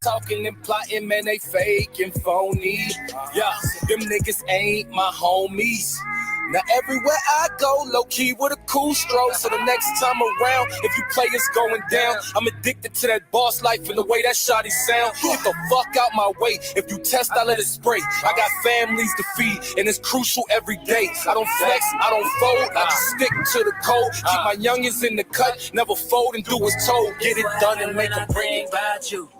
talking and plotting, man, they fake and phony. Yeah, them niggas ain't my homies. Now everywhere I go, low key with a cool stroke. So the next time around, if you play it's going down, I'm addicted to that boss life and the way that shawty sound. Get the fuck out my way. If you test, I let it spray. I got families to feed, and it's crucial every day. I don't flex, I don't fold, I just stick to the code. Keep my youngins in the cut, never fold and do what's told. Get it done and make a bring about you.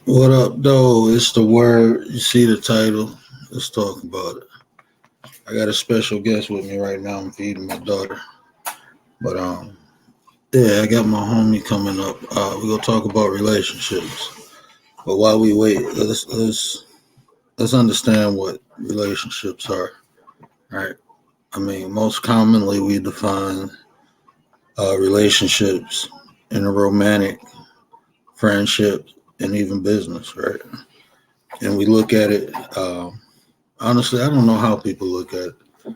What up, though? It's the word. You see the title. Let's talk about it. I got a special guest with me right now. I'm feeding my daughter. But yeah, I got my homie coming up. We're gonna talk about relationships. But while we wait, let's understand what relationships are. Right? I mean, most commonly we define relationships in a romantic, friendship, and even business, right? And we look at it. Honestly, I don't know how people look at it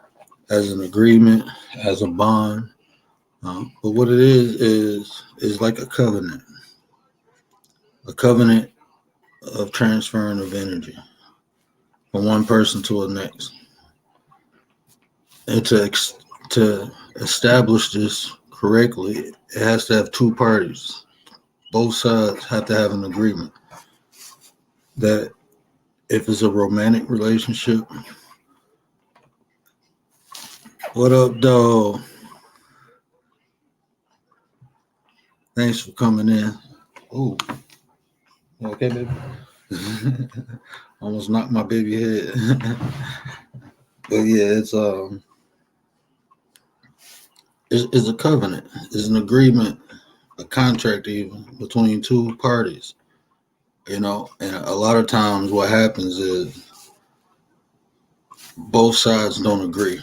as an agreement, as a bond. But what it is like a covenant of transferring of energy from one person to the next. And to establish this correctly, it has to have two parties. Both sides have to have an agreement that if it's a romantic relationship, what up, dog? Thanks for coming in. Oh, okay, baby. Almost knocked my baby head. But yeah, it's a covenant. It's an agreement, a contract even between two parties. You know, and a lot of times what happens is both sides don't agree.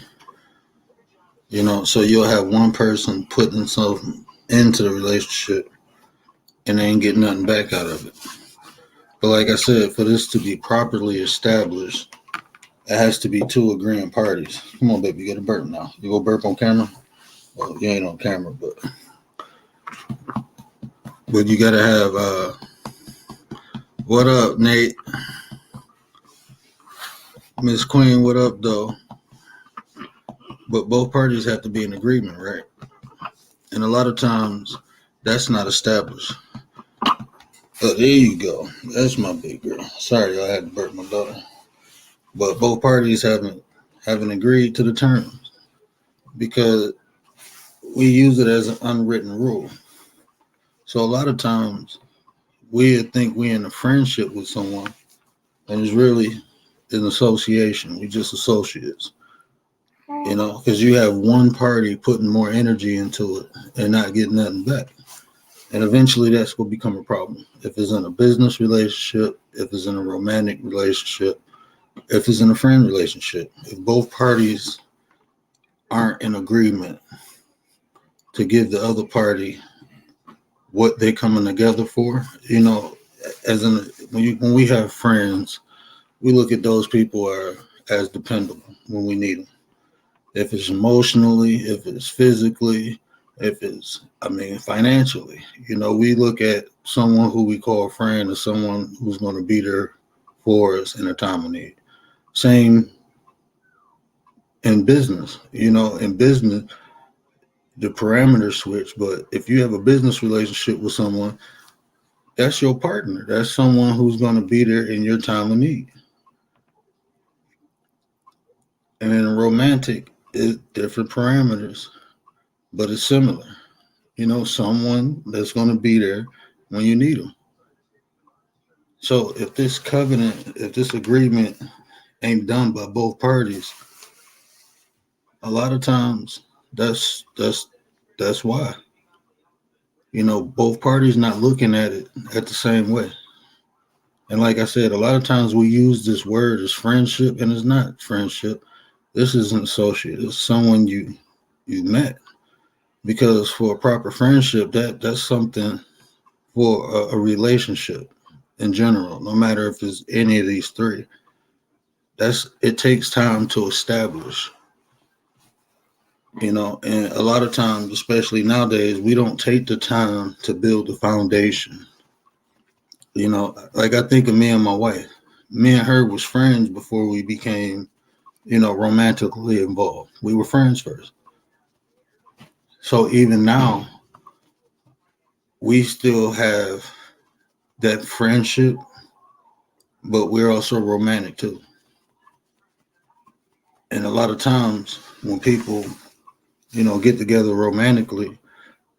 You know, so you'll have one person putting themselves into the relationship and they ain't getting nothing back out of it. But like I said, for this to be properly established, it has to be two agreeing parties. Come on, baby, you got to burp now. You go burp on camera? Well, you ain't on camera, but you got to have, what up, Nate? Miss Queen, what up, though? But both parties have to be in agreement, right? And a lot of times, that's not established. Oh, there you go. That's my big girl. Sorry, I had to burp my daughter. But both parties haven't agreed to the terms because we use it as an unwritten rule. So a lot of times we think we're in a friendship with someone, and it's really an association. We just associates, you know, because you have one party putting more energy into it and not getting nothing back. And eventually that's going to become a problem. If it's in a business relationship, if it's in a romantic relationship, if it's in a friend relationship, if both parties aren't in agreement to give the other party what they're coming together for, you know, as in when we have friends, we look at those people as dependable when we need them. If it's emotionally, if it's physically, if it's, financially, you know, we look at someone who we call a friend as someone who's going to be there for us in a time of need. Same in business, you know, in business, the parameters switch. But if you have a business relationship with someone, that's your partner. That's someone who's going to be there in your time of need. And in a romantic, it's different parameters, but it's similar. You know, someone that's going to be there when you need them. So if this covenant, if this agreement ain't done by both parties, a lot of times that's why. You know, both parties not looking at it at the same way. And like I said, a lot of times we use this word as friendship, and it's not friendship. This is an associate. It's someone you met. Because for a proper friendship, that's something for a relationship in general, no matter if it's any of these three. It takes time to establish. And a lot of times, especially nowadays, we don't take the time to build the foundation. Like I think of me and my wife. Me and her was friends before we became, romantically involved. We were friends first. So even now, we still have that friendship, but we're also romantic too. And a lot of times when people, get together romantically,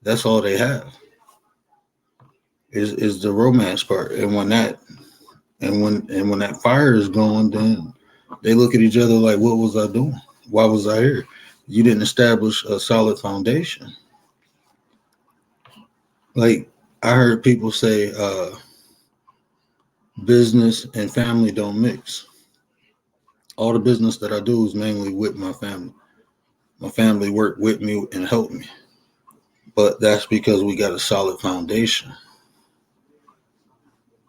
that's all they have is the romance part. And when that fire is gone, then they look at each other like, what was I doing? Why was I here? You didn't establish a solid foundation. Like I heard people say, business and family don't mix. All the business that I do is mainly with my family. My family worked with me and helped me, but that's because we got a solid foundation.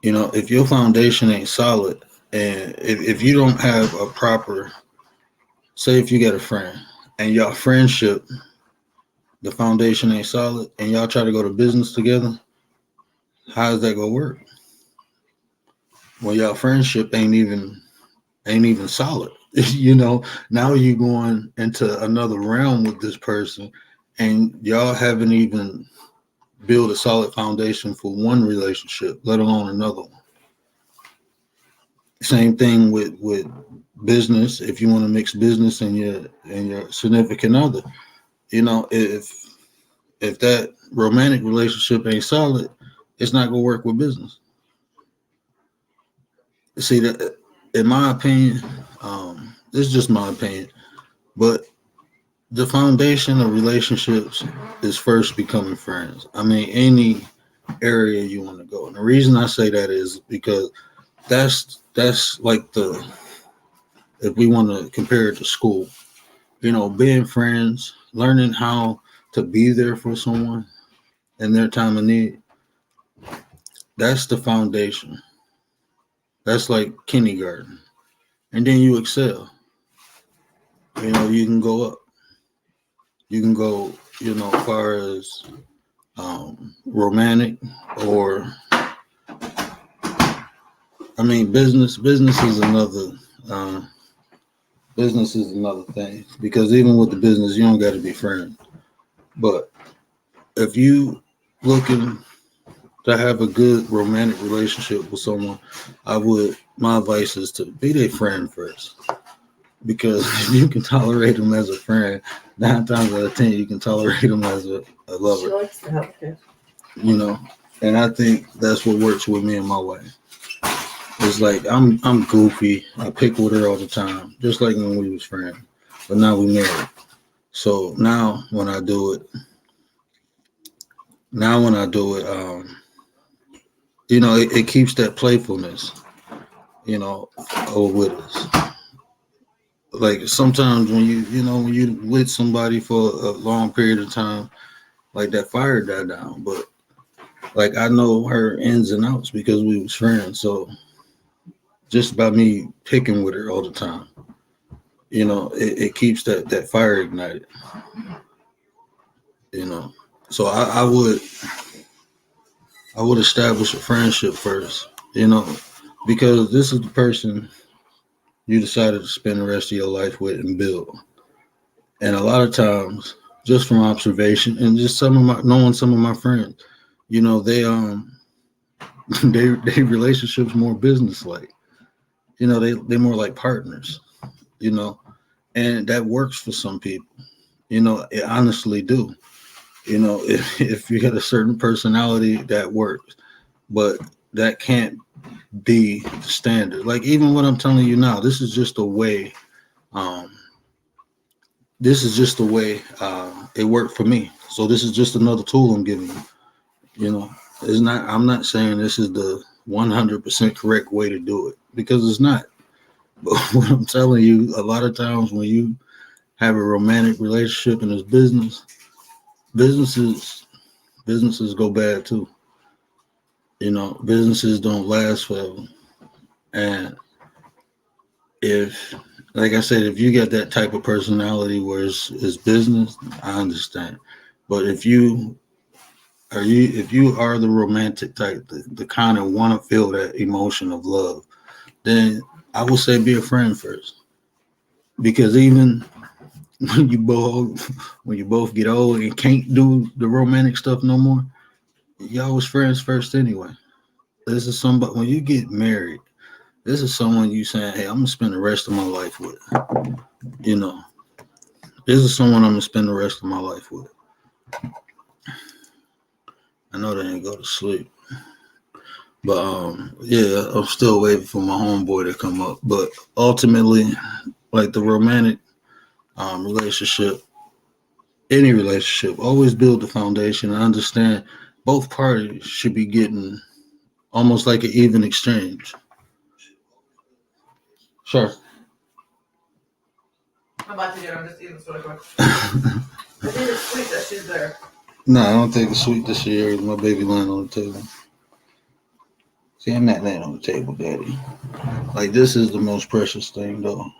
If your foundation ain't solid, and if you don't have a proper, say if you got a friend and your friendship, the foundation ain't solid, and y'all try to go to business together, how's that gonna work? Well, y'all friendship ain't even solid. Now you going into another realm with this person, and y'all haven't even built a solid foundation for one relationship, let alone another one. Same thing with business. If you want to mix business and your significant other, if that romantic relationship ain't solid, it's not gonna work with business. See that, in my opinion, this is just my opinion, but the foundation of relationships is first becoming friends. I mean, any area you want to go, and the reason I say that is because that's like the if we want to compare it to school, being friends, learning how to be there for someone in their time of need. That's the foundation. That's like kindergarten, and then you excel. You can go up. You can go, as far as romantic, or I mean, business. Uh, business is another thing, because even with the business, you don't got to be friends. But if you looking to have a good romantic relationship with someone, my advice is to be their friend first. Because if you can tolerate them as a friend, 9 times out of 10 you can tolerate them as a lover. She likes to have kids. And I think that's what works with me and my wife. It's like I'm goofy. I pick with her all the time, just like when we was friends. But now we married. So now when I do it, it keeps that playfulness, over with us. Like sometimes when you with somebody for a long period of time, like that fire died down. But like I know her ins and outs because we was friends. So just by me picking with her all the time, it keeps that fire ignited. So I would establish a friendship first, because this is the person you decided to spend the rest of your life with and build. And a lot of times, just from observation and just knowing some of my friends, they they relationships more business like. They're more like partners. You know, and that works for some people. It honestly do. If you got a certain personality, that works, but that can't be the standard. Like even what I'm telling you now, this is just a way. Um, this is just the way it worked for me. So this is just another tool I'm giving you. It's not. I'm not saying this is the 100% correct way to do it, because it's not. But what I'm telling you, a lot of times when you have a romantic relationship in this businesses businesses go bad too. Businesses don't last forever. And if Like I said, if you got that type of personality where it's business, I understand. But if you are the romantic type, the kind of want to feel that emotion of love, then I would say be a friend first. Because even when you both get old and can't do the romantic stuff no more, y'all was friends first anyway. This is somebody when you get married. This is someone you saying, "Hey, I'm gonna spend the rest of my life with." You know, this is someone I'm gonna spend the rest of my life with. I know they ain't go to sleep, but yeah, I'm still waiting for my homeboy to come up. But ultimately, like the romantic relationship, any relationship, always build the foundation and understand both parties should be getting almost like an even exchange. Sure. I'm about to get on this even so quick. I think it's sweet that she's there. No, I don't think it's sweet this year. My baby laying on the table. See, I'm not laying on the table, Daddy. Like this is the most precious thing, though.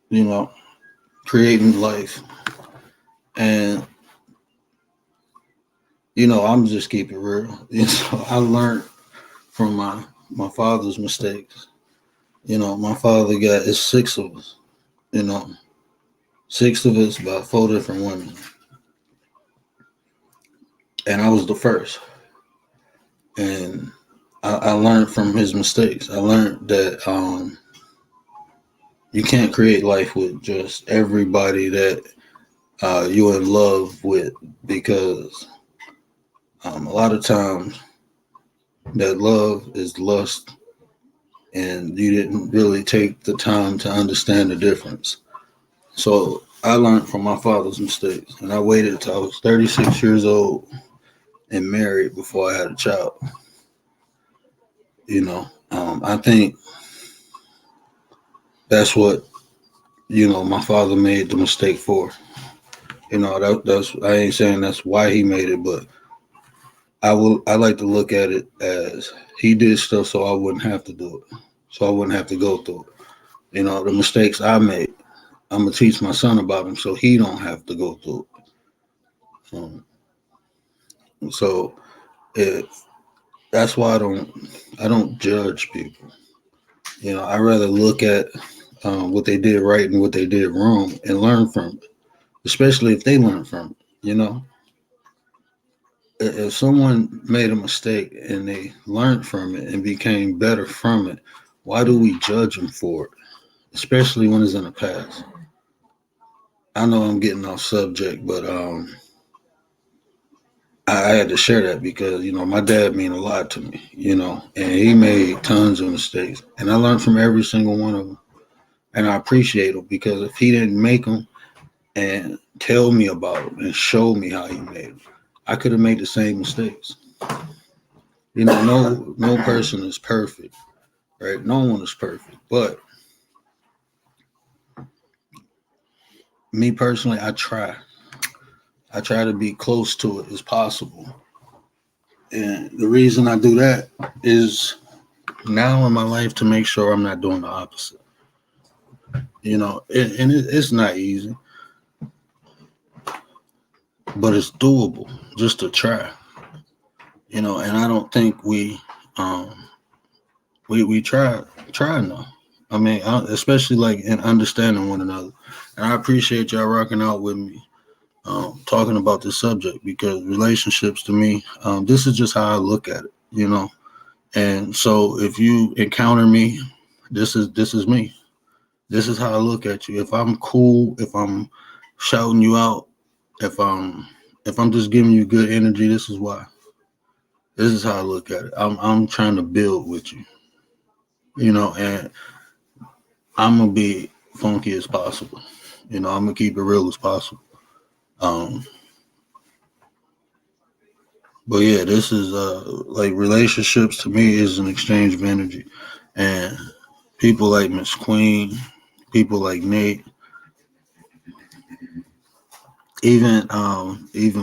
You know, creating life, and I'm just keeping it real. I learned from my father's mistakes. My father got it's six of us. You know, six of us, about four different women, and I was the first. And I learned from his mistakes. I learned that you can't create life with just everybody that you're in love with because a lot of times that love is lust and you didn't really take the time to understand the difference. So I learned from my father's mistakes and I waited until I was 36 years old and married before I had a child. I think that's what my father made the mistake for. That's I ain't saying that's why he made it, but I like to look at it as he did stuff so I wouldn't have to do it, so I wouldn't have to go through it. The mistakes I made, I'm gonna teach my son about them so he don't have to go through it. So it, that's why I don't judge people. I rather look at what they did right and what they did wrong and learn from it, especially if they learn from it. If someone made a mistake and they learned from it and became better from it, why do we judge them for it? Especially when it's in the past. I know I'm getting off subject, but I had to share that because my dad mean a lot to me, and he made tons of mistakes, and I learned from every single one of them, and I appreciate him because if he didn't make them and tell me about them and show me how he made them, I could have made the same mistakes. No person is perfect, right? No one is perfect. But me personally, I try. I try to be close to it as possible. And the reason I do that is now in my life to make sure I'm not doing the opposite. It's not easy, but it's doable just to try. And I don't think we try enough. I mean, especially like in understanding one another. And I appreciate y'all rocking out with me, talking about this subject because relationships to me, this is just how I look at it. And so if you encounter me, this is me. This is how I look at you. If I'm cool, if I'm shouting you out, if I'm just giving you good energy, this is why. This is how I look at it. I'm trying to build with you, and I'm gonna be funky as possible. I'm gonna keep it real as possible. Um, but yeah, this is like relationships to me is an exchange of energy, and people like Miss Queen, people like Nate, even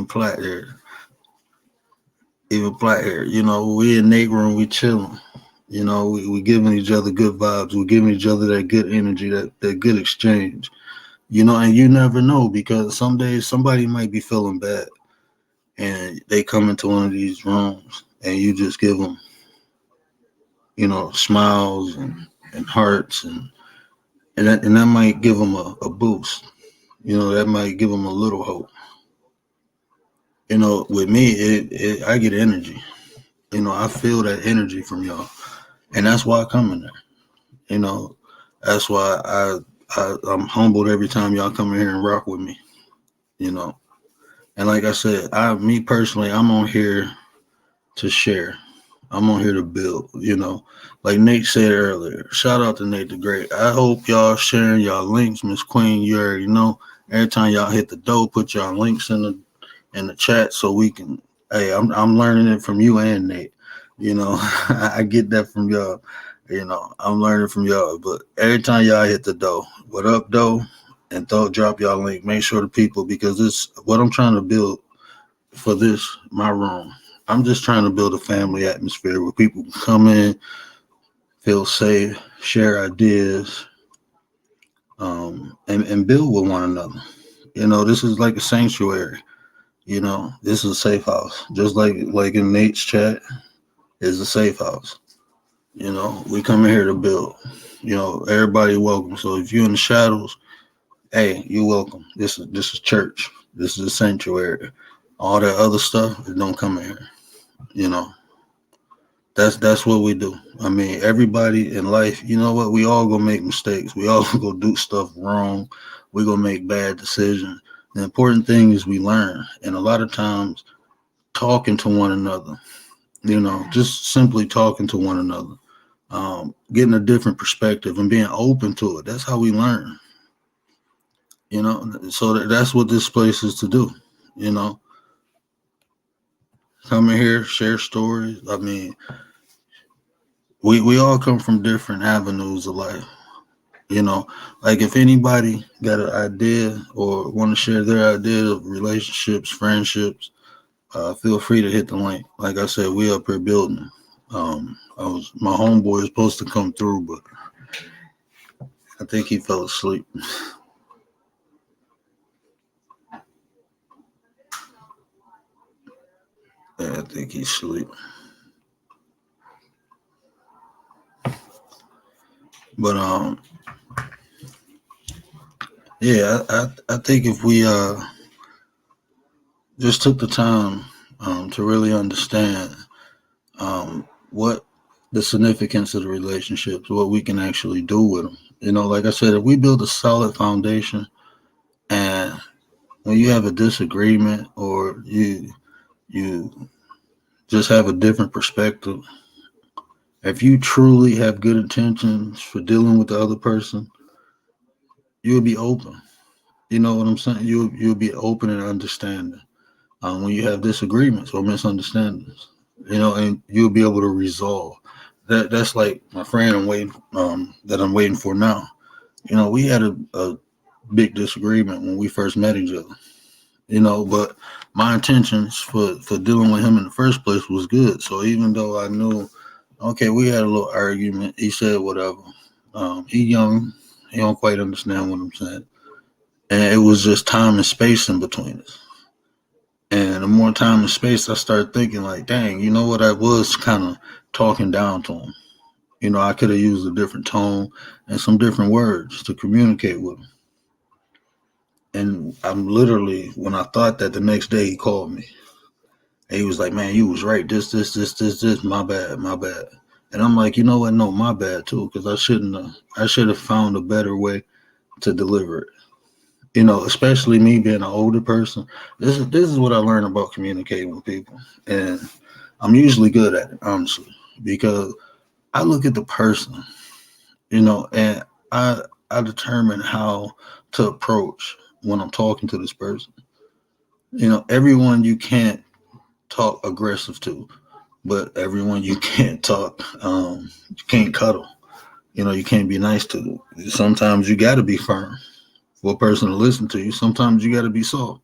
Platt here, even Platt here. We in Nate room, we chilling. You know, we giving each other good vibes. We're giving each other that good energy, that good exchange. You know, and you never know because some days somebody might be feeling bad and they come into one of these rooms and you just give them, you know, smiles and hearts and that might give them a boost. You know, that might give them a little hope. You know, with me, I get energy. You know, I feel that energy from y'all, and that's why I come in there. You know, that's why I'm humbled every time y'all come in here and rock with me. You know, and like I said, me personally, I'm on here to share. I'm on here to build. You know, like Nate said earlier. Shout out to Nate the Great. I hope y'all sharing y'all links, Miss Queen. You already know. Every time y'all hit the door, put y'all links in the chat so we can. Hey, I'm learning it from you and Nate. You know, I get that from y'all. You know, I'm learning from y'all. But every time y'all hit the door, what up, though? And drop y'all link. Make sure the people, because this what I'm trying to build for this my room. I'm just trying to build a family atmosphere where people can come in, feel safe, share ideas, and build with one another. You know, this is like a sanctuary. You know, this is a safe house. Just like in Nate's chat is a safe house. You know, we come in here to build. You know, everybody welcome. So if you're in the shadows, hey, you're welcome. This is church. This is a sanctuary. All that other stuff, it don't come in here. You know, that's what we do. I mean, everybody in life, you know what? We all gonna make mistakes. We all gonna do stuff wrong. We gonna make bad decisions. The important thing is we learn, and a lot of times talking to one another. You know, just simply talking to one another, getting a different perspective and being open to it. That's how we learn. You know, so that's what this place is to do. You know, come in here, share stories. I mean, we all come from different avenues of life. You know, like if anybody got an idea or want to share their idea of relationships, friendships, feel free to hit the link. Like I said, we up here building. My homeboy is supposed to come through, but I think he fell asleep. Yeah, I think he's asleep. But yeah, I think if we just took the time to really understand what the significance of the relationships, what we can actually do with them. You know, like I said, if we build a solid foundation, and when you have a disagreement or you just have a different perspective, if you truly have good intentions for dealing with the other person, you'll be open. You know what I'm saying? You'll be open and understanding. When you have disagreements or misunderstandings, you know, and you'll be able to resolve. That's like my friend I'm waiting for now. You know, we had a big disagreement when we first met each other. You know, but my intentions for dealing with him in the first place was good. So even though I knew, okay, we had a little argument, he said whatever. He young, he don't quite understand what I'm saying, and it was just time and space in between us. And the more time and space, I started thinking like, dang, you know what? I was kind of talking down to him. You know, I could have used a different tone and some different words to communicate with him. And I'm literally, when I thought that, the next day he called me. And he was like, man, you was right. This, my bad, my bad. And I'm like, you know what? No, my bad too, because I should have found a better way to deliver it. You know, especially me being an older person. This is what I learned about communicating with people. And I'm usually good at it, honestly, because I look at the person, you know, and I determine how to approach when I'm talking to this person. You know, everyone you can't talk aggressive to, but everyone you can't talk, you can't cuddle. You know, you can't be nice to. Sometimes you got to be firm for a person to listen to you. Sometimes you got to be soft.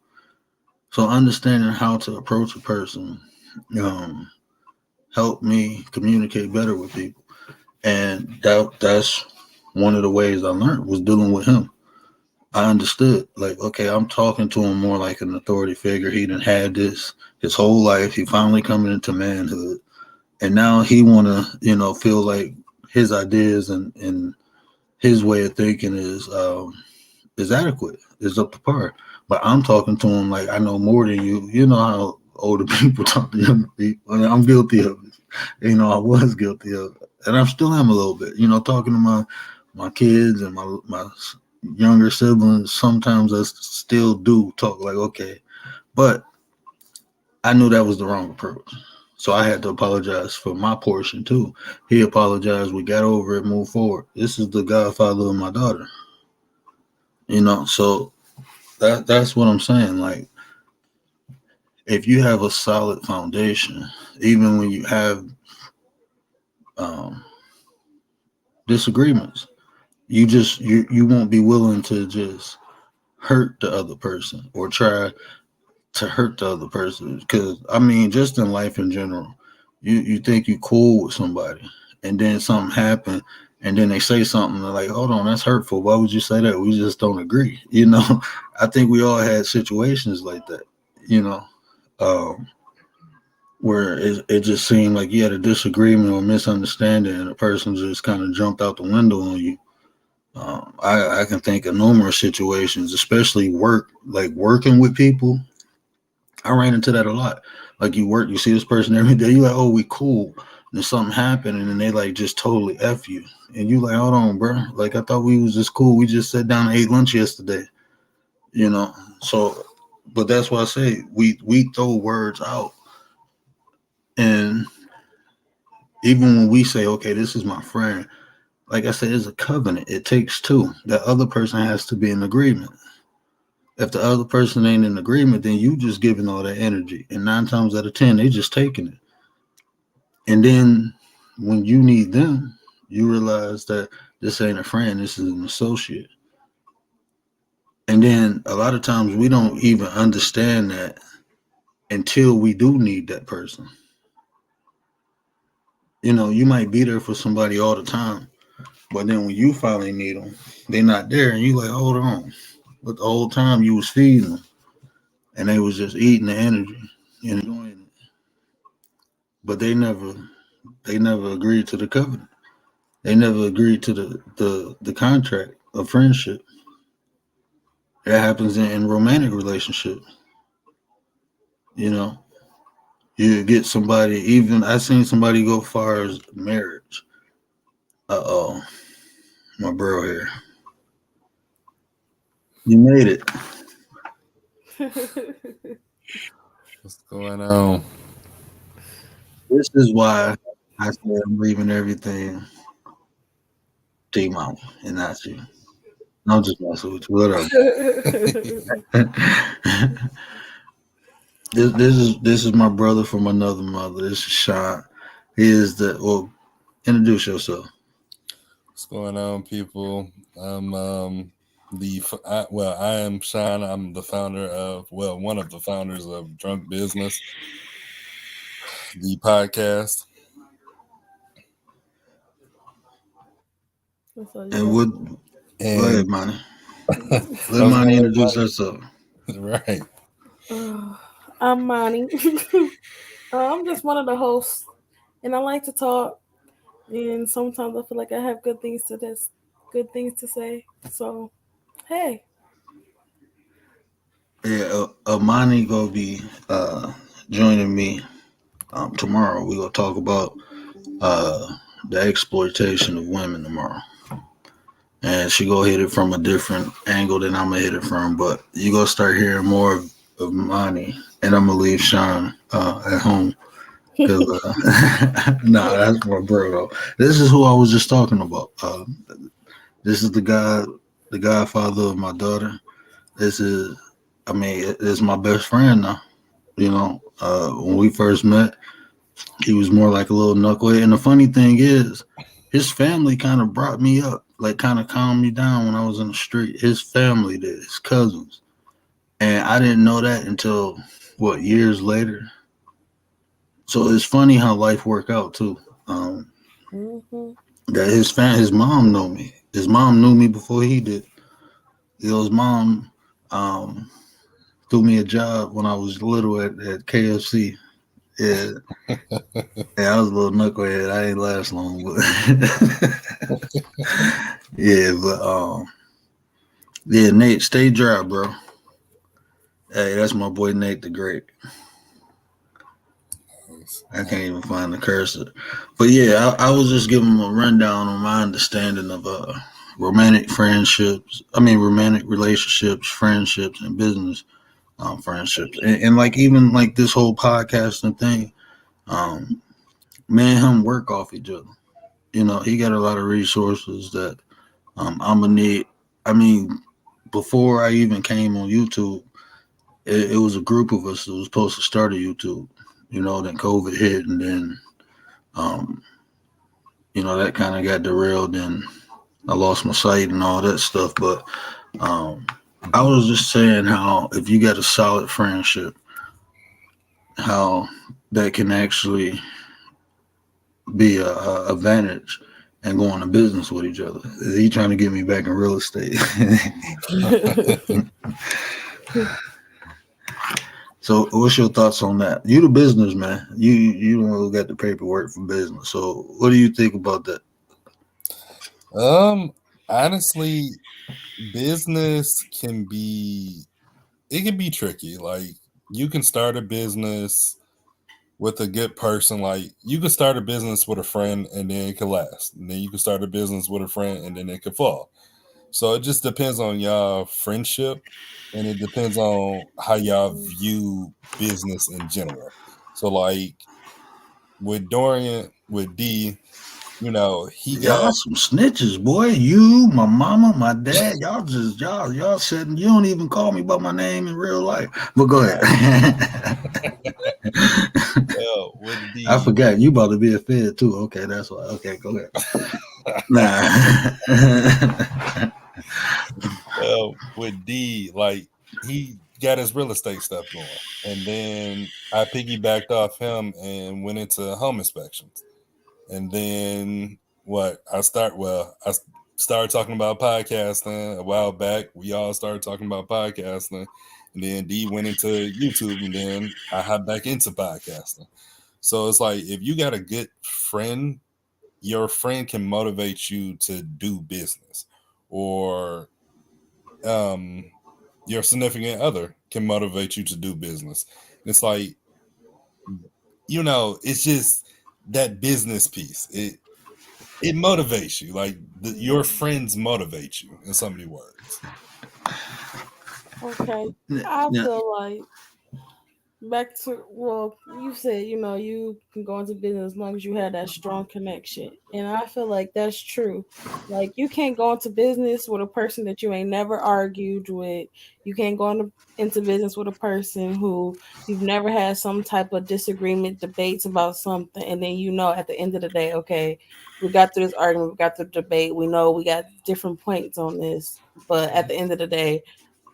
So understanding how to approach a person um, helped me communicate better with people. And that's one of the ways I learned was dealing with him. I understood, like, okay, I'm talking to him more like an authority figure. He done had this his whole life. He finally coming into manhood, and now he want to, feel like his ideas and his way of thinking is adequate, is up to par. But I'm talking to him like I know more than you. You know how older people talk to younger people. I'm guilty of it. I was guilty of it, and I still am a little bit. Talking to my kids and my younger siblings. Sometimes I still do talk like okay, but I knew that was the wrong approach. So I had to apologize for my portion too. He apologized. We got over it, moved forward. This is the godfather of my daughter. So that's what I'm saying. Like, if you have a solid foundation, even when you have um, disagreements, you won't be willing to just hurt the other person or try to hurt the other person. Because I mean, just in life in general, you think you cool with somebody, and then something happen, and then they say something like, "Hold on, that's hurtful. Why would you say that? We just don't agree." I think we all had situations like that. You know, um, where it just seemed like you had a disagreement or misunderstanding, and a person just kind of jumped out the window on you. I can think of numerous situations, especially like working with people. I ran into that a lot. Like you see this person every day, you like, oh, we cool. And then something happened, and then they like just totally F you. And you like, hold on, bro. Like I thought we was just cool. We just sat down and ate lunch yesterday. You know. So but that's why I say we throw words out. And even when we say, okay, this is my friend, like I said, it's a covenant. It takes two. That other person has to be in agreement. If the other person ain't in agreement, then you just giving all that energy. And 9 times out of 10, they just taking it. And then when you need them, you realize that this ain't a friend, this is an associate. And then a lot of times we don't even understand that until we do need that person. You might be there for somebody all the time, but then when you finally need them, they're not there, and you like, hold on. But the whole time you was feeding them, and they was just eating the energy and enjoying it. But they never agreed to the covenant. They never agreed to the contract of friendship. That happens in romantic relationships. You know, you get somebody. Even I seen somebody go far as marriage. Oh, my bro here. You made it. What's going on? This is why I said I'm leaving everything to your mama and not you. I'm just messing with you. Whatever. This is my brother from another mother. This is Sean. He is introduce yourself. What's going on, people? I'm I am Sean. I'm the founder of one of the founders of Drunk Business, the podcast. And what? Go ahead, Monty. Let I was Monty gonna introduce herself. Right. I'm Monty. I'm just one of the hosts, and I like to talk. And sometimes I feel like I have good things to say. So, hey, Yeah, Monty gonna be joining me tomorrow. We gonna talk about the exploitation of women tomorrow. And she gonna hit it from a different angle than I'm gonna hit it from. But you gonna start hearing more of Monty, and I'm gonna leave Sean at home. Cause nah, that's my bro though. This is who I was just talking about. This is the godfather of my daughter. This is, I mean, it's my best friend now. When we first met, he was more like a little knucklehead. And the funny thing is, his family kind of brought me up, like kind of calmed me down when I was in the street. His family did, his cousins. And I didn't know that until, years later. So it's funny how life worked out too. mm-hmm. that his mom know me. His mom knew me before he did. His mom threw me a job when I was little at KFC. Yeah, yeah, I was a little knucklehead. I ain't last long, but yeah, but yeah, Nate, stay dry, bro. Hey, that's my boy Nate the Great. I can't even find the cursor. But yeah, I was just giving him a rundown on my understanding of romantic friendships. I mean, romantic relationships, friendships, and business friendships, and like even like this whole podcasting thing. Um, Me and him work off each other. You know, he got a lot of resources that I'm gonna need. I mean, before I even came on YouTube, it was a group of us that was supposed to start a YouTube. You know, then COVID hit, and then um, you know that kind of got derailed, and I lost my sight and all that stuff. But um, I was just saying how if you got a solid friendship, how that can actually be a advantage and go into business with each other. He trying to get me back in real estate. So, what's your thoughts on that? You the businessman. You don't really got the paperwork for business. So, what do you think about that? Honestly, business can be tricky. Like you can start a business with a good person. Like you can start a business with a friend and then it can last. And then you can start a business with a friend and then it could fall. So it just depends on y'all friendship and it depends on how y'all view business in general. So like with Dorian, with D, you know, he Y'all got some snitches, boy. You, my mama, my dad. Y'all just y'all sitting. You don't even call me by my name in real life. But go ahead. with I D. forgot you about to be a fed too. Okay, that's why. Okay, go ahead. Nah. With D, like he got his real estate stuff going, and then I piggybacked off him and went into home inspections, and then I started talking about podcasting a while back. We all started talking about podcasting, and then D went into YouTube, and then I hopped back into podcasting. So it's like if you got a good friend, your friend can motivate you to do business, or your significant other can motivate you to do business. It's like, you know, it's just that business piece. It motivates you. Like your friends motivate you in so many words. Okay. I Yeah. feel like back to, well, you said, you can go into business as long as you have that strong connection. And I feel like that's true. Like you can't go into business with a person that you ain't never argued with. You can't go into business with a person who you've never had some type of disagreement, debates about something, and then at the end of the day, okay, we got through this argument, we got through the debate, we know we got different points on this, but at the end of the day,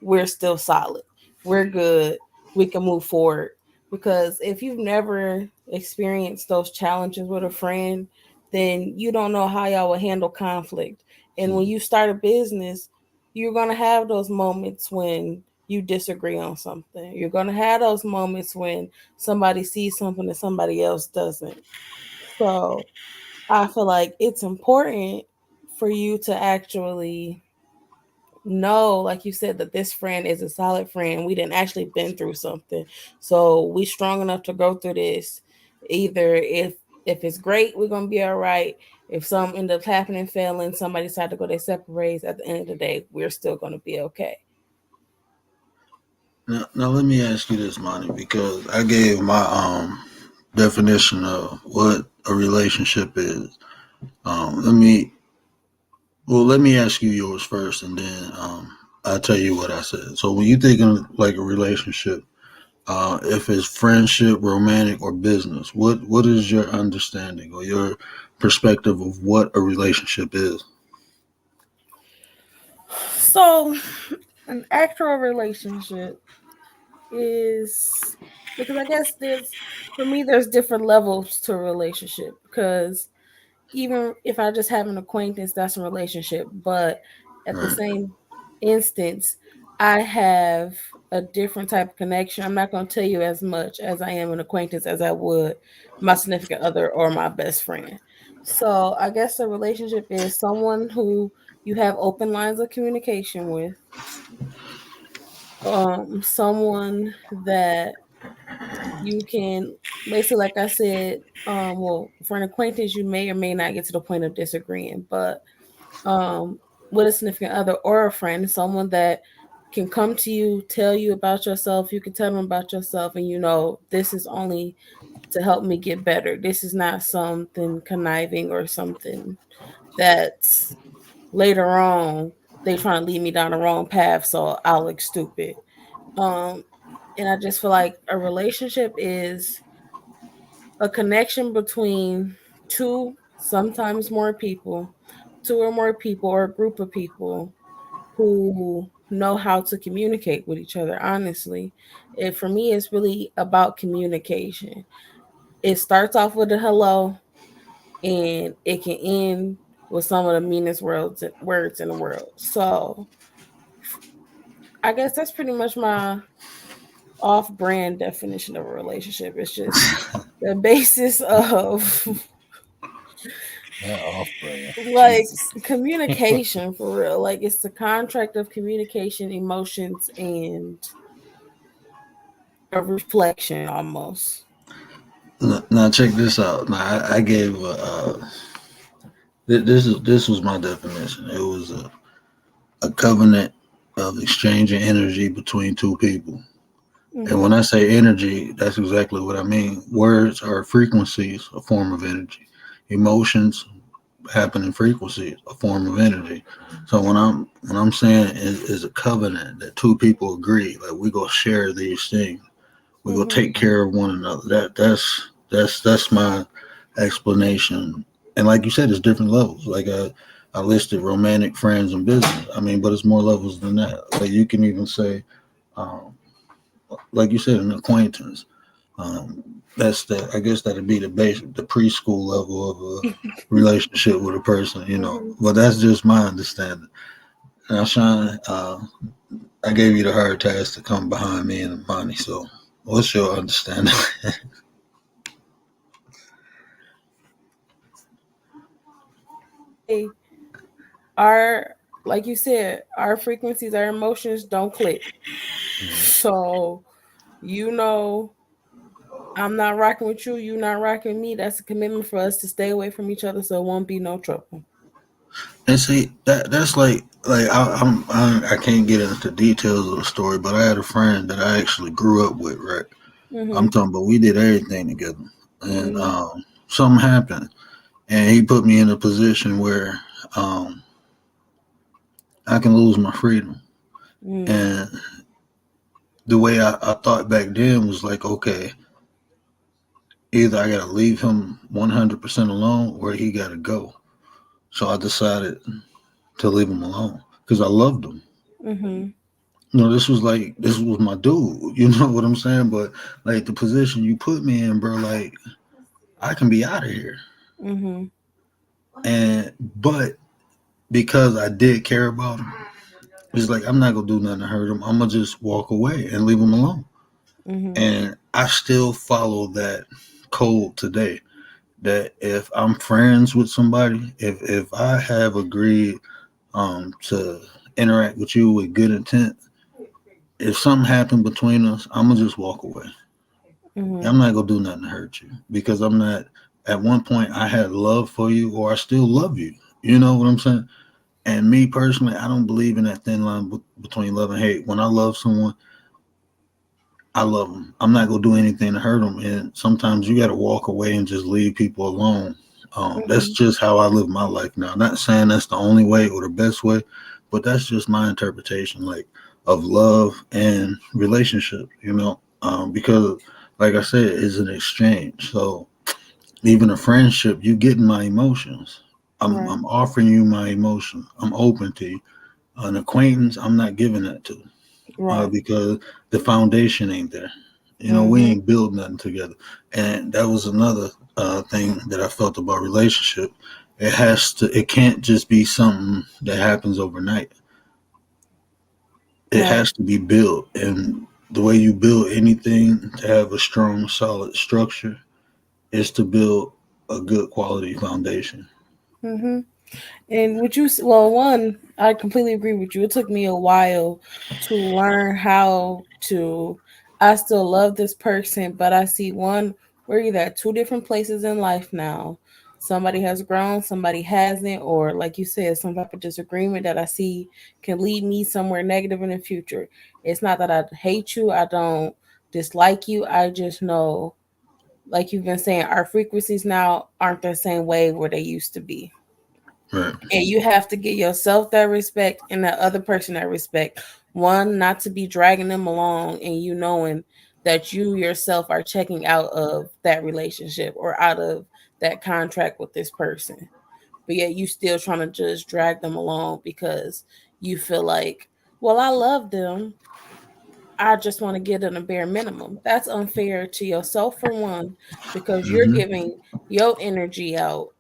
we're still solid. We're good. We can move forward. Because if you've never experienced those challenges with a friend, then you don't know how y'all will handle conflict. And when you start a business, you're going to have those moments when you disagree on something. You're going to have those moments when somebody sees something that somebody else doesn't. So I feel like it's important for you to actually know, like you said, that this friend is a solid friend. We didn't actually been through something, so we strong enough to go through this. Either if it's great, we're gonna be all right. If something end up happening, failing, somebody decide to go their separate ways, at the end of the day, we're still gonna be okay. Now let me ask you this, Monty, because I gave my definition of what a relationship is. Let me ask you yours first, and then I'll tell you what I said. So when you think of like a relationship, if it's friendship, romantic, or business, what is your understanding or your perspective of what a relationship is? So an actual relationship is, because I guess there's, for me, there's different levels to a relationship, because even if I just have an acquaintance, that's a relationship. But at the Right. same instance, I have a different type of connection. I'm not going to tell you as much as I am an acquaintance as I would my significant other or my best friend. So I guess a relationship is someone who you have open lines of communication with, someone that you can basically, like I said, well, for an acquaintance, you may or may not get to the point of disagreeing, but with a significant other or a friend, someone that can come to you, tell you about yourself, you can tell them about yourself, and you know, this is only to help me get better. This is not something conniving or something that's later on they trying to lead me down the wrong path, so I'll look stupid. Um, and I just feel like a relationship is a connection between two, sometimes more people, two or more people, or a group of people who know how to communicate with each other. Honestly, for me, it's really about communication. It starts off with a hello, and it can end with some of the meanest words in the world. So I guess that's pretty much my off-brand definition of a relationship. It's just the basis of Not off brand. like Jesus. communication for real. Like it's the contract of communication, emotions, and a reflection almost. Now check this out. Now I gave this was my definition. It was a covenant of exchanging energy between two people. And when I say energy, that's exactly what I mean. Words are frequencies, a form of energy. Emotions happen in frequencies, a form of energy. So when I'm saying is a covenant that two people agree, like we go share these things, we go take care of one another. That's my explanation. And like you said, it's different levels. Like I listed romantic, friends, and business. I mean, but it's more levels than that. Like you can even say, um, like you said, an acquaintance. That's the I guess that'd be the base, the preschool level of a relationship with a person, you know. But that's just my understanding. Now, Sean, I gave you the hard task to come behind me and Monty. So, what's your understanding? Hey, our like you said, our frequencies, our emotions don't click. So you know I'm not rocking with you, you not rocking with me. That's a commitment for us to stay away from each other so it won't be no trouble. And see that's like I can't get into details of the story, but I had a friend that I actually grew up with. Right, I'm Mm-hmm. talking about we did everything together, and Mm-hmm. something happened, and he put me in a position where um, I can lose my freedom. Mm-hmm. And the way I thought back then was like, okay, either I got to leave him 100% alone or he got to go. So I decided to leave him alone because I loved him. Mm-hmm. You know, this was my dude. You know what I'm saying? But like the position you put me in, bro, like I can be out of here. Mm-hmm. And but because I did care about him, it's like I'm not gonna do nothing to hurt him. I'm gonna just walk away and leave him alone. Mm-hmm. And I still follow that code today. That if I'm friends with somebody, if I have agreed to interact with you with good intent, if something happened between us, I'm gonna just walk away. Mm-hmm. I'm not gonna do nothing to hurt you because I'm not. At one point, I had love for you, or I still love you. You know what I'm saying? And me personally, I don't believe in that thin line between love and hate. When I love someone, I love them. I'm not gonna do anything to hurt them. And sometimes you got to walk away and just leave people alone. That's Mm-hmm. just how I live my life now. Not saying that's the only way or the best way, but that's just my interpretation, like of love and relationship. You know, because like I said, it's an exchange. So even a friendship, you getting my emotions. Right. I'm offering you my emotions. I'm open to you. An acquaintance, I'm not giving that to Right. because the foundation ain't there. You know, we Mm-hmm. ain't built nothing together. And that was another thing that I felt about relationship. It can't just be something that happens overnight. It Right. has to be built. And the way you build anything to have a strong, solid structure is to build a good quality foundation. Mm-hmm. And would you? Well, one, I completely agree with you. It took me a while to learn how to. I still love this person, but I see one. We're either at two different places in life now. Somebody has grown, somebody hasn't, or like you said, some type of disagreement that I see can lead me somewhere negative in the future. It's not that I hate you, I don't dislike you. I just know, like you've been saying, our frequencies now aren't the same way where they used to be. Right. And you have to give yourself that respect and that other person that respect. One, not to be dragging them along and you knowing that you yourself are checking out of that relationship or out of that contract with this person. But yet you still trying to just drag them along because you feel like, well, I love them. I just want to get them a bare minimum. That's unfair to yourself for one, because you're Hmm. giving your energy out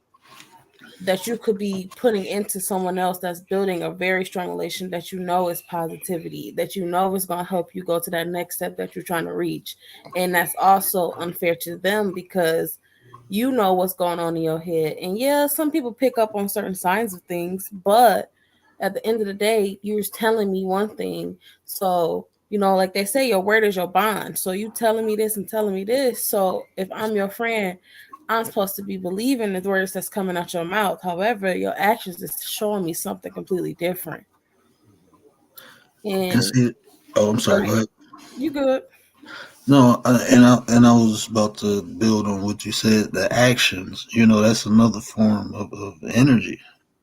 that you could be putting into someone else that's building a very strong relation that you know is positivity, that you know is going to help you go to that next step that you're trying to reach. And that's also unfair to them because you know what's going on in your head. And yeah, some people pick up on certain signs of things, but at the end of the day, you're telling me one thing. So, like they say, your word is your bond. So you telling me this and telling me this. So if I'm your friend, I'm supposed to be believing the words that's coming out your mouth. However, your actions is showing me something completely different. And And see, oh, I'm go sorry. Go ahead. ahead. You good? No, and I was about to build on what you said. The actions, that's another form of energy.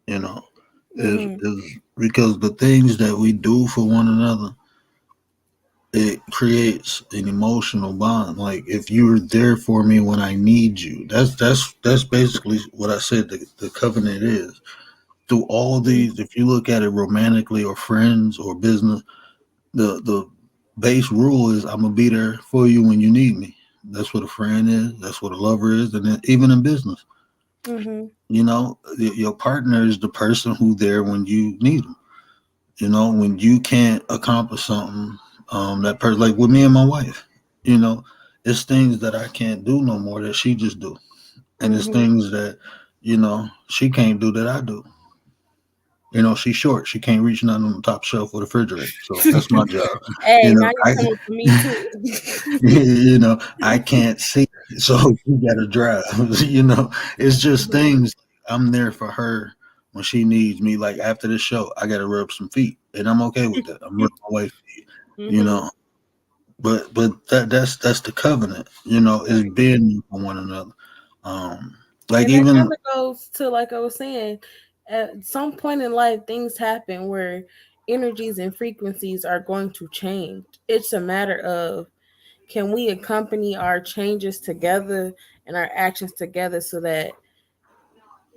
You know, Mm-hmm. is because the things that we do for one another, it creates an emotional bond. Like if you're there for me when I need you, that's basically what I said. The covenant is through all these. If you look at it romantically or friends or business, the base rule is I'm gonna be there for you when you need me. That's what a friend is. That's what a lover is, and then even in business, Mm-hmm. your partner is the person who there when you need them. When you can't accomplish something, that person, like with me and my wife, you know, it's things that I can't do no more that she just do, and it's Mm-hmm. things that she can't do that I do. She's short. She can't reach nothing on the top shelf of the refrigerator. So that's my job. Hey, You now know, you're I coming for me too. I can't see, so you got to drive. It's just things. I'm there for her when she needs me. Like after the show, I got to rub some feet, and I'm okay with that. I'm rubbing my wife's feet, you Mm-hmm. know. But that's the covenant, is Right. being for one another. Like And that even kind of goes to, like I was saying, at some point in life, things happen where energies and frequencies are going to change. It's a matter of, can we accompany our changes together and our actions together so that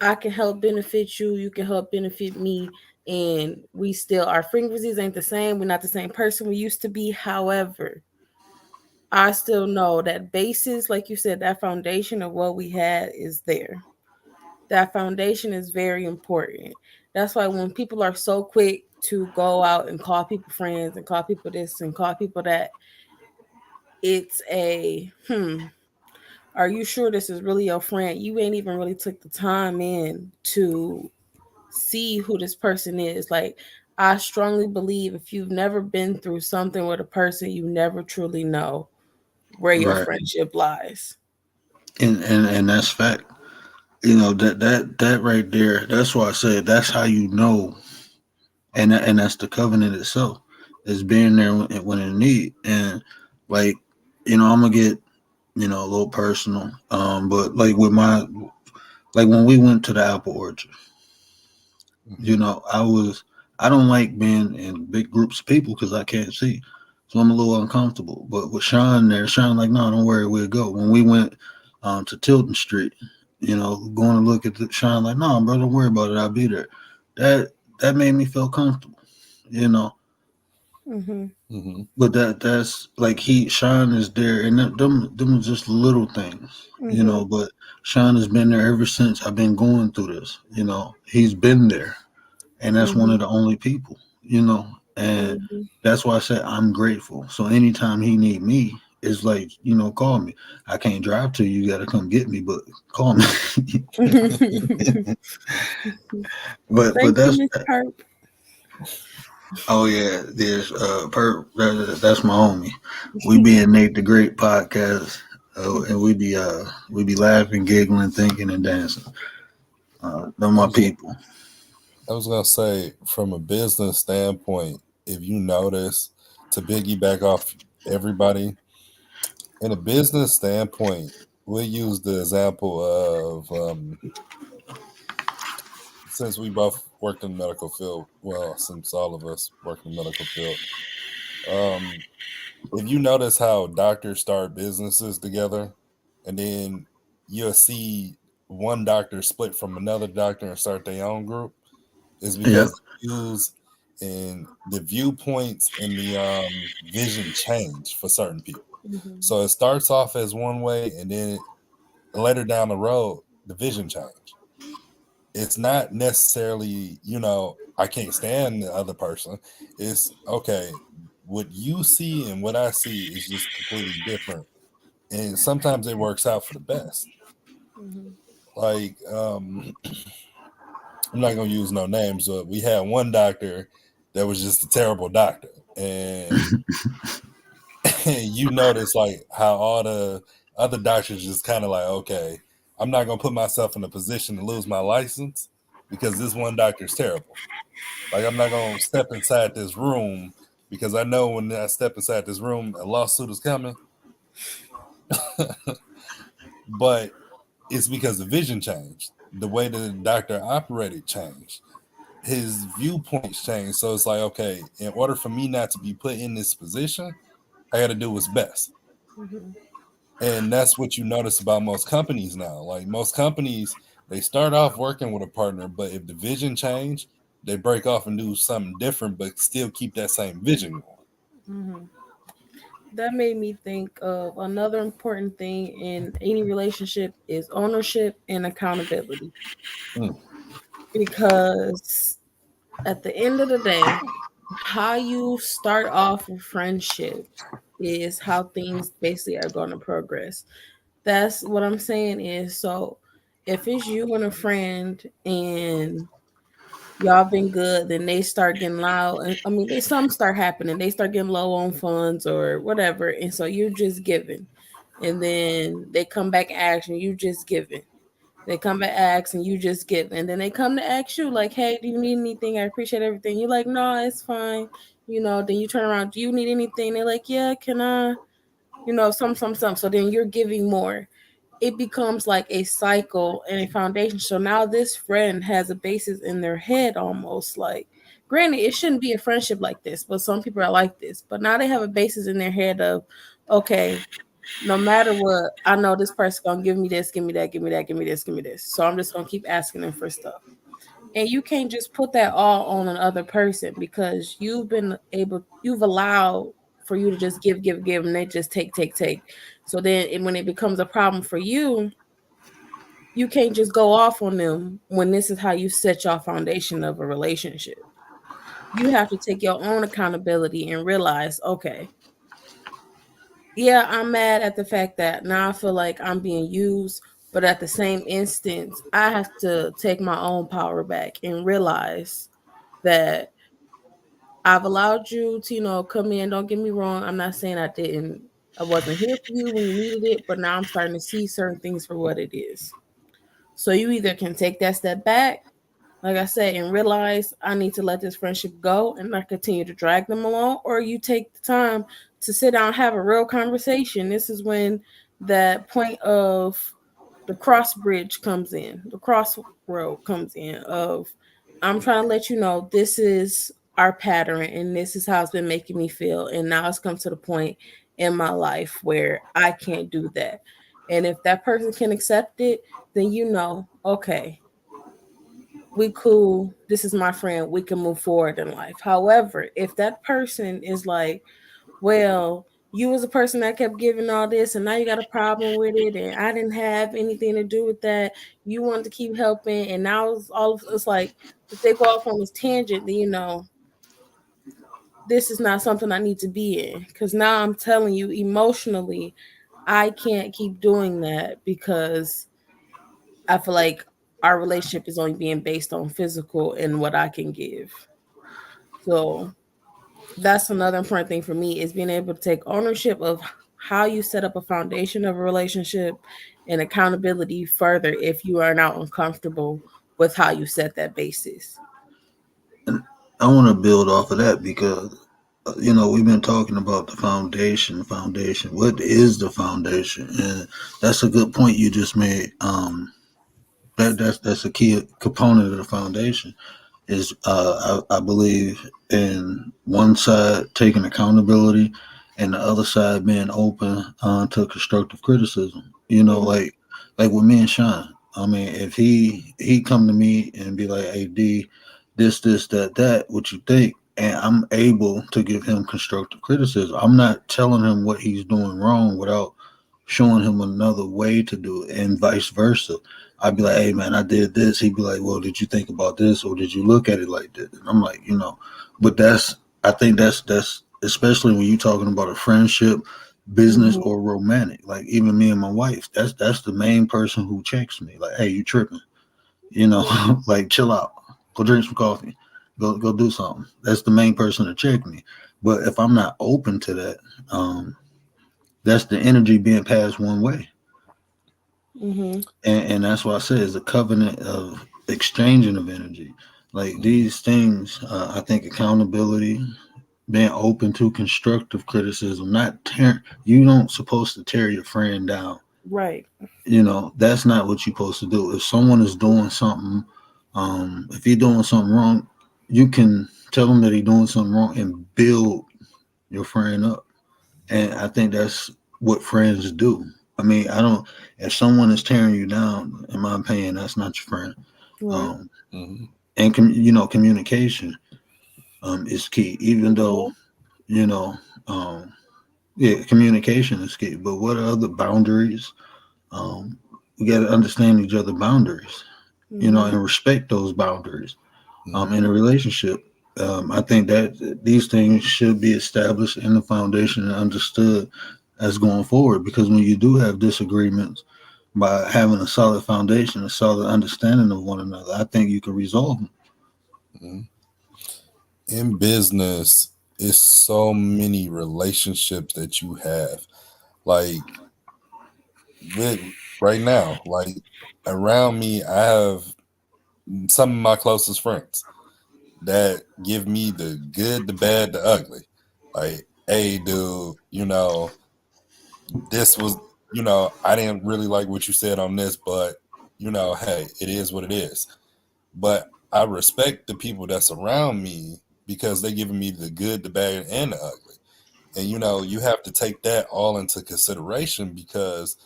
I can help benefit you, you can help benefit me, and we still, our frequencies ain't the same. We're not the same person we used to be. However, I still know that basis, like you said, that foundation of what we had is there. That foundation is very important. That's why when people are so quick to go out and call people friends and call people this and call people that, it's a are you sure this is really your friend? You ain't even really took the time in to see who this person is. Like, I strongly believe if you've never been through something with a person, you never truly know where your right, friendship lies. and that's fact. That right there. That's why I said that's how you know, and that's the covenant itself, is being there when in need. And like, I'm gonna get a little personal. But like like when we went to the apple orchard, Mhm. I don't like being in big groups of people because I can't see, so I'm a little uncomfortable. But with Sean there, Sean like, no, don't worry, we'll go. When we went to Tilton Street, going to look at the Sean like, no, bro, don't worry about it, I'll be there. That that made me feel comfortable, you know. Mm-hmm. But that's like Sean is there, and them are just little things, But Sean has been there ever since I've been going through this. He's been there, and that's one of the only people, And that's why I said I'm grateful. So anytime he need me, it's like call me. I can't drive to you. You got to come get me, but call me. but Thank that's you, Miss Perp. Oh yeah, there's Perp. That's my homie. We be in Nate the Great podcast, and we be laughing, giggling, thinking, and dancing. They're my people. I was gonna say, from a business standpoint, if you notice, to piggyback off everybody, in a business standpoint, we use the example of since we both worked in the medical field. Well, since all of us work in the medical field, if you notice how doctors start businesses together, and then you'll see one doctor split from another doctor and start their own group, is because the views and the viewpoints and the vision change for certain people. So it starts off as one way, and then later down the road, the vision change. It's not necessarily, I can't stand the other person. It's okay. What you see and what I see is just completely different. And sometimes it works out for the best. Like, I'm not going to use no names, but we had one doctor that was just a terrible doctor. And you notice like how all the other doctors just kind of like, okay, I'm not going to put myself in a position to lose my license because this one doctor is terrible. Like, I'm not going to step inside this room because I know when I step inside this room, a lawsuit is coming. But it's because the vision changed. The way the doctor operated changed. His viewpoints changed. So it's like, okay, in order for me not to be put in this position, I got to do what's best. And that's what you notice about most companies now. Like, most companies, they start off working with a partner, but if the vision change, they break off and do something different, but still keep that same vision going. That made me think of another important thing in any relationship is ownership and accountability. Because at the end of the day, how you start off a friendship is how things basically are going to progress. That's what I'm saying is, so if it's you and a friend and y'all been good, then they start getting loud. And I mean, some start happening. They start getting low on funds or whatever. And so you're just giving. And then they come back asking, you just giving. They come back asking, you just give. And then they come to ask you, like, hey, do you need anything? I appreciate everything. You're like, no, it's fine. Then you turn around, do you need anything? They're like, yeah, can I? Some. So then you're giving more. It becomes like a cycle and a foundation. So now this friend has a basis in their head almost like, granted, it shouldn't be a friendship like this, but some people are like this. But now they have a basis in their head of, okay, no matter what, I know this person's going to give me this, give me that, give me that, give me this, give me this. So I'm just going to keep asking them for stuff. And you can't just put that all on another person because you've allowed for you to just give, and they just take. So then when it becomes a problem for you, you can't just go off on them when this is how you set your foundation of a relationship. You have to take your own accountability and realize, okay, yeah, I'm mad at the fact that now I feel like I'm being used, but at the same instance, I have to take my own power back and realize that I've allowed you to, come in. Don't get me wrong. I'm not saying I wasn't here for you when you needed it, but now I'm starting to see certain things for what it is. So you either can take that step back, like I said, and realize I need to let this friendship go and not continue to drag them along, or you take the time to sit down and have a real conversation. This is when that point of the cross bridge comes in, the crossroad comes in of, I'm trying to let you know this is our pattern and this is how it's been making me feel. And now it's come to the point in my life where I can't do that. And if that person can accept it, then okay, we cool, this is my friend, we can move forward in life. However, if that person is like, well, you was a person that kept giving all this and now you got a problem with it and I didn't have anything to do with that, you wanted to keep helping, and now it's like if they go off on this tangent, then this is not something I need to be in, because now I'm telling you emotionally I can't keep doing that because I feel like our relationship is only being based on physical and what I can give. So that's another important thing for me, is being able to take ownership of how you set up a foundation of a relationship, and accountability further if you are now uncomfortable with how you set that basis. And I want to build off of that because we've been talking about the foundation. Foundation. What is the foundation? And that's a good point you just made. That's a key component of the foundation. Is I believe in one side taking accountability, and the other side being open to constructive criticism. Like with me and Sean. I mean, if he come to me and be like, "Hey D, this that, what you think?" And I'm able to give him constructive criticism. I'm not telling him what he's doing wrong without showing him another way to do it, and vice versa. I'd be like, "Hey man, I did this." He'd be like, "Well, did you think about this, or did you look at it like this?" And I'm like, but I think that's especially when you're talking about a friendship, business, Mhm. or romantic. Like even me and my wife, that's the main person who checks me. Like, "Hey, you tripping?" Like chill out, go drink some coffee, go do something. That's the main person to check me. But if I'm not open to that, that's the energy being passed one way. Mhm. And that's why I say it's a covenant of exchanging of energy. Like these things, I think accountability, being open to constructive criticism, not tear. You don't supposed to tear your friend down. Right. That's not what you're supposed to do. If someone is doing something, if you're doing something wrong, you can tell them that he's doing something wrong and build your friend up. And I think that's what friends do. I mean, I don't. If someone is tearing you down, in my opinion, that's not your friend. Right. Um, Mm-hmm. and communication is key. Even though you know, um, yeah, communication is key. But what are other boundaries? Um, we got to understand each other boundaries. Mhm. And respect those boundaries. Mm-hmm. In a relationship, I think that these things should be established in the foundation and understood as going forward. Because when you do have disagreements, by having a solid foundation, a solid understanding of one another, I think you can resolve them. Mm-hmm. In business, it's so many relationships that you have. Like with right now, like around me, I have some of my closest friends that give me the good, the bad, the ugly. Like, hey, dude, this was, I didn't really like what you said on this, but hey, it is what it is. But I respect the people that's around me because they're giving me the good, the bad, and the ugly. And you have to take that all into consideration because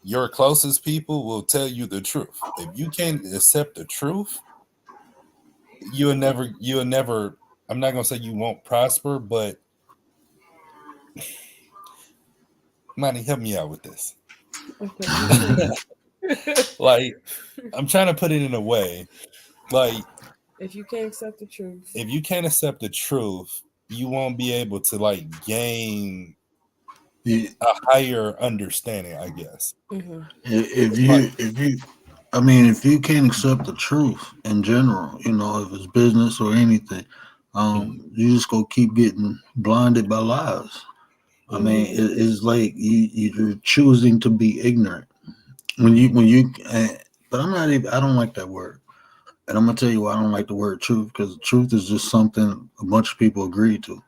your closest people will tell you the truth. If you can't accept the truth, you'll never, I'm not gonna say you won't prosper, but Monty, help me out with this. Okay. You Like, I'm trying to put it in a way, like, if you can't accept the truth. if you can't accept the truth, you won't be able to like gain You- a higher understanding, I guess. Mhm. If Like, I mean, if you can't accept the truth in general, if it's business or anything, mhm, you just go keep getting blinded by lies. I mean, Mhm. it's like you're choosing to be ignorant but I'm not even. I don't like that word, and I'm gonna tell you why I don't like the word truth, because truth is just something a bunch of people agree to.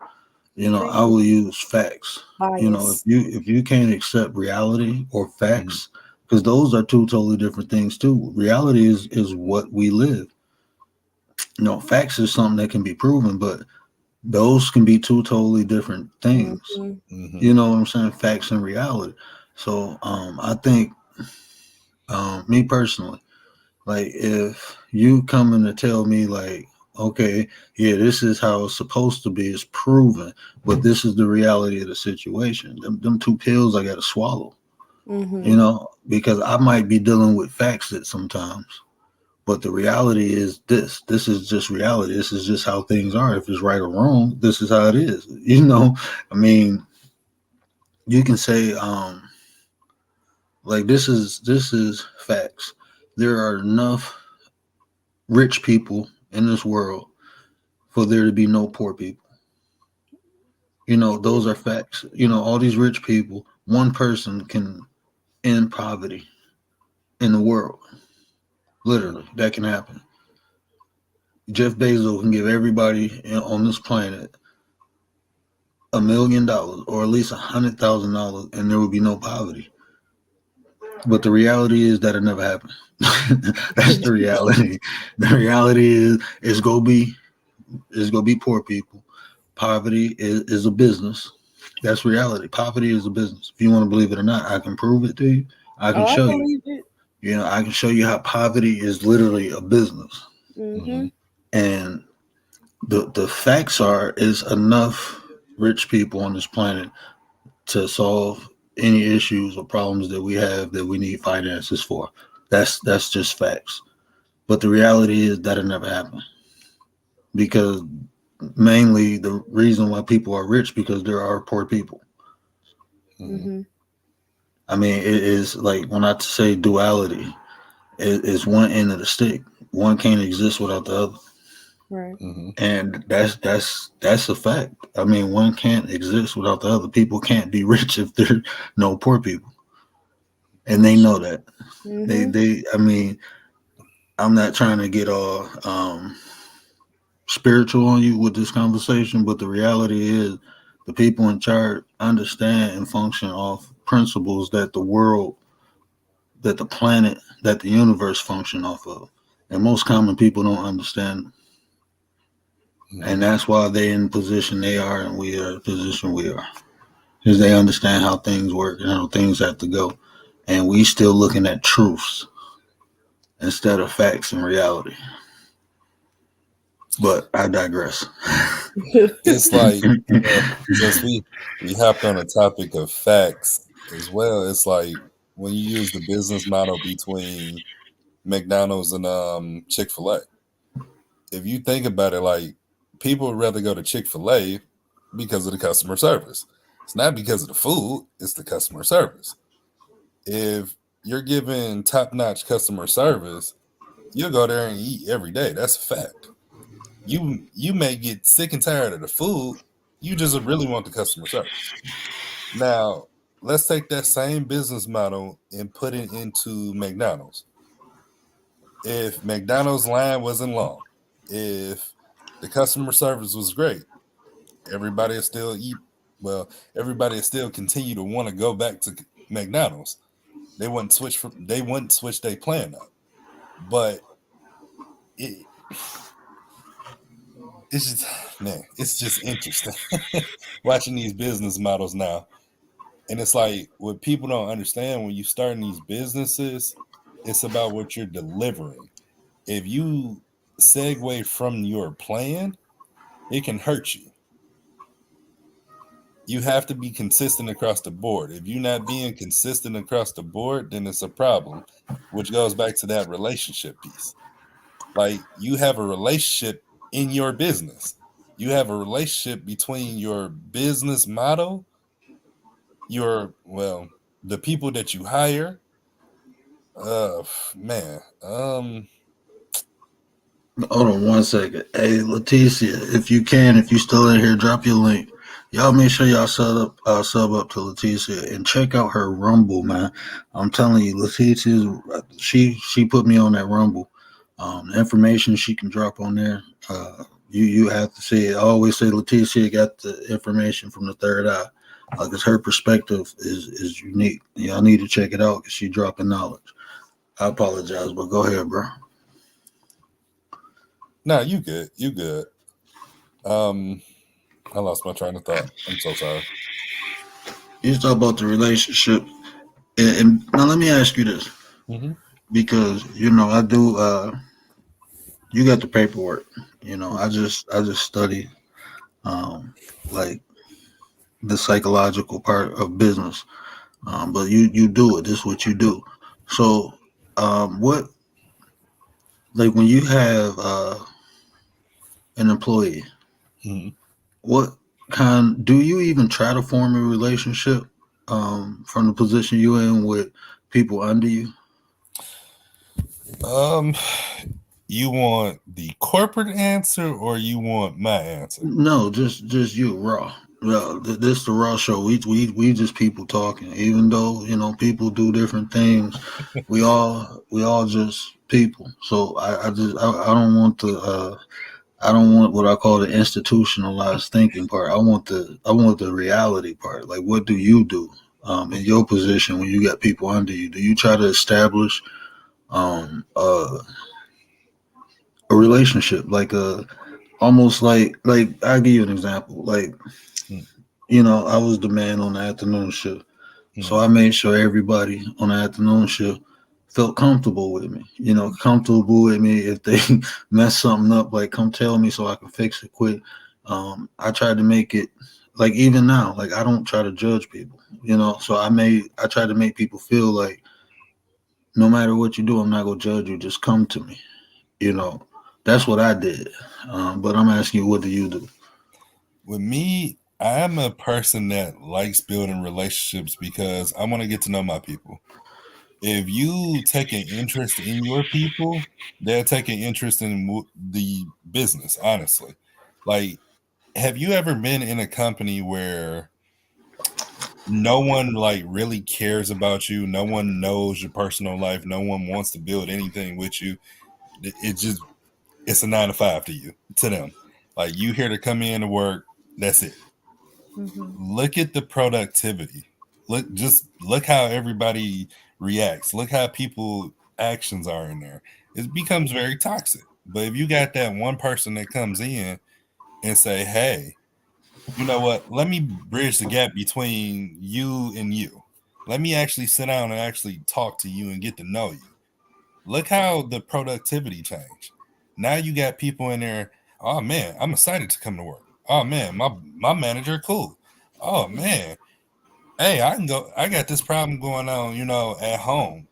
Thank I you. will use facts. If Bias. you can't accept reality or mhm, facts, because those are two totally different things too. Reality is what we live. Facts is something that can be proven, but those can be two totally different things. Mhm. You mhm, know what I'm saying? Facts and reality. So I think me personally, Like if you coming to tell me like, okay, yeah, this is how it's supposed to be, it's proven, but this is the reality of the situation. Them two pills I gotta swallow, Mm-hmm. because I might be dealing with facts at sometimes. But the reality is this. This is just reality. This is just how things are. If it's right or wrong, this is how it is. I mean, you can say, like this is facts. There are enough rich people in this world for there to be no poor people. Those are facts. All these rich people, one person can end poverty in the world. Literally, that can happen. Jeff Bezos can give everybody on this planet $1 million or at least $100,000, and there will be no poverty. But the reality is that it never happened. That's the reality. The reality is it's gonna be poor people. Poverty is a business. That's reality. Poverty is a business. If you want to believe it or not, I can prove it to you. I can I show you. believe it. I can show you how poverty is literally a business. Mm-hmm. And the facts are is enough rich people on this planet to solve any issues or problems that we have that we need finances for. That's just facts. But the reality is that it never happened. Because mainly the reason why people are rich because there are poor people. Mm-hmm. I mean, it is like when I say duality, it's one end of the stick. One can't exist without the other. Right. Mm-hmm. And that's a fact. I mean, one can't exist without the other. People can't be rich if there are no poor people, and they know that. Mm-hmm. They. I mean, I'm not trying to get all spiritual on you with this conversation, but the reality is, the people in charge understand and function off principles that the world, that the planet, that the universe function off of, and most common people don't understand. And that's why they're in the position they are, and we are in the position we are, because they understand how things work and how things have to go, and we still looking at truths instead of facts and reality. But I digress. It's like since we hopped on a topic of facts as well, it's like when you use the business model between McDonald's and Chick-fil-A. If you think about it, like people would rather go to Chick-fil-A because of the customer service. It's not because of the food, it's the customer service. If you're giving top-notch customer service, you'll go there and eat every day. That's a fact. You may get sick and tired of the food. You just really want the customer service. Now, let's take that same business model and put it into McDonald's. If McDonald's line wasn't long, if the customer service was great, everybody would still eat. Well, everybody would still continue to want to go back to McDonald's. They wouldn't switch their plan up. But it's just interesting watching these business models now. And it's like what people don't understand when you start in these businesses, it's about what you're delivering. If you segue from your plan, it can hurt you. You have to be consistent across the board. If you're not being consistent across the board, then it's a problem, which goes back to that relationship piece. Like you have a relationship in your business. You have a relationship between your business model, the people that you hire. Man. Hold on 1 second. Hey, Leticia, if you still in here, drop your link. Y'all make sure y'all sub up to Leticia and check out her Rumble, man. I'm telling you, Leticia, she put me on that Rumble. The information she can drop on there, you have to see it. I always say Leticia got the information from the third eye, because her perspective is unique. Y'all need to check it out because she dropping knowledge. I apologize, but go ahead, bro. No, you good. You good. I lost my train of thought. I'm so sorry. You talk about the relationship, and now let me ask you this: because I do. You got the paperwork. I just study um like the psychological part of business. But you do it. This is what you do. So, what like when you have an employee, Mhm. what kind do you even try to form a relationship from the position you're in with people under you? Um, you want the corporate answer or you want my answer? No, just you raw. Yeah, this the raw show. We just people talking. Even though people do different things, we all just people. So I don't want the I don't want what I call the institutionalized thinking part. I want the reality part. Like, what do you do in your position when you got people under you? Do you try to establish um, uh, a relationship, like a almost like I'll give you an example. Like, Mm, I was the man on the afternoon shift, so mm, I made sure everybody on the afternoon shift felt comfortable with me. Comfortable with me if they mess something up, like come tell me so I can fix it quick. I tried to make it like even now, like I don't try to judge people. So I tried to make people feel like no matter what you do, I'm not gonna judge you. Just come to me. You know, that's what I did. But I'm asking you, what do you do? With me, I'm a person that likes building relationships because I want to get to know my people. If you take an interest in your people, they'll take an interest in the business, honestly. Like, have you ever been in a company where no one like really cares about you? No one knows your personal life. No one wants to build anything with you. It just it's a 9 to 5 to them. Like you here to come in to work. That's it. Mm-hmm. Look at the productivity. Look how everybody reacts. Look how people actions are in there. It becomes very toxic. But if you got that one person that comes in and say, "Hey, you know what? Let me bridge the gap between you and you. Let me actually sit down and actually talk to you and get to know you." Look how the productivity changed. Now you got people in there. Oh man, I'm excited to come to work. Oh man, my manager cool. Oh man, hey, I can go. I got this problem going on, at home.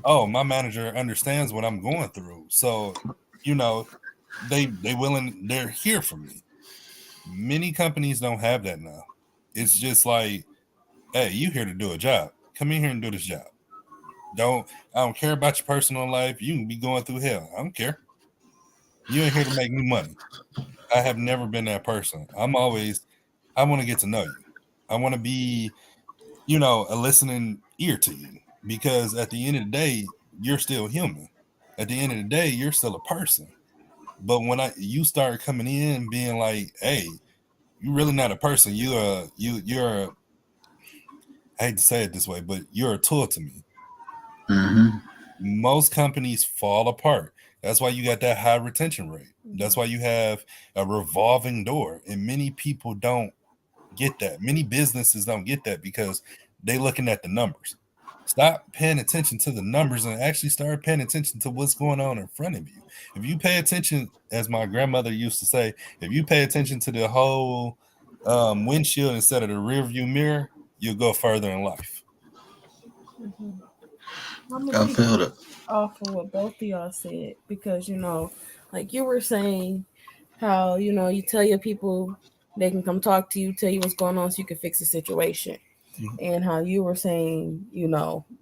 Oh, my manager understands what I'm going through, so you know, they're here for me. Many companies don't have that now. It's just like, hey, you here to do a job? Come in here and do this job. I don't care about your personal life. You can be going through hell. I don't care. You ain't here to make me money. I have never been that person. I want to get to know you. I want to be, a listening ear to you because at the end of the day, you're still human. At the end of the day, you're still a person. But when you start coming in being like, hey, you're really not a person. I hate to say it this way, but you're a tool to me. Hmm. Most companies fall apart. That's why you got that high retention rate. That's why you have a revolving door. And many people don't get that. Many businesses don't get that because they looking at the numbers. Stop paying attention to the numbers and actually start paying attention to what's going on in front of you. If you pay attention, as my grandmother used to say, if you pay attention to the whole windshield instead of the rear view mirror, you'll go further in life. Mm-hmm. I'm gonna I keep feel that. off of what both of y'all said because like you were saying, how you tell your people they can come talk to you, tell you what's going on, so you can fix the situation, Mhm. and how you were saying,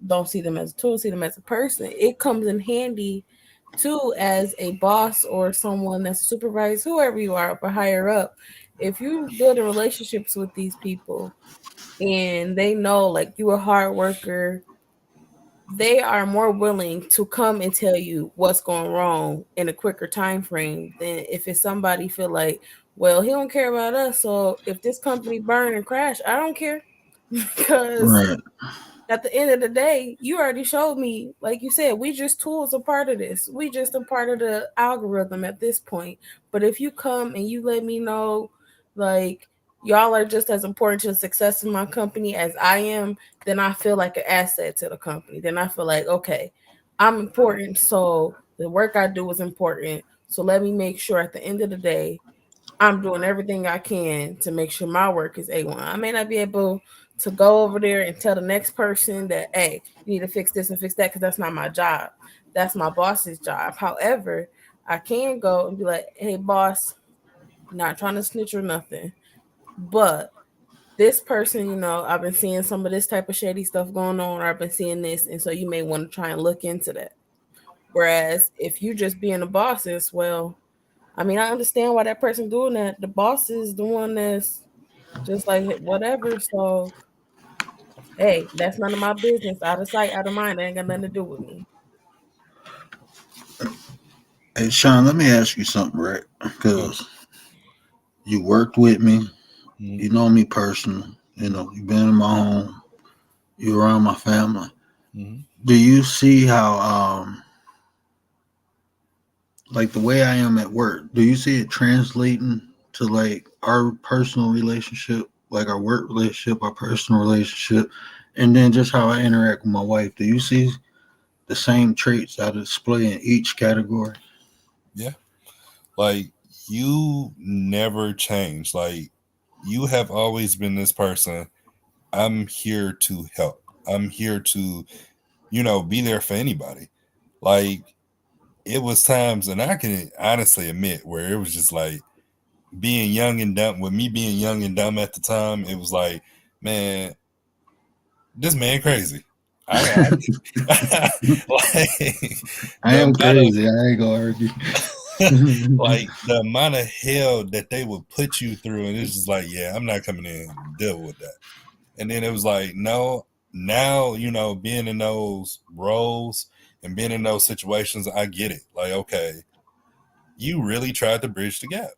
don't see them as a tool, see them as a person. It comes in handy too as a boss or someone that's a supervisor, whoever you are, or higher up. If you building relationships with these people and they know like you a hard worker, they are more willing to come and tell you what's going wrong in a quicker time frame than if it's somebody feel like, well, he don't care about us, so if this company burn and crash, I don't care. Because Right. at the end of the day, you already showed me, like you said, we just tools a part of this. We just a part of the algorithm at this point. But if you come and you let me know, like, y'all are just as important to the success of my company as I am, then I feel like an asset to the company. Then I feel like, okay, I'm important, so the work I do is important. So let me make sure at the end of the day, I'm doing everything I can to make sure my work is A1. I may not be able to go over there and tell the next person that, hey, you need to fix this and fix that, because that's not my job. That's my boss's job. However, I can go and be like, hey, boss, not trying to snitch or nothing, but this person, I've been seeing some of this type of shady stuff going on, or I've been seeing this, and so you may want to try and look into that. Whereas if you just being a boss, is well, I mean, I understand why that person doing that. The boss is the one that's just like whatever. So hey, that's none of my business. Out of sight, out of mind. That ain't got nothing to do with me. Hey, Sean, let me ask you something, right? Because you worked with me, you know me personally, you've been in my home, you're around my family. Do you see how, like the way I am at work, do you see it translating to like our personal relationship, like our work relationship, our personal relationship, and then just how I interact with my wife? Do you see the same traits I display in each category? Yeah. Like, you never change. Like, you have always been this person. I'm here to help. I'm here to, be there for anybody. Like, it was times, and I can honestly admit, where it was just like being young and dumb. With me being young and dumb at the time, it was like, man, this man crazy. I am crazy. I ain't gonna argue. Like the amount of hell that they would put you through, and it's just like, yeah, I'm not coming in and deal with that. And then it was like, no, now, being in those roles and being in those situations, I get it. Like, okay, you really tried to bridge the gap.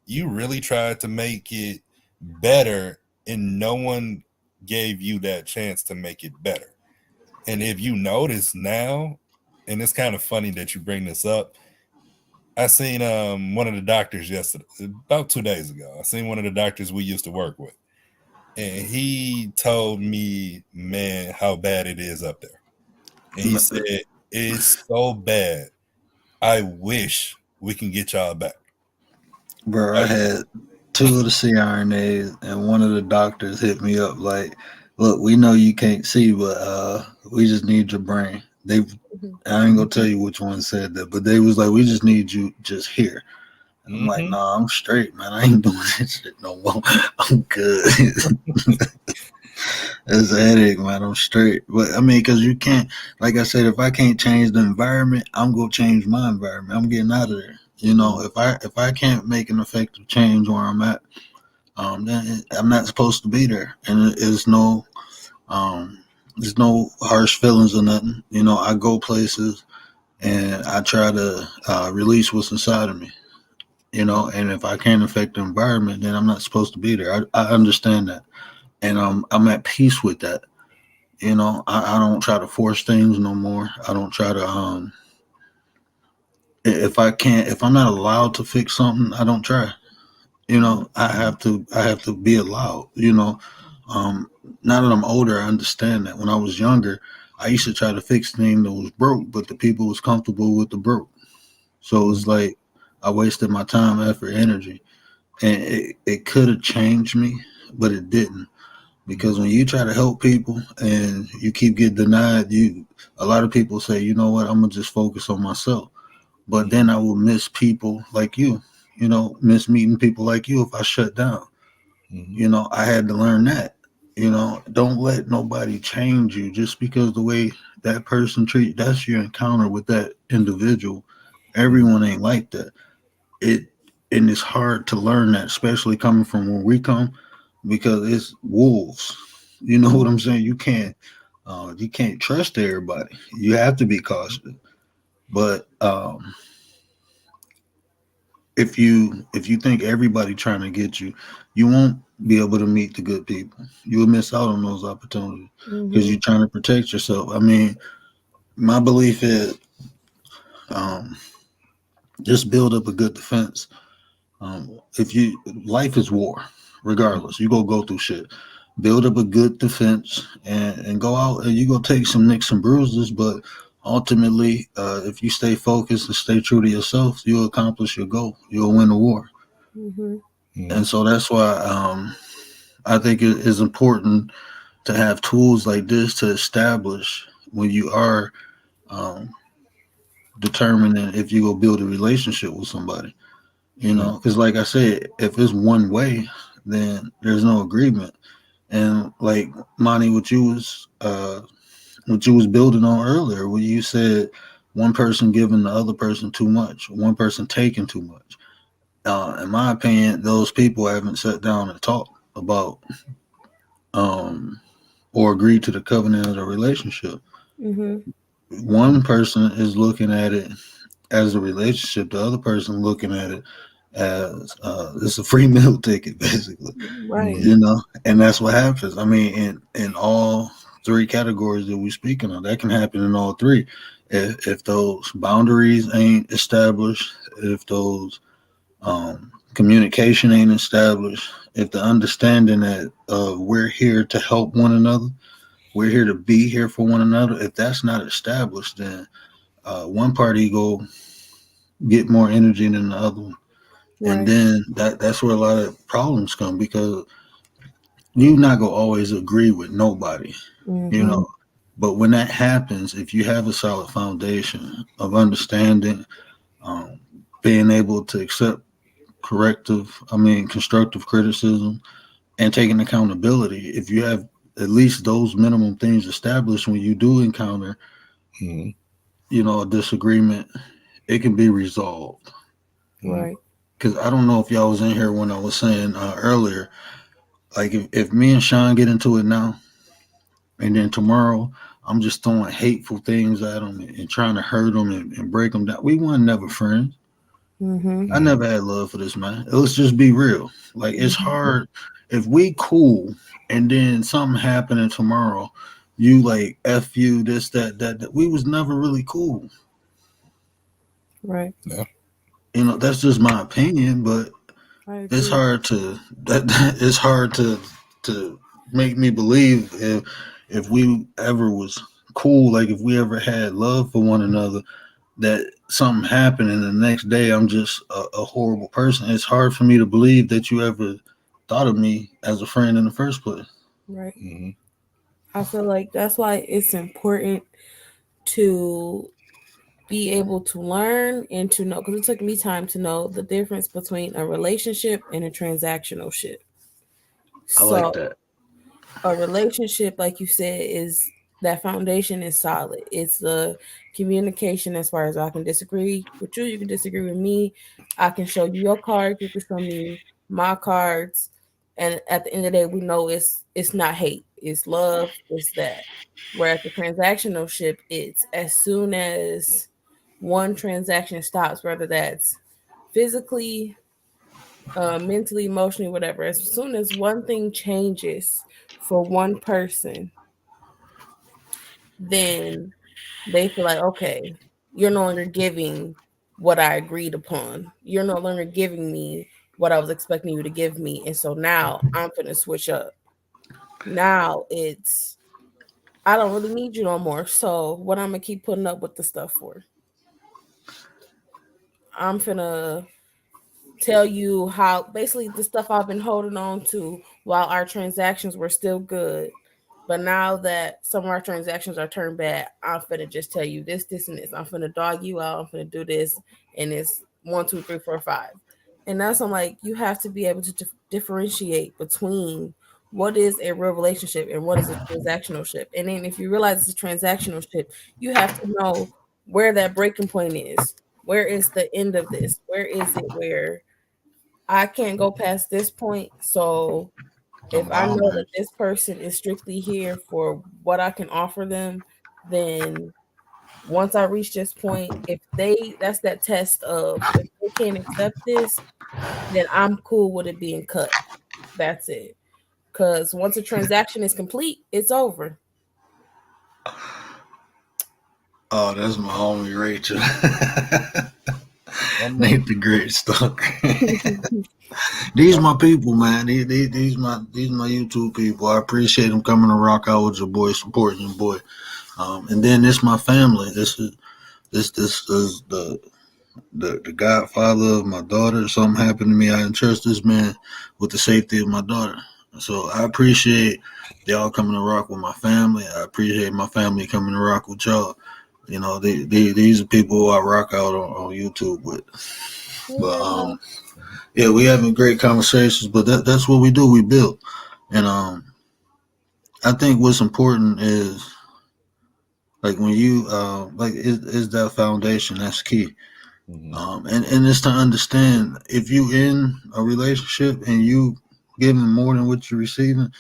You really tried to make it better, and no one gave you that chance to make it better. And if you notice now, and it's kind of funny that you bring this up, I seen one of the doctors yesterday, about 2 days ago. I seen one of the doctors we used to work with, and he told me, man, how bad it is up there. And he said, it's so bad. I wish we can get y'all back. Bro, I had 2 of the CRNAs, and one of the doctors hit me up like, look, we know you can't see, but we just need your brain. I ain't gonna tell you which one said that, but they was like, we just need you just here. And I'm like, nah, I'm straight, man. I ain't doing that shit no more. I'm good. It's a headache, man. I'm straight. But I mean, because you can't, like I said, if I can't change the environment, I'm gonna change my environment. I'm getting out of there. If I can't make an effective change where I'm at, then I'm not supposed to be there. And there's no harsh feelings or nothing. I go places and I try to release what's inside of me. And if I can't affect the environment, then I'm not supposed to be there. I understand that, and I'm at peace with that. I don't try to force things no more. I don't try to if I'm not allowed to fix something, I don't try. I have to be allowed. Now that I'm older, I understand that. When I was younger, I used to try to fix things that was broke, but the people was comfortable with the broke. So it was like I wasted my time, effort, energy, and it could have changed me, but it didn't. Because when you try to help people and you keep getting denied, a lot of people say, you know what, I'm gonna just focus on myself. But then I will miss people like you, miss meeting people like you if I shut down. I had to learn that. Don't let nobody change you just because the way that person treats. That's your encounter with that individual. Everyone ain't like that. And it's hard to learn that, especially coming from where we come, because it's wolves. You know what I'm saying? You can't trust everybody. You have to be cautious. But if you think everybody trying to get you, you won't be able to meet the good people. You'll miss out on those opportunities because you're trying to protect yourself. I mean, my belief is just build up a good defense. Life is war, regardless. You go through shit. Build up a good defense and go out and you go take some nicks and bruises, but ultimately, if you stay focused and stay true to yourself, you'll accomplish your goal. You'll win the war. Mm-hmm. And so that's why I think it is important to have tools like this to establish when you are um, determining if you go build a relationship with somebody. You know, because like I said, if it's one way, then there's no agreement. And like Monty, what you was building on earlier, where you said one person giving the other person too much, one person taking too much. In my opinion, those people haven't sat down and talked about um, or agreed to the covenant of the relationship. Mm-hmm. One person is looking at it as a relationship, the other person looking at it as it's a free meal ticket, basically. Right. You know, and that's what happens. I mean, in all three categories that we're speaking of, that can happen in all three. If those boundaries ain't established, if those communication ain't established, if the understanding that we're here to help one another, we're here to be here for one another, if that's not established, then one party go get more energy than the other one. And Right. then that's where a lot of problems come, because you not gonna always agree with nobody, you Mm-hmm. know. But when that happens, if you have a solid foundation of understanding, um, being able to accept constructive criticism, and taking accountability, if you have at least those minimum things established, when you do encounter, Mm-hmm. a disagreement, it can be resolved. Right. Because I don't know if y'all was in here when I was saying earlier, like if me and Sean get into it now, and then tomorrow I'm just throwing hateful things at him and trying to hurt him and break him down, we weren't never friends. Mm-hmm. I never had love for this man. Let's just be real. Like, it's Mm-hmm. hard if we cool and then something happening tomorrow, you like F you, this, that. We was never really cool. Right. Yeah. That's just my opinion, but I it's agree. hard to it's hard to make me believe if we ever was cool, like if we ever had love for one another, that something happened and the next day I'm just a horrible person. It's hard for me to believe that you ever thought of me as a friend in the first place. Right. Mm-hmm. I feel like that's why it's important to be able to learn and to know, because it took me time to know the difference between a relationship and a transactional ship. I like So that. a relationship, like you said, is that foundation is solid. It's the communication. As far as I can disagree with you, you can disagree with me. I can show you your cards, you can show me my cards, and at the end of the day, we know it's not hate, it's love, it's that. Whereas the transactional ship, it's as soon as one transaction stops, whether that's physically, mentally, emotionally, whatever, as soon as one thing changes for one person, then they feel like, okay, you're no longer giving what I agreed upon. You're no longer giving me what I was expecting you to give me. And so now I'm going to switch up. Now it's, I don't really need you no more. So what I'm going to keep putting up with the stuff for? I'm finna tell you how basically the stuff I've been holding on to while our transactions were still good. But now that some of our transactions are turned bad, I'm finna just tell you this, this, and this. I'm finna dog you out. I'm finna do this, and it's 1, 2, 3, 4, 5. And that's, I'm like, you have to be able to differentiate between what is a real relationship and what is a transactional ship. And then if you realize it's a transactional ship, you have to know where that breaking point is. Where is the end of this? Where is it where I can't go past this point? So if I Oh know man. that this person is strictly here for what I can offer them, then once I reach this point, if that's that test of if they can't accept this, then I'm cool with it being cut. That's it. Because once a transaction is complete, it's over. Oh, that's my homie Rachel. Nate the Great Stalker. These my people, man. These my YouTube people. I appreciate them coming to rock out with your boy, supporting your boy. And then this my family. This is the godfather of my daughter. Something happened to me. I entrust this man with the safety of my daughter. So I appreciate y'all coming to rock with my family. I appreciate my family coming to rock with y'all. You know, these are people who I rock out on YouTube with. But yeah, we having great conversations. But that's what we do. We build, and I think what's important is like when you is that foundation. That's key. Mm-hmm. And it's to understand if you in a relationship and you giving more than what you're receiving,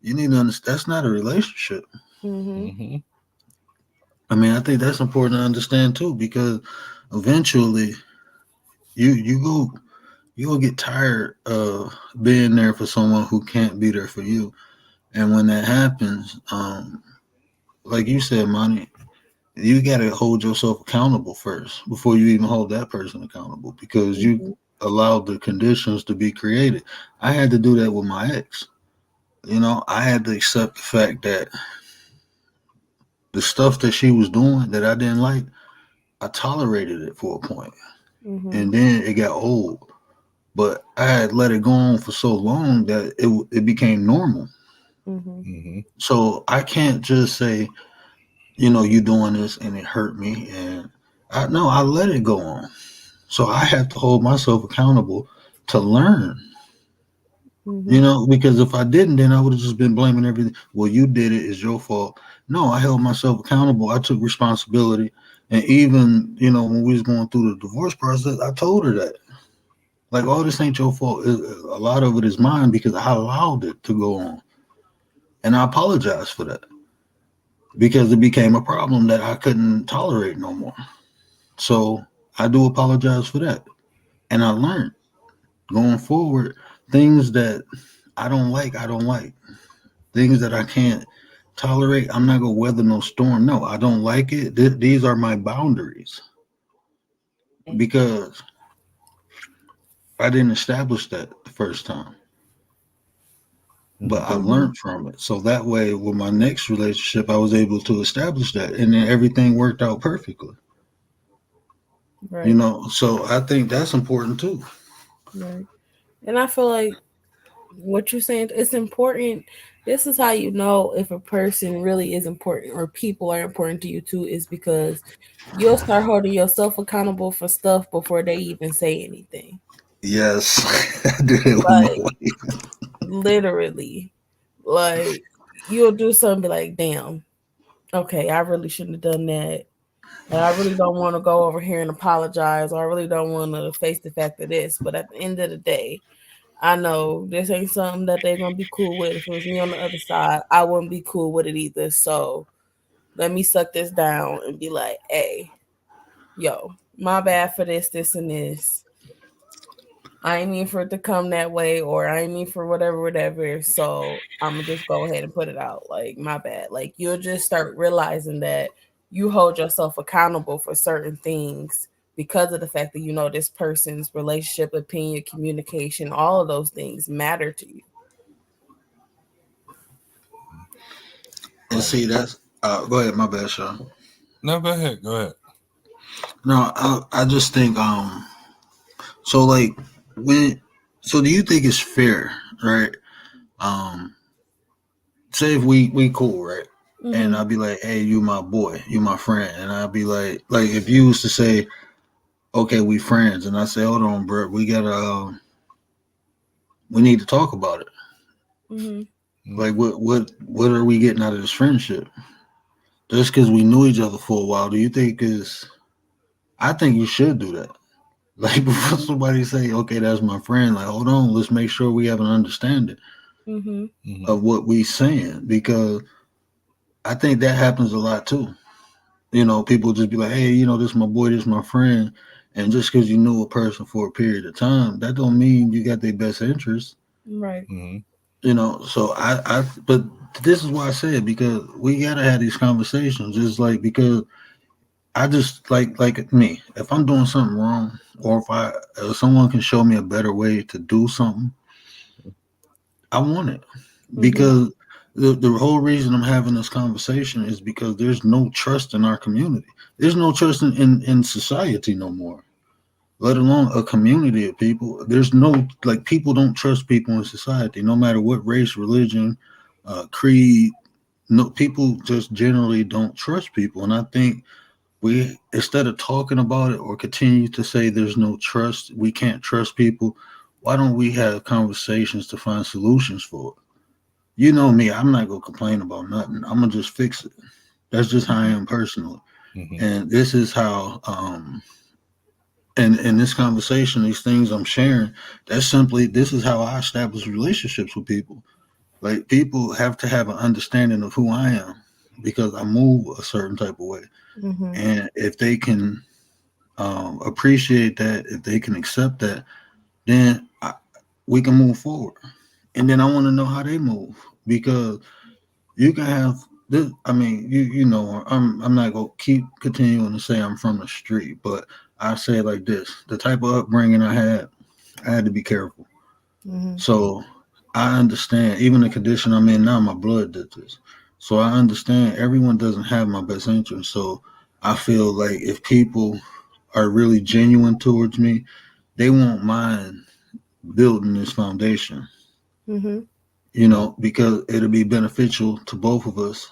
you need to understand that's not a relationship. Mm-hmm. I mean, I think that's important to understand too, because eventually you go get tired of being there for someone who can't be there for you. And when that happens, like you said, Monty, you got to hold yourself accountable first before you even hold that person accountable, because you allowed the conditions to be created. I had to do that with my ex. You know, I had to accept the fact that the stuff that she was doing that I didn't like, I tolerated it for a point. And then it got old. But I had let it go on for so long that it became normal. So I can't just say, you know, you doing this and it hurt me, and I let it go on. So I have to hold myself accountable to learn. You know, because if I didn't, then I would have just been blaming everything. Well, you did it, it's your fault. No, I held myself accountable. I took responsibility. And even, you know, when we was going through the divorce process, I told her that. Like, all this ain't your fault. A lot of it is mine because I allowed it to go on. And I apologize for that, because it became a problem that I couldn't tolerate no more. So I do apologize for that. And I learned going forward, things that I don't like, I don't like. Things that I can't tolerate, I'm not going to weather no storm. No, I don't like it. These are my boundaries, because I didn't establish that the first time. But I learned from it. So that way, with my next relationship, I was able to establish that. And then everything worked out perfectly. Right. You know, so I think that's important too. Right. And I feel like what you're saying, it's important. This is how you know if a person really is important or people are important to you too, is because you'll start holding yourself accountable for stuff before they even say anything. Yes. I do it with my wife. Literally. Like, you'll do something, be like, damn, okay, I really shouldn't have done that. And I really don't want to go over here and apologize, or I really don't want to face the fact of this. But at the end of the day, I know this ain't something that they're going to be cool with. If it was me on the other side, I wouldn't be cool with it either. So let me suck this down and be like, hey, yo, my bad for this, and this. I ain't mean for it to come that way, or I ain't mean for whatever. So I'm going to just go ahead and put it out. Like, my bad. Like, you'll just start realizing that you hold yourself accountable for certain things because of the fact that you know this person's relationship, opinion, communication, all of those things matter to you. And see, that's go ahead, my bad, Sean. No, go ahead. No, I just think so like so do you think it's fair, right? Say if we cool, right? And I'll be like, hey, you my boy, you my friend. And I'll be like if you was to say, okay, we friends, and I say, hold on, bro, we gotta we need to talk about it. Like what are we getting out of this friendship? Just because we knew each other for a while, do you think I think you should do that. Like, before somebody say, okay, that's my friend, like, hold on, let's make sure we have an understanding of what we saying, because I think that happens a lot too. You know, people just be like, hey, you know, this is my boy, this is my friend. And just because you knew a person for a period of time, that don't mean you got their best interest. Right. You know, so but this is why I said, because we got to have these conversations. It's like, because I just like me. If I'm doing something wrong, or if someone can show me a better way to do something, I want it because the whole reason I'm having this conversation is because there's no trust in our community. There's no trust in society no more, let alone a community of people. There's no, like, people don't trust people in society, no matter what race, religion, creed. No, people just generally don't trust people. And I think we, instead of talking about it or continue to say there's no trust, we can't trust people, why don't we have conversations to find solutions for it? You know me, I'm not gonna complain about nothing. I'm gonna just fix it. That's just how I am personally. Mhm. And this is how and in this conversation, these things I'm sharing, that's simply, this is how I establish relationships with people. Like, people have to have an understanding of who I am because I move a certain type of way. Mm-hmm. And if they can appreciate that, if they can accept that, then we can move forward. And then I want to know how they move, because you can have this. I mean, you know, I'm not gonna keep continuing to say I'm from the street, but I say it like this: the type of upbringing I had to be careful. Mm-hmm. So I understand, even the condition I'm in now, my blood did this. So I understand everyone doesn't have my best interest. So I feel like if people are really genuine towards me, they won't mind building this foundation, Mm-hmm. you know, because it'll be beneficial to both of us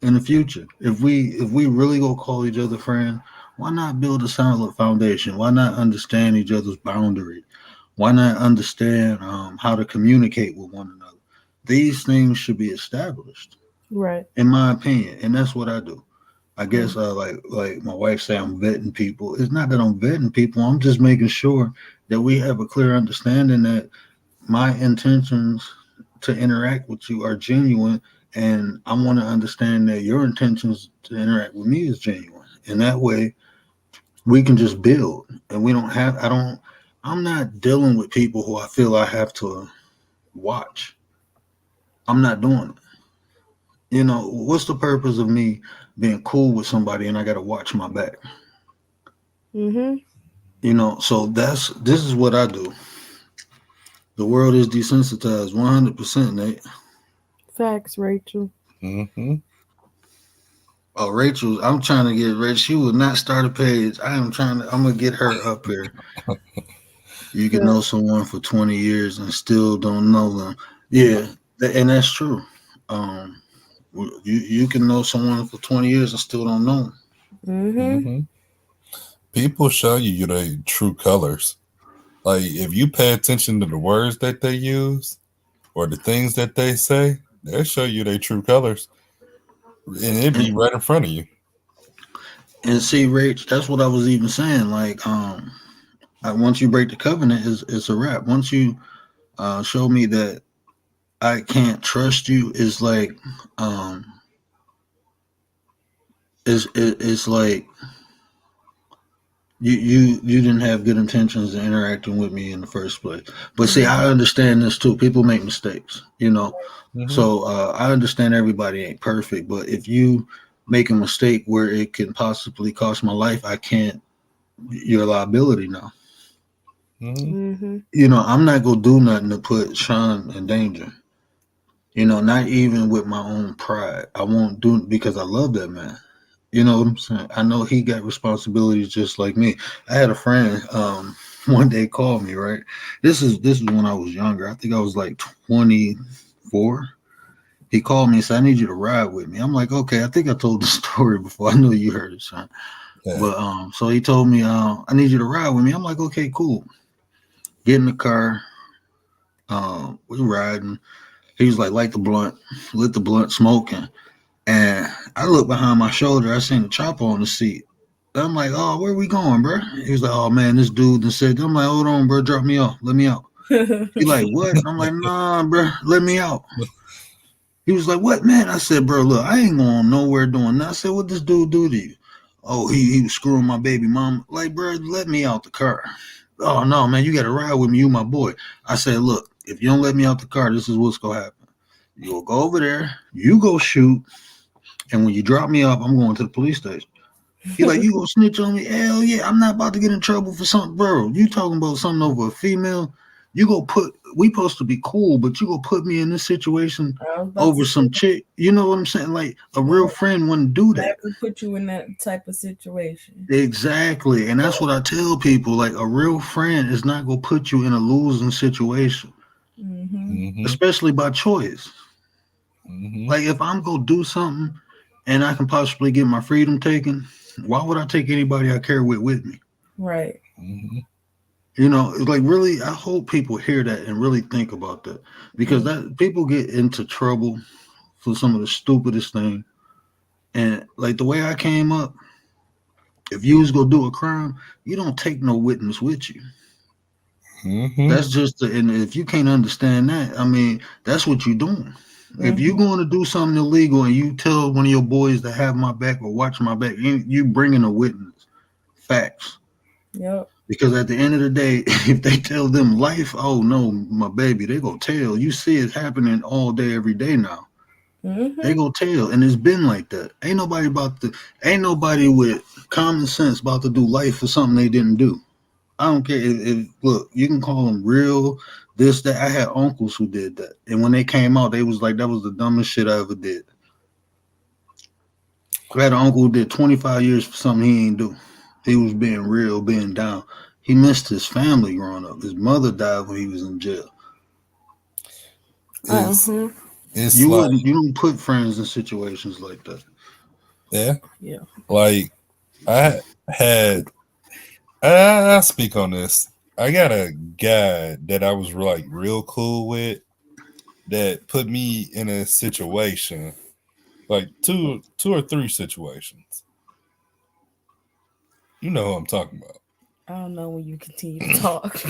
in the future. If we really go call each other friends, why not build a solid foundation? Why not understand each other's boundaries? Why not understand how to communicate with one another? These things should be established, Right. in my opinion, and that's what I do. I Mm-hmm. guess like my wife say I'm vetting people. It's not that I'm vetting people. I'm just making sure that we have a clear understanding that my intentions to interact with you are genuine, and I want to understand that your intentions to interact with me is genuine. And that way we can just build, and we don't have, I'm not dealing with people who I feel I have to watch. I'm not doing it. You know, what's the purpose of me being cool with somebody and I got to watch my back? Mm-hmm. You know, so this is what I do. The world is desensitized 100%, Nate. Facts, Rachel. Mm-hmm. Oh, Rachel, I'm trying to get Rachel. She will not start a page. I'm gonna get her up here. You can Yeah. know someone for 20 years and still don't know them. Yeah, and that's true. Um, you can know someone for 20 years and still don't know them. Mm-hmm. Mm-hmm. People show you their true colors. Like, if you pay attention to the words that they use or the things that they say, they'll show you their true colors, and it'd be And, right in front of you. and see, Rach, that's what I was even saying. Like, once you break the covenant, it's a wrap. Once you show me that I can't trust you, it's like, um, it's like you didn't have good intentions in interacting with me in the first place. But see, Mm-hmm. I understand this too. People make mistakes, you know. Mm-hmm. So I understand everybody ain't perfect, but if you make a mistake where it can possibly cost my life, I can't. You're a liability now. Mm-hmm. Mm-hmm. You know, I'm not gonna do nothing to put Sean in danger. You know, not even with my own pride. I won't do it because I love that man. You know what I'm saying? I know he got responsibilities just like me. I had a friend one day called me, right? This is when I was younger. I think I was like 24. He called me and said, I need you to ride with me. I'm like, okay, I think I told the story before. I know you heard it, son. Yeah. But so he told me, I need you to ride with me. I'm like, okay, cool. Get in the car. We riding. He was like, light the blunt, lit the blunt, smoking. And I looked behind my shoulder. I seen the chopper on the seat. I'm like, oh, where we going, bro? He was like, oh man, this dude and said, I'm like, hold on, bro, drop me off, let me out. He like, what? I'm like, nah, bro, let me out. He was like, what, man? I said, bro, look, I ain't going nowhere doing that. I said, what this dude do to you? Oh, he was screwing my baby mom. Like, bro, let me out the car. Oh no, man, you got to ride with me, you my boy. I said, look, if you don't let me out the car, this is what's gonna happen. You'll go over there, you go shoot, and when you drop me off, I'm going to the police station. He like, you gonna snitch on me? Hell yeah, I'm not about to get in trouble for something, bro. You talking about something over a female? You go put we supposed to be cool, but you go put me in this situation I was about over to some say, chick. You know what I'm saying? Like a real friend wouldn't do that. never put you in that type of situation. Exactly, and that's what I tell people. Like a real friend is not gonna put you in a losing situation, Mm-hmm. especially by choice. Like if I'm gonna do something and I can possibly get my freedom taken, why would I take anybody I care with me? Right. You know, it's like really, I hope people hear that and really think about that because that people get into trouble for some of the stupidest things. And like the way I came up, if you was gonna do a crime, you don't take no witness with you. That's just and if you can't understand that, I mean, that's what you're doing. If you're going to do something illegal and you tell one of your boys to have my back or watch my back, you bringing a witness, facts. Yep. Because at the end of the day, if they tell them life, oh no, my baby, they gonna tell. You see it happening all day, every day now. They gonna tell, and it's been like that. Ain't nobody with common sense about to do life for something they didn't do. I don't care if look, you can call them real, this, that. I had uncles who did that. And when they came out, they was like, that was the dumbest shit I ever did. I had an uncle who did 25 years for something he ain't do. He was being real, being down. He missed his family growing up. His mother died when he was in jail. It's You like, wouldn't, you don't put friends in situations like that. Yeah. Like I'll speak on this. I got a guy that I was like real cool with that put me in a situation, like two or three situations. You know who I'm talking about. I don't know when you continue to talk.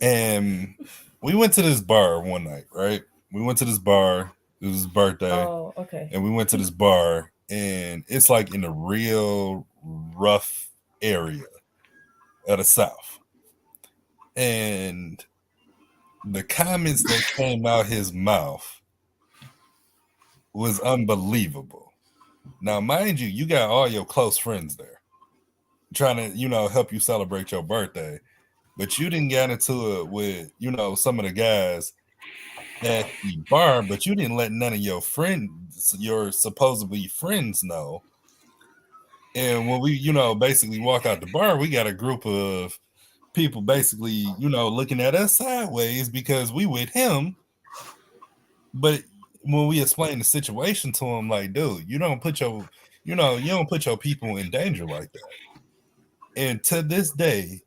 And we went to this bar one night, right? We went to this bar. It was his birthday. Oh, okay. And we went to this bar, and it's like in a real rough area of the South. And the comments that came out his mouth was unbelievable. Now, mind you, you got all your close friends there trying to, help you celebrate your birthday. But you didn't get into it with, some of the guys at the bar, but you didn't let none of your friends, your supposedly friends, know. And when we, basically walk out the bar, we got a group of people basically, looking at us sideways because we with him. But when we explain the situation to him, like, dude, you don't put your people in danger like that. And to this day,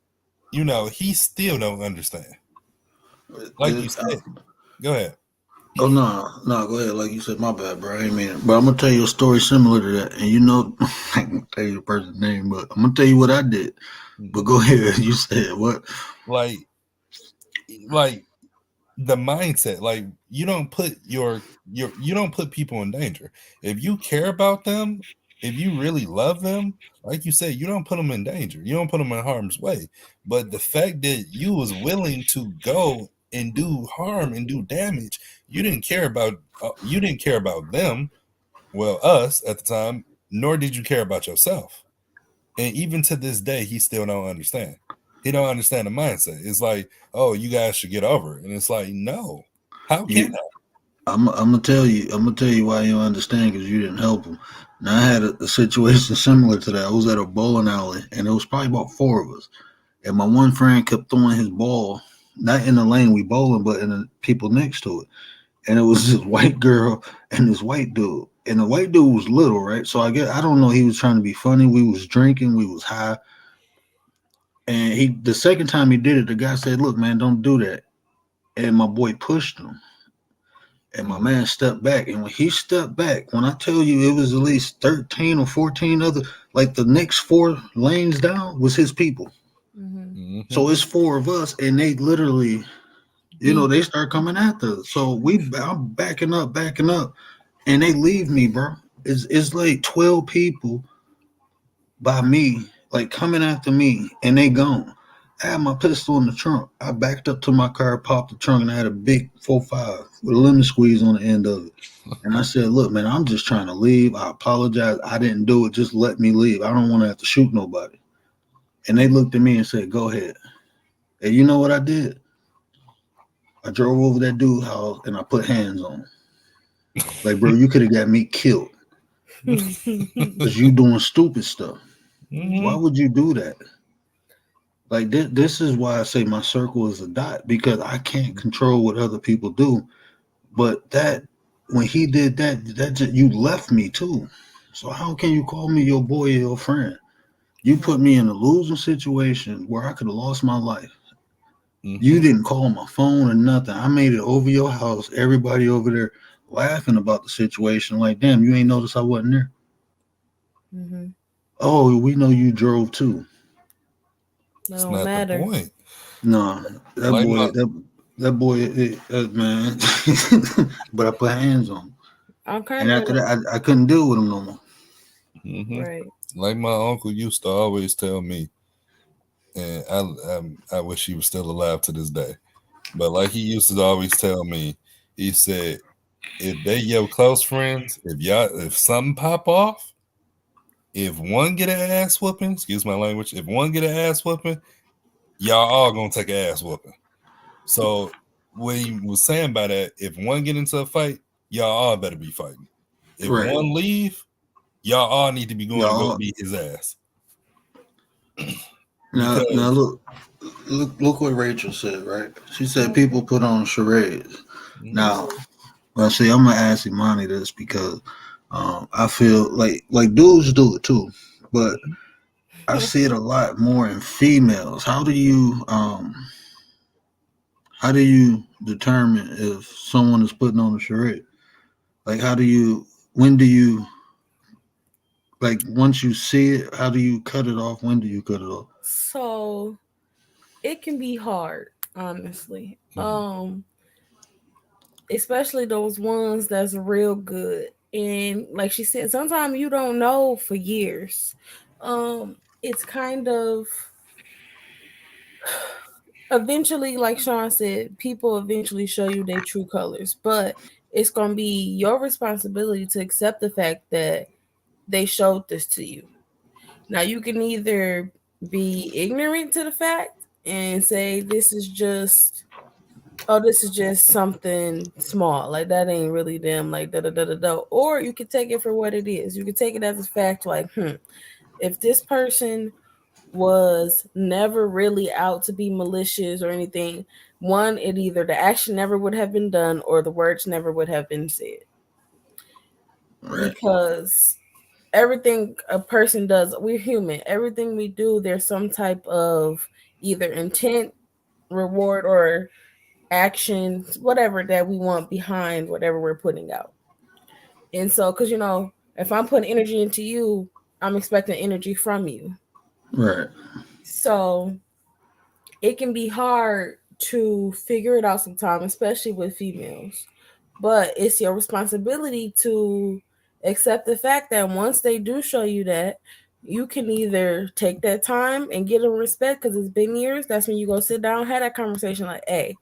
he still don't understand. Like you said, go ahead. Oh no, go ahead. Like you said, my bad, bro. I ain't mean it. But I'm gonna tell you a story similar to that. And I ain't gonna tell you the person's name, but I'm gonna tell you what I did. But go ahead. You said what? Like the mindset, like you don't put you don't put people in danger. If you care about them, if you really love them, like you said, you don't put them in danger. You don't put them in harm's way. But the fact that you was willing to go and do harm and do damage, you didn't care about them, well, us at the time, nor did you care about yourself. And even to this day, he still don't understand. He don't understand the mindset. It's like, oh, you guys should get over it. And it's like, no. How can I? I'm gonna tell you why you don't understand, because you didn't help him. Now I had a situation similar to that. I was at a bowling alley, and it was probably about 4 of us. And my one friend kept throwing his ball, not in the lane we bowling, but in the people next to it. And it was this white girl and this white dude. And the white dude was little, right? So I don't know, he was trying to be funny. We was drinking, we was high. And the second time he did it, the guy said, "Look, man, don't do that." And my boy pushed him. And my man stepped back. And when he stepped back, when I tell you it was at least 13 or 14 other, like the next 4 lanes down was his people. So it's 4 of us, and they literally, they start coming after us. So I'm backing up, and they leave me, bro. It's like 12 people by me, like coming after me, and they gone. I had my pistol in the trunk. I backed up to my car, popped the trunk, and I had a big 4.5 with a lemon squeeze on the end of it. And I said, look, man, I'm just trying to leave. I apologize. I didn't do it. Just let me leave. I don't want to have to shoot nobody. And they looked at me and said, go ahead. And you know what I did? I drove over that dude's house and I put hands on him. Like, bro, you could have got me killed because you doing stupid stuff. Mhm. Why would you do that? Like, this is why I say my circle is a dot, because I can't control what other people do. But that, when he did that just, you left me too. So how can you call me your boy or your friend? You put me in a losing situation where I could have lost my life. Mhm. You didn't call my phone or nothing. I made it over your house. Everybody over there laughing about the situation. Like, damn, you ain't noticed I wasn't there. Mhm. Oh, we know you drove too. It's Don't not matter. the point. No, that Like boy, my- that boy, man. But I put hands on him. I'm kind And of after that, I couldn't deal with him no more. Mhm. right. Like my uncle used to always tell me, and I wish he was still alive to this day. But like he used to always tell me, he said, if they your close friends, if something pop off, if one get an ass whooping, excuse my language, if one get an ass whooping, y'all all gonna take an ass whooping. So what he was saying by that, if one get into a fight, y'all all better be fighting. If Right. one leave, y'all all need to be going to go Y'all, beat his ass. now Because look what Rachel said, right? She said people put on charades. Now, well, see, I'm gonna ask Imani this because I feel like dudes do it too, but I see it a lot more in females. How do you determine if someone is putting on a charade? Like, when do you, like, once you see it, how do you cut it off? When do you cut it off? So it can be hard, honestly. Especially those ones that's real good. And like she said, sometimes you don't know for years. It's kind of eventually, like Sean said, people eventually show you their true colors, but it's gonna be your responsibility to accept the fact that they showed this to you. Now you can either be ignorant to the fact and say this is just something small, like that ain't really them, like da da da da da. Or you can take it for what it is. You can take it as a fact, like, if this person was never really out to be malicious or anything, one, it either the action never would have been done or the words never would have been said. Right. Because everything a person does, we're human. Everything we do, there's some type of either intent, reward, or action, whatever that we want behind whatever we're putting out. And so, because if I'm putting energy into you, I'm expecting energy from you. Right. So it can be hard to figure it out sometimes, especially with females. But it's your responsibility to accept the fact that once they do show you that, you can either take that time and get them respect because it's been years. That's when you go sit down, have that conversation like, hey,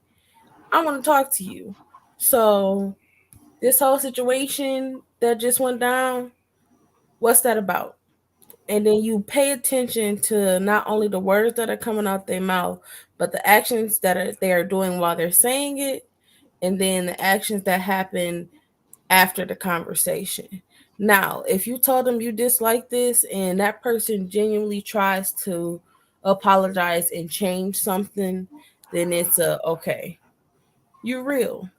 I want to talk to you. So this whole situation that just went down, what's that about? And then you pay attention to not only the words that are coming out their mouth, but the actions that they are doing while they're saying it, and then the actions that happen after the conversation. Now, if you told them you dislike this and that person genuinely tries to apologize and change something, then it's okay, you're real.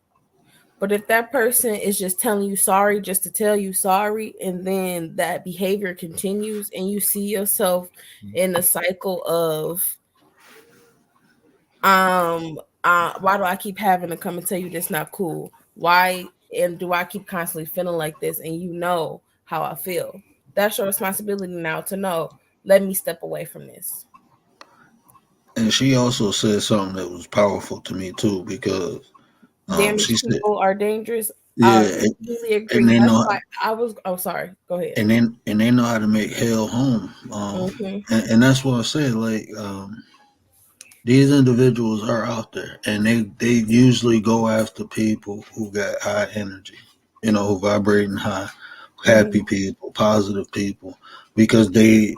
But if that person is just telling you sorry just to tell you sorry, and then that behavior continues and you see yourself in a cycle of why do I keep having to come and tell you this not cool? Why and do I keep constantly feeling like this? And you know how I feel. That's your responsibility now to know, let me step away from this. And she also said something that was powerful to me too, because she Damaged said, people are dangerous. I yeah, completely and agree. they That's know, why I was sorry. Go ahead. and they know how to make hell home. Mhm. And that's what I said. Like, these individuals are out there, and they usually go after people who got high energy, who vibrating high, happy people, positive people, because they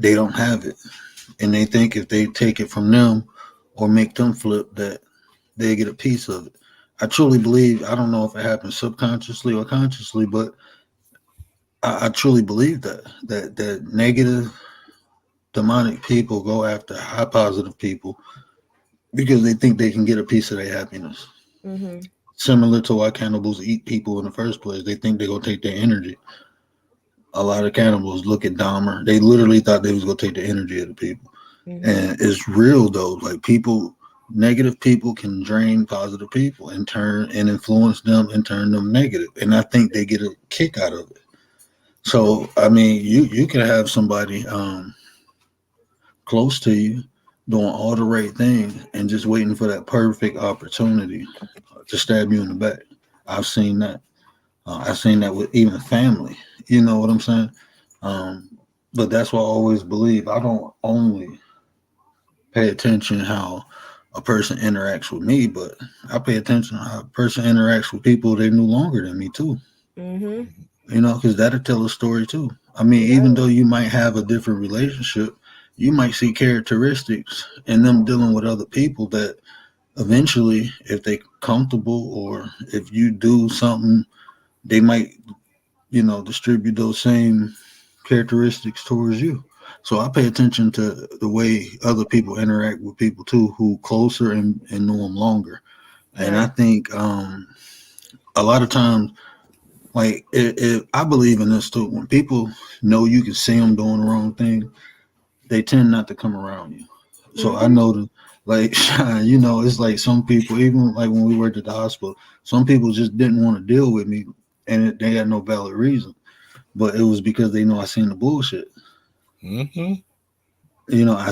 don't have it, and they think if they take it from them or make them flip, that they get a piece of it. I truly believe. I don't know if it happens subconsciously or consciously, but I truly believe that negative, demonic people go after high positive people because they think they can get a piece of their happiness. Mm-hmm. Similar to why cannibals eat people in the first place. They think they're gonna take their energy. A lot of cannibals look at Dahmer. They literally thought they was gonna take the energy of the people. Mm-hmm. And it's real though. Like negative people can drain positive people and influence them and turn them negative. And I think they get a kick out of it. So I mean, you can have somebody close to you doing all the right things and just waiting for that perfect opportunity to stab you in the back. I've seen that. I've seen that with even family. You know what I'm saying? But that's why I always believe I don't only pay attention how a person interacts with me, but I pay attention how a person interacts with people they knew longer than me too. Mm-hmm. Because that'll tell a story too. I mean, even though you might have a different relationship, you might see characteristics in them dealing with other people that eventually, if they comfortable or if you do something, they might, distribute those same characteristics towards you. So I pay attention to the way other people interact with people too, who closer and know them longer. And I think a lot of times, like if I believe in this too, when people know you can see them doing the wrong thing, they tend not to come around you. So I know that, like, it's like some people, even like when we worked at the hospital, some people just didn't want to deal with me, and they had no valid reason, but it was because they know I seen the bullshit. I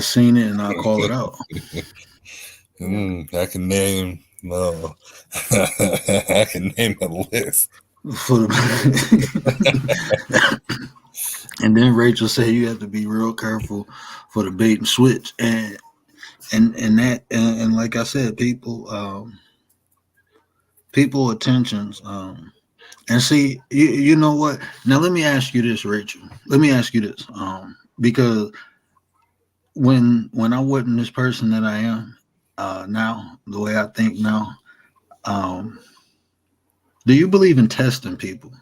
seen it and I call it out. I can name I can name a list. And then Rachel said you have to be real careful for the bait and switch, and like I said, people attentions, and see, you know what? Now let me ask you this, Rachel. Let me ask you this, because when I wasn't this person that I am now, the way I think now, do you believe in testing people?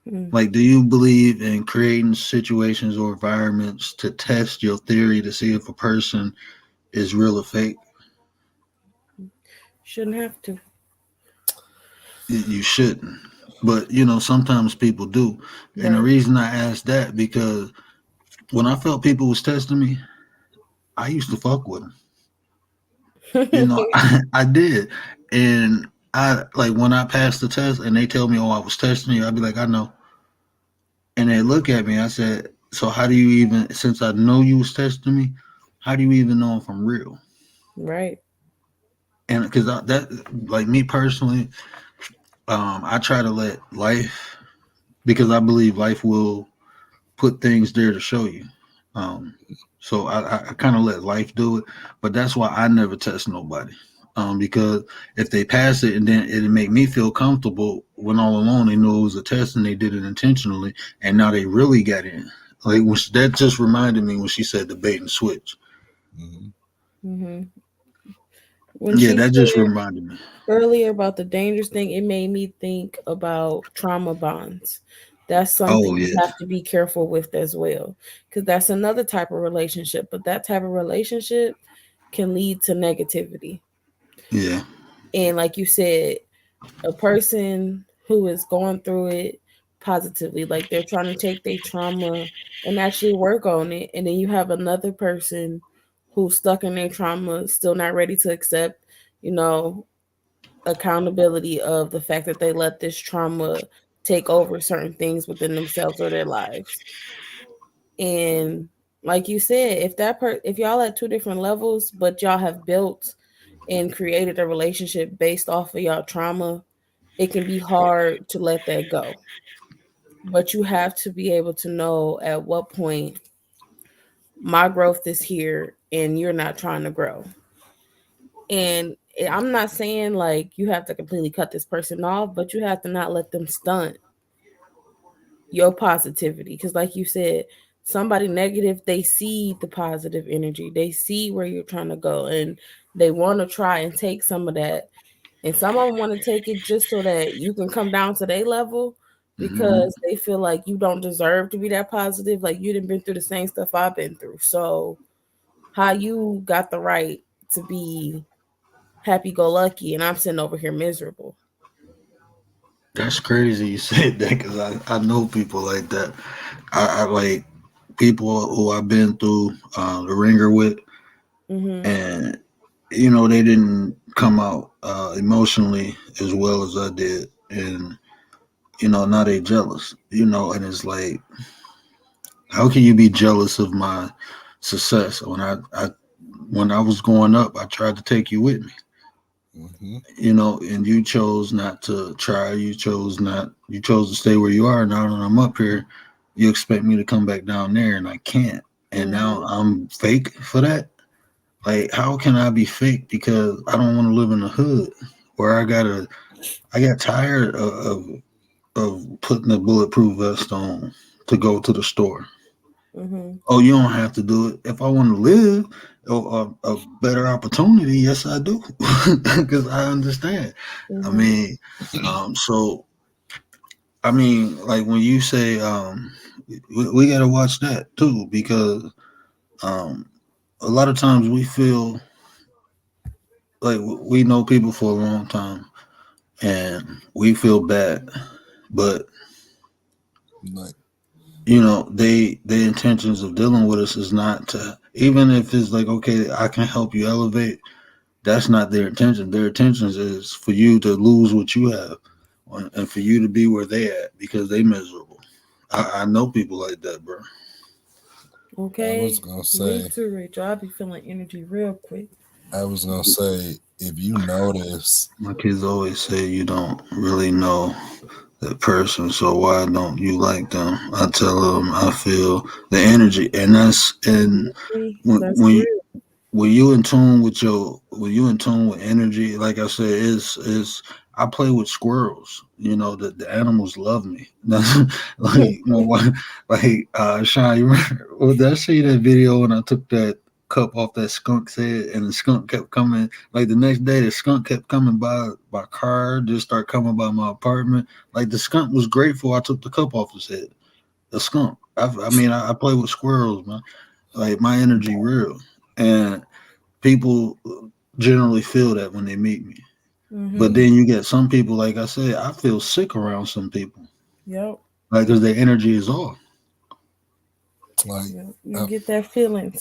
Like, do you believe in creating situations or environments to test your theory to see if a person is real or fake? Shouldn't have to. You shouldn't. But, sometimes people do. And the reason I asked that, because when I felt people was testing me, I used to fuck with them. I did. And I, like, when I passed the test and they tell me, oh, I was testing you, I'd be like, I know. And they look at me. I said, so how do you even, since I know you was testing me, how do you even know if I'm real? Right. And because that, like me personally, I try to let life, because I believe life will put things there to show you. So I kind of let life do it, but that's why I never test nobody. Because if they pass it and then it'll make me feel comfortable when all along they knew it was a test and they did it intentionally, and now they really got in. Like that just reminded me when she said the bait and switch. When that just reminded me earlier about the dangerous thing. It made me think about trauma bonds. That's something you have to be careful with as well, because that's another type of relationship. But that type of relationship can lead to negativity. Yeah. And like you said, a person who is going through it positively, like they're trying to take their trauma and actually work on it. And then you have another person who's stuck in their trauma, still not ready to accept, accountability of the fact that they let this trauma take over certain things within themselves or their lives. And like you said, if y'all at two different levels, but y'all have built and created a relationship based off of y'all trauma, it can be hard to let that go. But you have to be able to know at what point my growth is here and you're not trying to grow. And I'm not saying like you have to completely cut this person off, but you have to not let them stunt your positivity. Because like you said, somebody negative, they see the positive energy, they see where you're trying to go, and they want to try and take some of that. And some of them want to take it just so that you can come down to their level, because they feel like you don't deserve to be that positive. Like you didn't been through the same stuff I've been through. So how you got the right to be happy-go-lucky and I'm sitting over here miserable? That's crazy you said that, because I know people like that. I like people who I've been through the ringer with, and they didn't come out emotionally as well as I did, and now they jealous, and it's like, how can you be jealous of my success when I was going up, I tried to take you with me. And you chose not to try. You chose to stay where you are. Now that I'm up here, you expect me to come back down there, and I can't. And now I'm fake for that. Like, how can I be fake? Because I don't want to live in the hood where I got tired of putting the bulletproof vest on to go to the store. Oh, you don't have to do it. If I want to live a better opportunity, yes, I do, because I understand. I mean, like when you say, we got to watch that too, because a lot of times we feel like we know people for a long time, and we feel bad, but the intentions of dealing with us is not to, even if it's like, okay, I can help you elevate, that's not their intention. Their intentions is for you to lose what you have and for you to be where they at because they miserable. I know people like that, bro. Okay. I was gonna say, me too, Rachel. I be feeling energy real quick. I was gonna say, if you notice, my kids always say you don't really know that person, so why don't you like them? I tell them I feel the energy, and when you in tune with energy, like I said, is I play with squirrels. The animals love me. Like Sean, you remember? Did I see that video when I took that cup off that skunk's head, and the skunk kept coming? Like the next day, the skunk kept coming by my car, just start coming by my apartment. Like the skunk was grateful I took the cup off his head. The skunk. I play with squirrels, man. Like my energy real, and people generally feel that when they meet me. But then you get some people, like I said, I feel sick around some people. Yep. Like, because their energy is off. Like you get that feeling,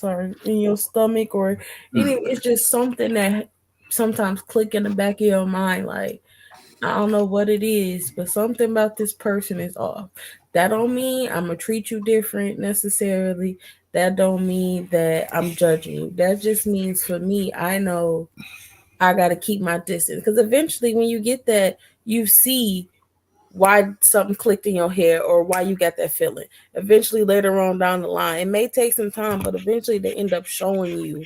in your stomach, or it's just something that sometimes click in the back of your mind. Like, I don't know what it is, but something about this person is off. That don't mean I'm gonna treat you different necessarily. That don't mean that I'm judging you. That just means for me, I know I got to keep my distance, because eventually when you get that, you see why something clicked in your head or why you got that feeling. Eventually later on down the line, it may take some time, but eventually they end up showing you,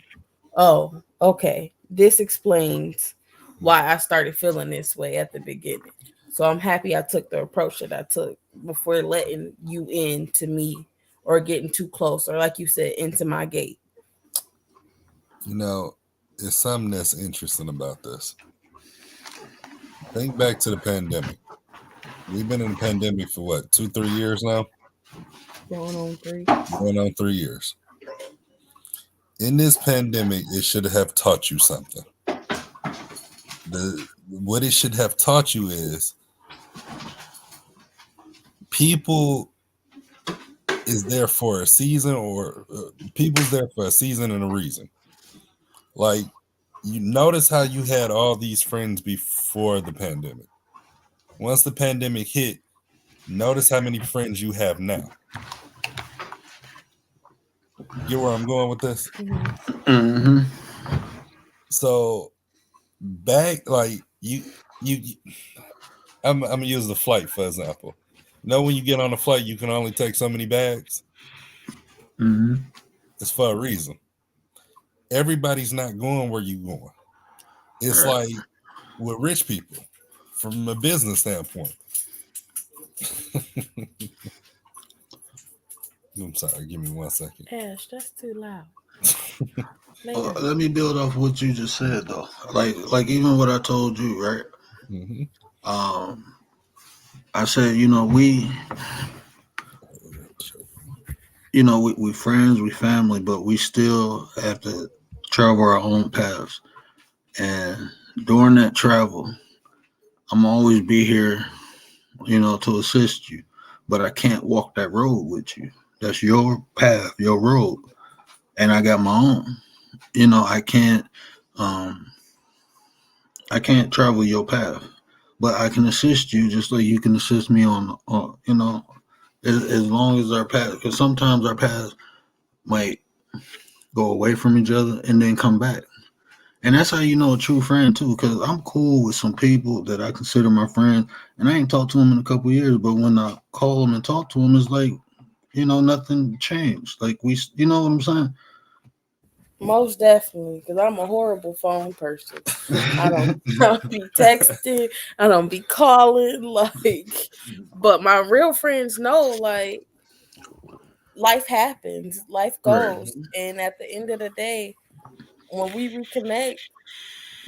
oh, okay, this explains why I started feeling this way at the beginning. So I'm happy I took the approach that I took before letting you into me or getting too close, or like you said, into my gate. It's something that's interesting about this. Think back to the pandemic. We've been in the pandemic for what, 2-3 years now? Going on 3. Going on 3 years. In this pandemic, it should have taught you something. What it should have taught you is people is there for a season, or people's there for a season and a reason. Like, you notice how you had all these friends before the pandemic. Once the pandemic hit, notice how many friends you have now. Get where I'm going with this? Mm-hmm. So back, like I'm gonna use the flight for example. When you get on a flight, you can only take so many bags. Mm-hmm. It's for a reason. everybody's not going where you going. It's Right. like with rich people from a business standpoint. I'm sorry, give me 1 second. Ash, that's too loud. Let me build off what you just said though. Like even what I told you, right? Mm-hmm. I said, we friends, we family, but we still have to travel our own paths. And during that travel, I'm always be here, to assist you. But I can't walk that road with you. That's your path, your road. And I got my own. I can't travel your path. But I can assist you just like you can assist me on as long as our path, because sometimes our paths might go away from each other and then come back. And that's how you know a true friend too, because I'm cool with some people that I consider my friends, and I ain't talked to them in a couple of years. But when I call them and talk to them, it's like, nothing changed. Like you know what I'm saying? Most definitely, because I'm a horrible phone person. I don't be texting, I don't be calling, but my real friends know, life happens, life goes, right. And at the end of the day, when we reconnect,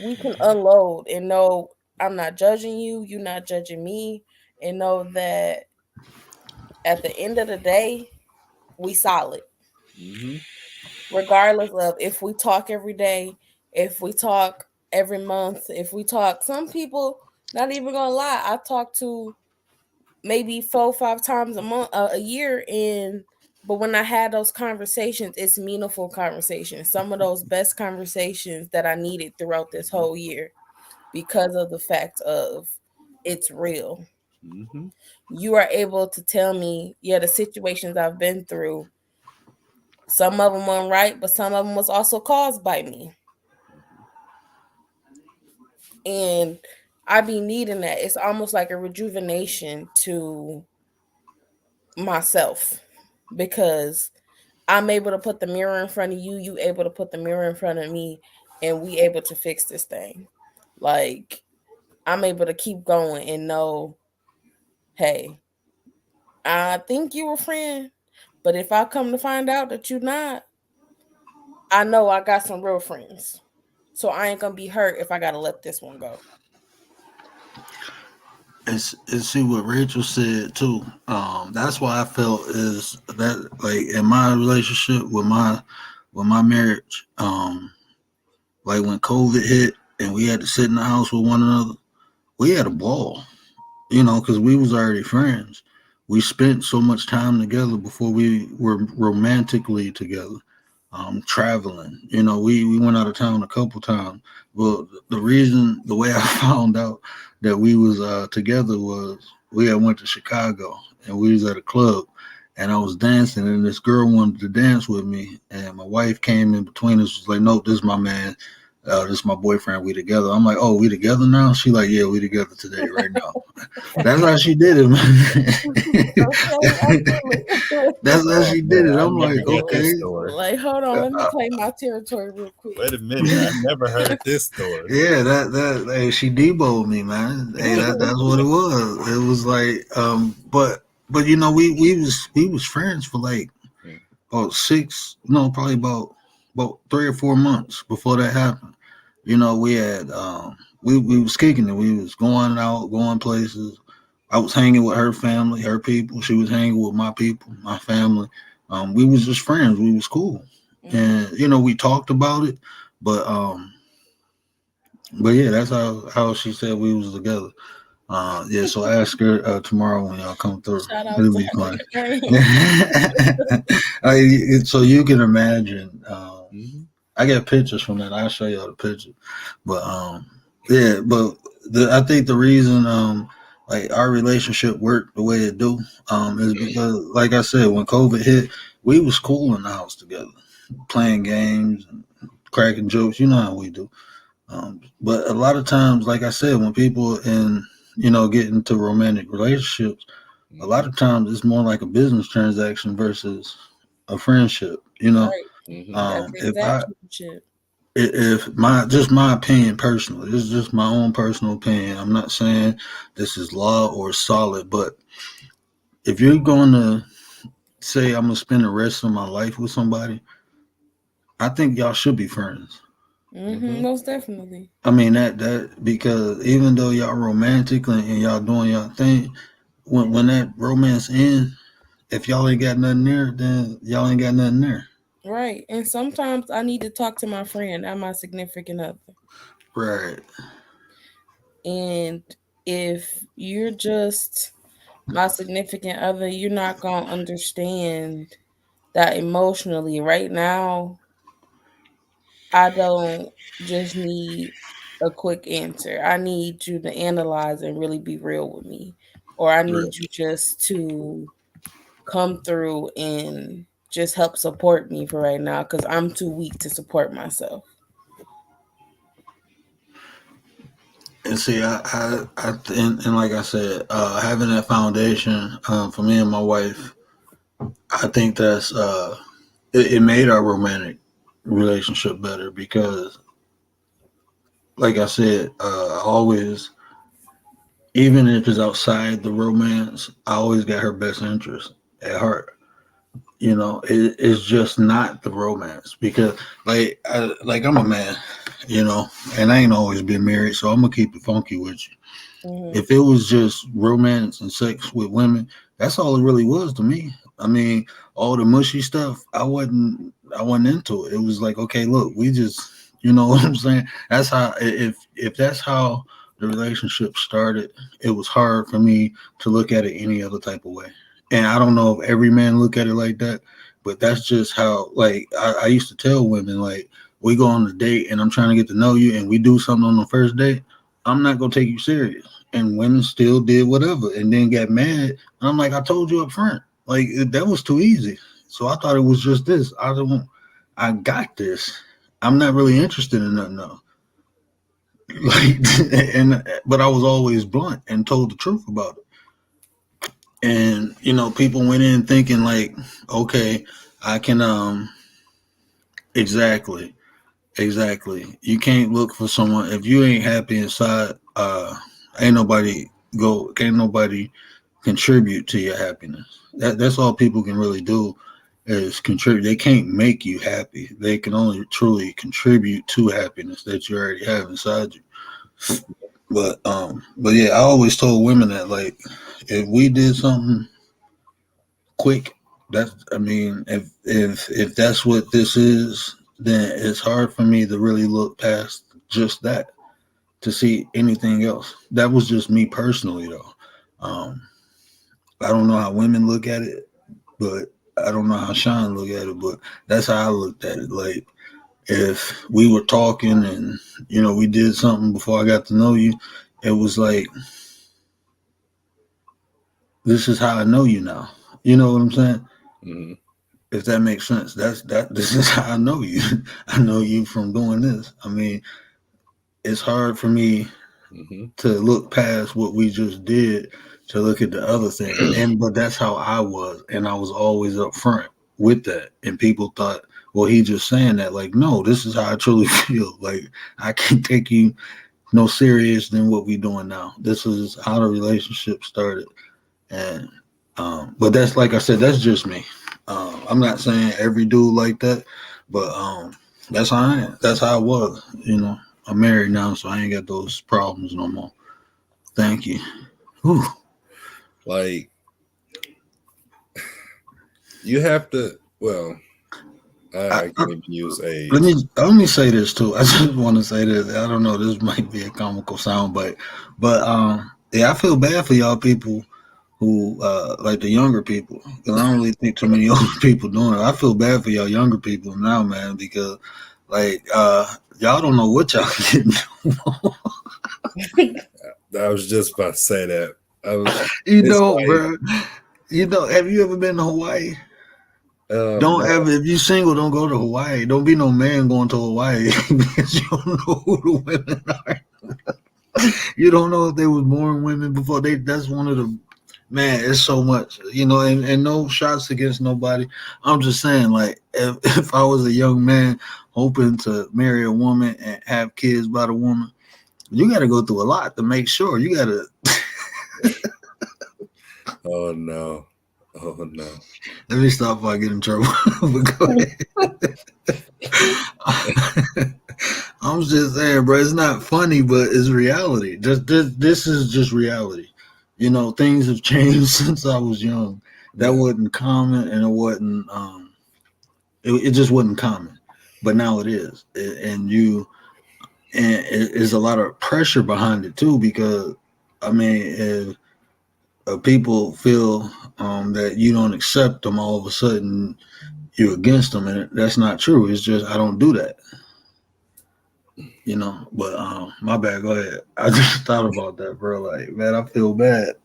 we can unload and know I'm not judging you, you're not judging me, and know that at the end of the day, we solid. Mm-hmm. Regardless of if we talk every day, if we talk every month, if we talk, some people, not even gonna lie, I talk to maybe 4 or 5 times a year, but when I had those conversations, it's meaningful conversations. Some of those best conversations that I needed throughout this whole year, because of the fact of it's real. Mm-hmm. You are able to tell me, the situations I've been through, some of them weren't right, but some of them was also caused by me. And I be needing that. It's almost like a rejuvenation to myself, because I'm able to put the mirror in front of you, you able to put the mirror in front of me, and we able to fix this thing. Like, I'm able to keep going and know, hey, I think you a friend, but if I come to find out that you're not, I know I got some real friends. So I ain't gonna be hurt if I gotta let this one go. And see what Rachel said too. That's why I felt is that, like, in my relationship with my marriage, like when COVID hit and we had to sit in the house with one another, we had a ball, because we was already friends. We spent so much time together before we were romantically together. Traveling, we went out of town a couple times. Well, the way I found out that we was together was we had went to Chicago and we was at a club and I was dancing and this girl wanted to dance with me and my wife came in between us, was like, "No, this is my man. This is my boyfriend. We together." I'm like, "Oh, we together now?" She like, "Yeah, we together today, right now." That's how she did it, man. That's how she did it. I'm like, okay. Like, hold on, let me claim my territory real quick. Wait a minute, I never heard this story. Yeah, that she deboed me, man. Hey, that's what it was. It was like, but we was friends for like about probably about 3 or 4 months before that happened. We had we was kicking it. We was going out, going places. I was hanging with her family, her people. She was hanging with my people, my family. We was just friends. We was cool, and we talked about it. But yeah, that's how she said we was together. Yeah, so ask her tomorrow when y'all come through. It'll be fun. So you can imagine. I got pictures from that. I'll show y'all the picture. But yeah, but I think the reason like our relationship worked the way it do is because, like I said, when COVID hit, we was cool in the house together, playing games and cracking jokes. You know how we do. But a lot of times, like I said, when people get into romantic relationships, a lot of times it's more like a business transaction versus a friendship. Right. if my opinion personally, this is just my own personal opinion. I'm not saying this is law or solid, but if you're going to say I'm gonna spend the rest of my life with somebody, I think y'all should be friends. Most definitely. I mean that because even though y'all romantic and y'all doing y'all thing, when that romance ends, if y'all ain't got nothing there, then y'all ain't got nothing there. Right. And sometimes I need to talk to my friend, not my significant other. Right. And if you're just my significant other, you're not going to understand that emotionally. Right now, I don't just need a quick answer. I need you to analyze and really be real with me. Or I need you just to come through and just help support me for right now because I'm too weak to support myself. And see, and like I said, having that foundation for me and my wife, I think that's it made our romantic relationship better because, like I said, I always, even if it's outside the romance, I always got her best interest at heart. You know, it's just not the romance because, I'm a man, you know, and I ain't always been married, so I'm gonna keep it funky with you. If it was just romance and sex with women, that's all it really was to me. I mean, all the mushy stuff, I wasn't into it. It was like, okay, look, we just, you know what I'm saying? That's how if that's how the relationship started, it was hard for me to look at it any other type of way. And I don't know if every man look at it like that, but that's just how, like, I used to tell women, like, we go on a date and I'm trying to get to know you and we do something on the first date, I'm not going to take you serious. And women still did whatever and then got mad. And I'm like, I told you up front, like, that was too easy. So I thought it was just this. I got this. I'm not really interested in nothing else. But I was always blunt and told the truth about it. And, you know, people went in thinking like, okay, I can, exactly. You can't look for someone if you ain't happy inside. Can't nobody contribute to your happiness. That's all people can really do is contribute. They can't make you happy. They can only truly contribute to happiness that you already have inside you. But yeah, I always told women that, like, if we did something quick, if that's what this is, then it's hard for me to really look past just that to see anything else. That was just me personally, though. I don't know how women look at it, but I don't know how Sean look at it, but that's how I looked at it. Like, if we were talking and, you know, we did something before I got to know you, it was like, this is how I know you now. You know what I'm saying? Mm-hmm. If that makes sense. This is how I know you. I know you from doing this. I mean, it's hard for me to look past what we just did to look at the other thing. But that's how I was. And I was always up front with that. And people thought, well, he just saying that. Like, no, this is how I truly feel. Like, I can't take you no serious than what we doing now. This is how the relationship started. And but that's, like I said, that's just me. I'm not saying every dude like that, but that's how I am. That's how I was. You know, I'm married now, so I ain't got those problems no more. Thank you. Whew. Like, you have to. Well, I can't even use age. Let me say this too. I just want to say this. I don't know. This might be a comical soundbite, but yeah, I feel bad for y'all people who like the younger people. I don't really think too many older people doing it. I feel bad for y'all younger people now, man, because like y'all don't know what y'all getting. I was just about to say that. Bro. You know, have you ever been to Hawaii? Don't ever, if you single, don't go to Hawaii. Don't be no man going to Hawaii because you don't know who the women are. You don't know if they was born women before. That's one of the Man, it's so much, and no shots against nobody. I'm just saying, like, if I was a young man hoping to marry a woman and have kids by the woman, you got to go through a lot to make sure. You got to. Oh no. Let me stop before I get in trouble. But go ahead. I'm just saying, bro. It's not funny, but it's reality. This is just reality. Things have changed since I was young. That wasn't common, and it wasn't. It just wasn't common, but now it is, and it's a lot of pressure behind it too. Because I mean, if people feel that you don't accept them, all of a sudden you're against them, and that's not true. It's just I don't do that. But my bad. Go ahead. I just thought about that, bro. Like, man, I feel bad.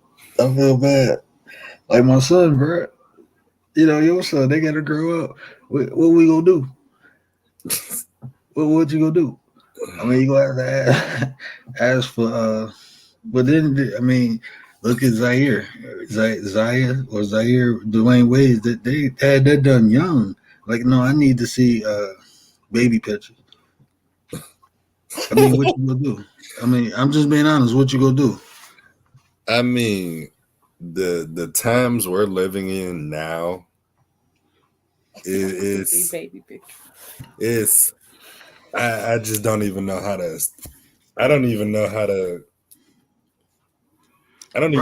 Like my son, bro. Your son, they gotta grow up. What we gonna do? What you gonna do? I mean, you gonna have to ask for. But then, I mean, look at Zaire, Dwayne Wade. That they had that done young. Like, no, I need to see baby pictures. I mean, what you gonna do? I mean, I'm just being honest. What you gonna do? I mean, the times we're living in now, it's I just don't even know how to. I don't even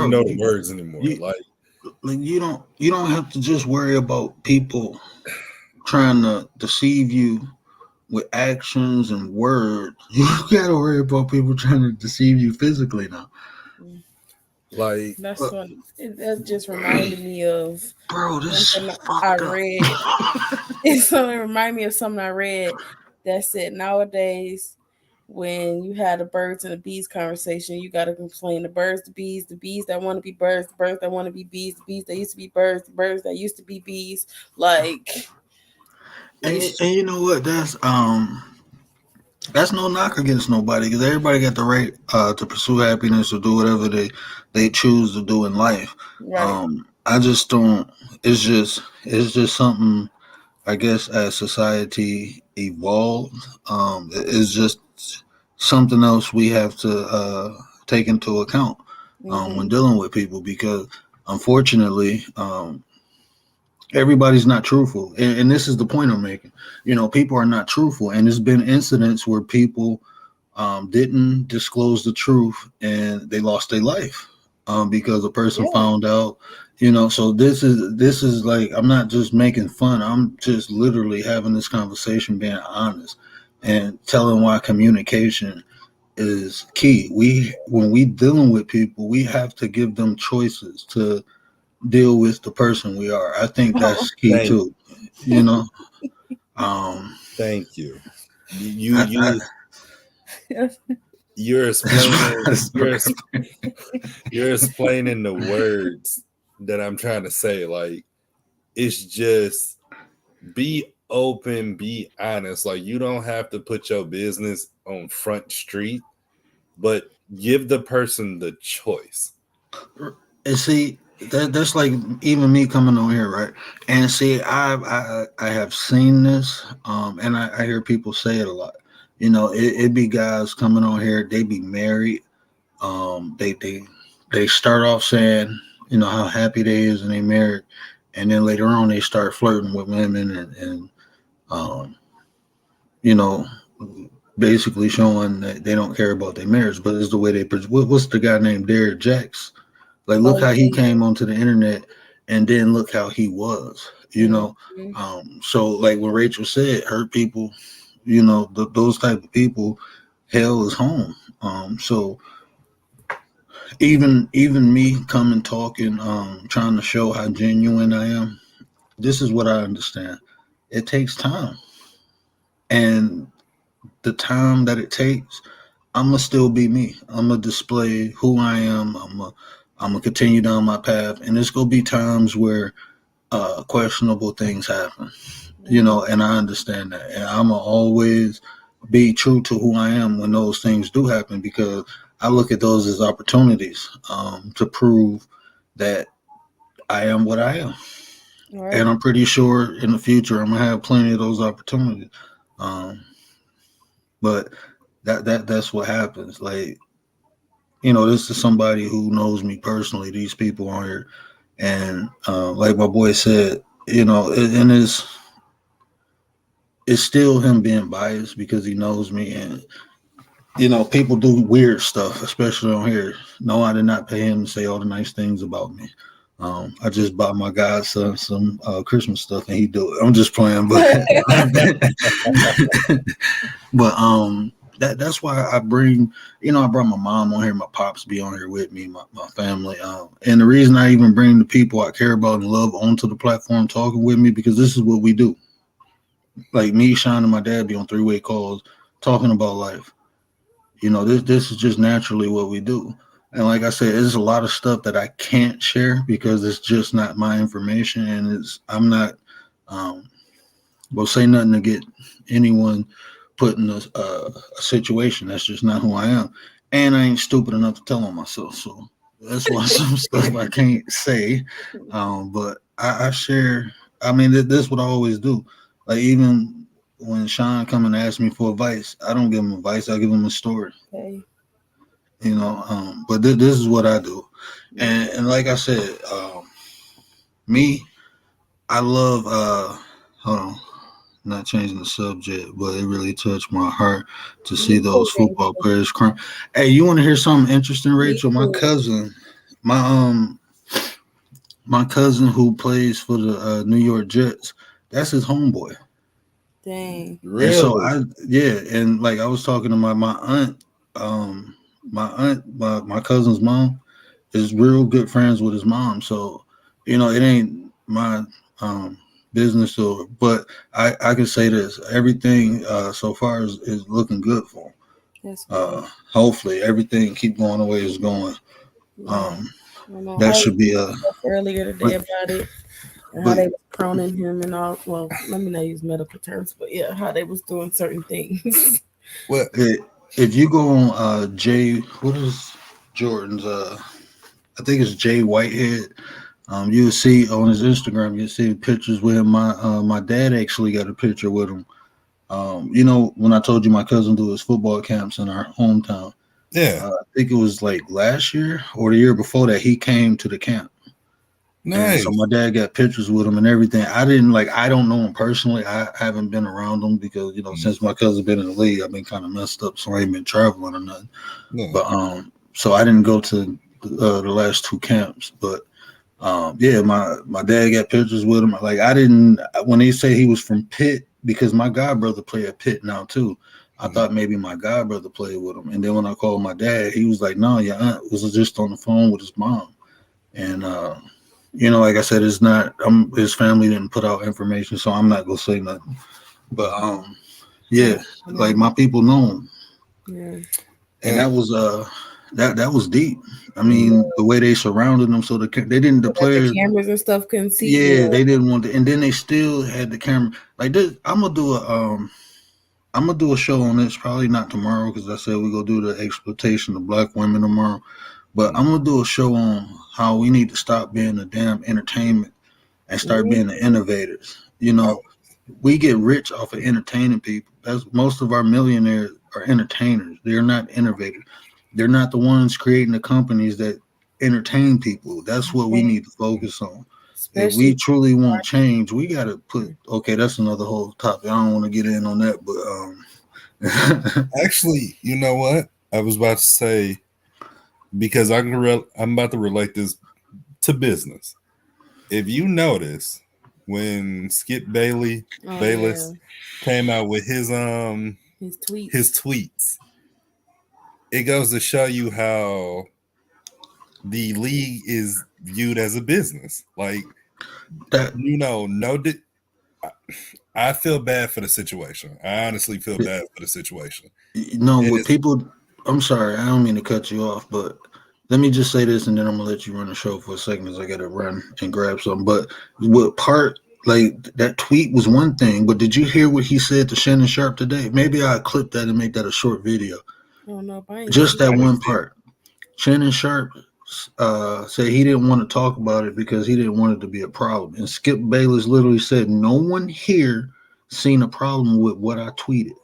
know the words anymore. You don't have to just worry about people trying to deceive you with actions and words. You gotta worry about people trying to deceive you physically now. Like, that's funny. That just reminded me of this I read. It's something reminded me of something I read that said nowadays when you had the birds and the bees conversation, you got to complain the birds, the bees that want to be birds, the birds that want to be bees, the bees that used to be birds, the birds that used to be bees. Like, and you know what? That's no knock against nobody, because everybody got the right to pursue happiness or do whatever they choose to do in life. right. I just don't. It's just something. I guess as society evolved, it's just something else we have to take into account when dealing with people, because unfortunately, everybody's not truthful, and this is the point I'm making. People are not truthful, and there's been incidents where people didn't disclose the truth and they lost their life because a person found out. So this is like, I'm not just making fun. I'm just literally having this conversation, being honest, and telling why communication is key. When we dealing with people, we have to give them choices to deal with the person we are. I think that's key too. Thank you. You're explaining the words that I'm trying to say. Like, it's just be open, be honest. Like, you don't have to put your business on Front Street, but give the person the choice. And see, that's like even me coming on here, right? And see, I have seen this, and I hear people say it a lot. It be guys coming on here, they be married, they start off saying, how happy they is and they married, and then later on they start flirting with women and basically showing that they don't care about their marriage, but it's the way they. What's the guy named Derek Jacks? Like, look how he came onto the internet, and then look how he was. So like when Rachel said, hurt people, those type of people, hell is home. So even me coming talking, trying to show how genuine I am, this is what I understand. It takes time, and the time that it takes, I'm gonna still be me. I'm gonna display who I am. I'm gonna continue down my path, and there's gonna be times where questionable things happen, and I understand that, and I'm gonna always be true to who I am when those things do happen, because I look at those as opportunities to prove that I am what I am. All right. And I'm pretty sure in the future I'm gonna have plenty of those opportunities. But that's what happens. Like, this is somebody who knows me personally. These people on here, and like my boy said, and it's still him being biased because he knows me, and people do weird stuff, especially on here. No, I did not pay him to say all the nice things about me. I just bought my godson some Christmas stuff, and he do it. I'm just playing, but that's why I bring. I brought my mom on here. My pops be on here with me. My family. And the reason I even bring the people I care about and love onto the platform talking with me, because this is what we do. Like me, Sean, and my dad be on 3-way calls talking about life. This is just naturally what we do. And like I said, there's a lot of stuff that I can't share because it's just not my information, and I'm not will say nothing to get anyone put in a situation. That's just not who I am, and I ain't stupid enough to tell on myself. So that's why some stuff I can't say. But I share. I mean, this is what I always do. Like, even when Sean come and ask me for advice, I don't give him advice. I give him a story. Okay. But this is what I do. And like I said, me, I love, hold on, not changing the subject, but it really touched my heart to see those football players crying. Hey, you want to hear something interesting, Rachel? My cousin, my cousin who plays for the New York Jets, that's his homeboy. Dang. Really? And so and like I was talking to my aunt, my cousin's mom is real good friends with his mom. So, it ain't my business, but I can say this: everything so far is looking good for him. That's good. Hopefully, everything keep going the way it's going. That should be earlier today about it. And how they was proning him and all. Well, let me not use medical terms, but yeah, how they was doing certain things. Well, if you go on what is Jordan's? I think it's Jay Whitehead. You'll see on his Instagram. You'll see pictures with him. My dad actually got a picture with him. When I told you my cousin do his football camps in our hometown. Yeah, I think it was like last year or the year before that he came to the camp. nice. And so my dad got pictures with him and everything. I don't know him personally. I haven't been around him because, since my cousin's been in the league, I've been kind of messed up. So I ain't been traveling or nothing. Yeah. But, so I didn't go to the last 2 camps, but, my dad got pictures with him. Like, when they say he was from Pitt, because my godbrother played at Pitt now too. I thought maybe my godbrother played with him. And then when I called my dad, he was like, no, your aunt was just on the phone with his mom. And, like I said, it's not. His family didn't put out information, so I'm not gonna say nothing. But like my people know him, and that was that was deep. I mean, the way they surrounded them, so they didn't. The players, the cameras and stuff couldn't see. Yeah, they didn't want to, and then they still had the camera. Like this, I'm gonna do a show on this. Probably not tomorrow because I said we go do the exploitation of black women tomorrow. But I'm gonna do a show on how we need to stop being the damn entertainment and start being the innovators. We get rich off of entertaining people. That's most of our millionaires are entertainers. They're not innovators. They're not the ones creating the companies that entertain people. That's what we need to focus on. If we truly want change, we got to put. Okay, that's another whole topic. I don't want to get in on that, but actually, you know what? I was about to say. Because I'm about to relate this to business. If you notice, when Skip Bayless came out with his tweets, it goes to show you how the league is viewed as a business. Like that, I feel bad for the situation. I honestly feel bad for the situation. With people. I'm sorry, I don't mean to cut you off, but let me just say this, and then I'm gonna let you run the show for a second because I gotta run and grab something. But that tweet was one thing, but did you hear what he said to Shannon Sharp today? Maybe I'll clip that and make that a short video. Oh no, just that one part. Shannon Sharp said he didn't want to talk about it because he didn't want it to be a problem. And Skip Bayless literally said, "No one here seen a problem with what I tweeted."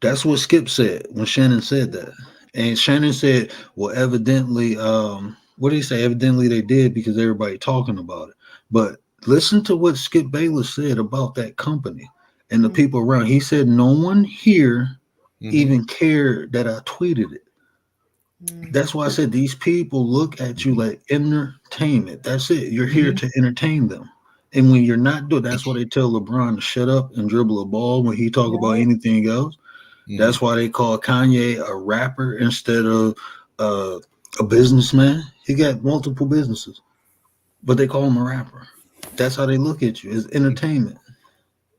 That's what Skip said when Shannon said that. And Shannon said, "Well, evidently, what did he say? Evidently they did because everybody talking about it." But listen to what Skip Bayless said about that company and the people around. He said, "No one here even cared that I tweeted it." That's why I said these people look at you like entertainment. That's it. You're here to entertain them. And when you're not doing, that's why they tell LeBron to shut up and dribble a ball when he talk about anything else. That's why they call Kanye a rapper instead of a businessman. He got multiple businesses, but they call him a rapper. That's how they look at you. It's entertainment.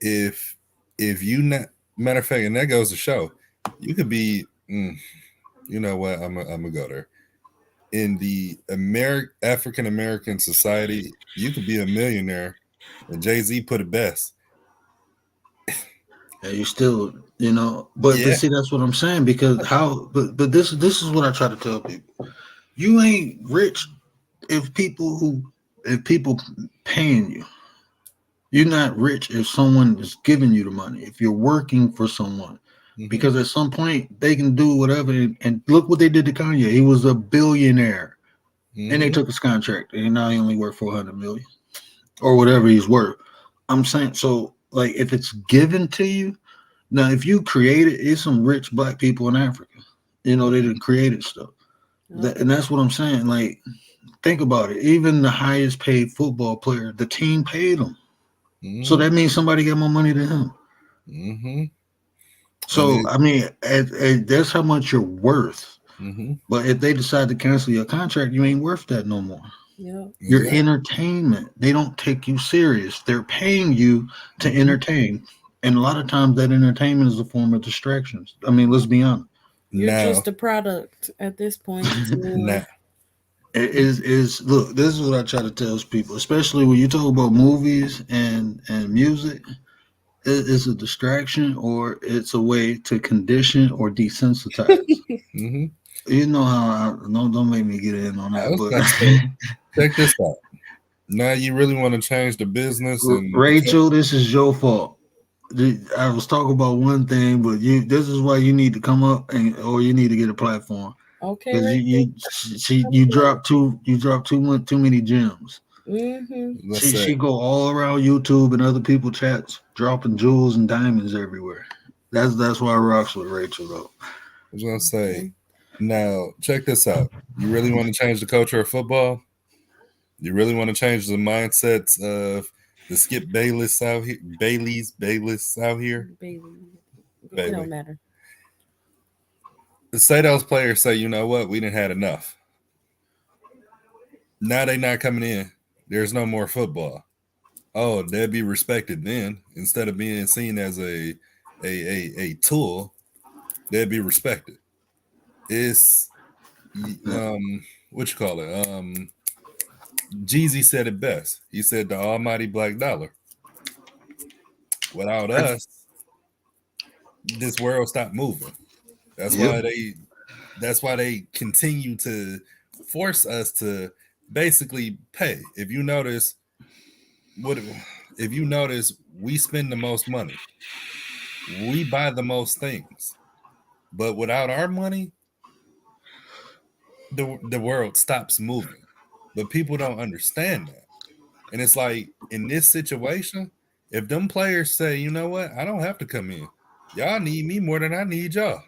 If you not, matter of fact, and that goes to show, you could be. You know what? I'm gonna go there. In the African American society, you could be a millionaire, and Jay-Z put it best. Yeah, you still, but see, that's what I'm saying, because but this is what I try to tell people. You ain't rich if people paying you. You're not rich if someone is giving you the money. If you're working for someone. Because at some point they can do whatever, and look what they did to Kanye. He was a billionaire, and they took his contract, and now he only worth $400 million or whatever he's worth. I'm saying, so like, if it's given to you, now if you create it, it's some rich black people in Africa. They didn't create stuff, and that's what I'm saying. Like, think about it. Even the highest paid football player, the team paid him, so that means somebody got more money than him. So, I mean, that's how much you're worth. But if they decide to cancel your contract, you ain't worth that no more. Yeah. You're entertainment. They don't take you serious. They're paying you to entertain. And a lot of times that entertainment is a form of distractions. I mean, let's be honest. You're just a product at this point. Look, this is what I try to tell people, especially when you talk about movies and music. It's a distraction, or it's a way to condition or desensitize. You know how don't make me get in on that. But check this out. Now you really want to change the business. And Rachel, this is your fault. I was talking about one thing, but this is why you need to come up or you need to get a platform. Okay. Because you dropped too many gems. She go all around YouTube and other people chats, dropping jewels and diamonds everywhere. That's why I rocks with Rachel, though. I was gonna say, now check this out. You really want to change the culture of football? You really want to change the mindsets of the Skip Bayless out here, Bayless out here? Bailey. It don't matter. Say those players say, you know what, we didn't had enough. Now they not coming in. There's no more football. Oh, they'd be respected then. Instead of being seen as a tool, they'd be respected. It's what you call it? Jeezy said it best. He said the almighty black dollar. Without us, this world stopped moving. That's why they continue to force us to basically pay. If you notice, we spend the most money. We buy the most things. But without our money, the world stops moving. But people don't understand that. And it's like, in this situation, if them players say, you know what, I don't have to come in. Y'all need me more than I need y'all.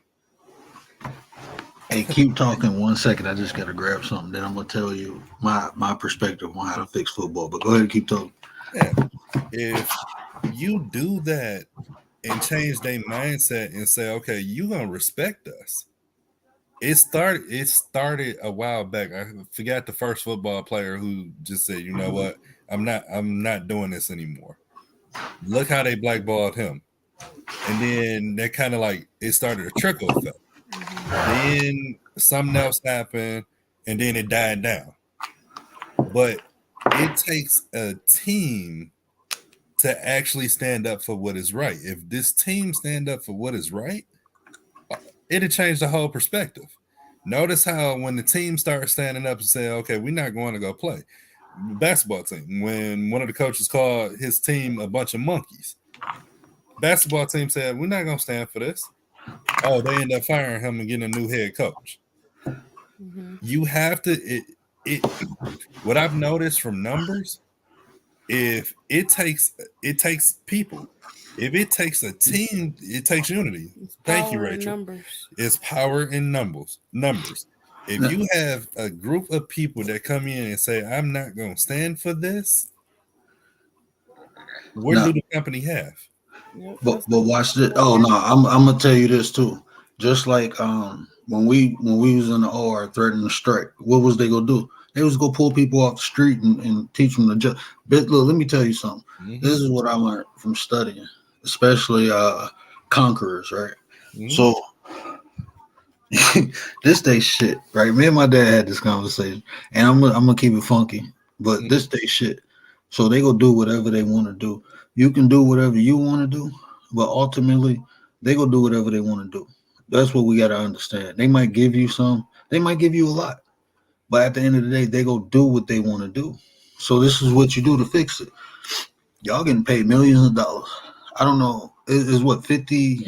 Hey, keep talking 1 second. I just got to grab something. Then I'm going to tell you my perspective on how to fix football. But go ahead and keep talking. Yeah. If you do that and change their mindset and say, okay, you're going to respect us. It started a while back. I forgot the first football player who just said, you know what, I'm not doing this anymore. Look how they blackballed him. And then that kind of like, it started a trickle effect. Then something else happened, and then it died down. But it takes a team to actually stand up for what is right. If this team stand up for what is right, it'll change the whole perspective. Notice how when the team starts standing up and saying, okay, we're not going to go play. Basketball team, when one of the coaches called his team a bunch of monkeys, basketball team said, we're not going to stand for this. Oh, they end up firing him and getting a new head coach. You have to, what I've noticed from numbers, if it takes people, if it takes a team, it takes unity. Thank you, Rachel. It's power in numbers. If you have a group of people that come in and say, I'm not going to stand for this, what do the company have? But watch this. Oh no, I'm gonna tell you this too. Just like when we was in the OR threatening to strike, what was they gonna do? They was gonna pull people off the street and teach them to just. But look, let me tell you something. This is what I learned from studying, especially conquerors, right? So this day shit, right? Me and my dad had this conversation, and I'm gonna keep it funky, but this day shit. So they go do whatever they want to do. You can do whatever you want to do, but ultimately they go do whatever they want to do. That's what we got to understand. They might give you some, they might give you a lot, but at the end of the day, they go do what they want to do. So this is what you do to fix it. Y'all getting paid millions of dollars. I don't know. It's what 52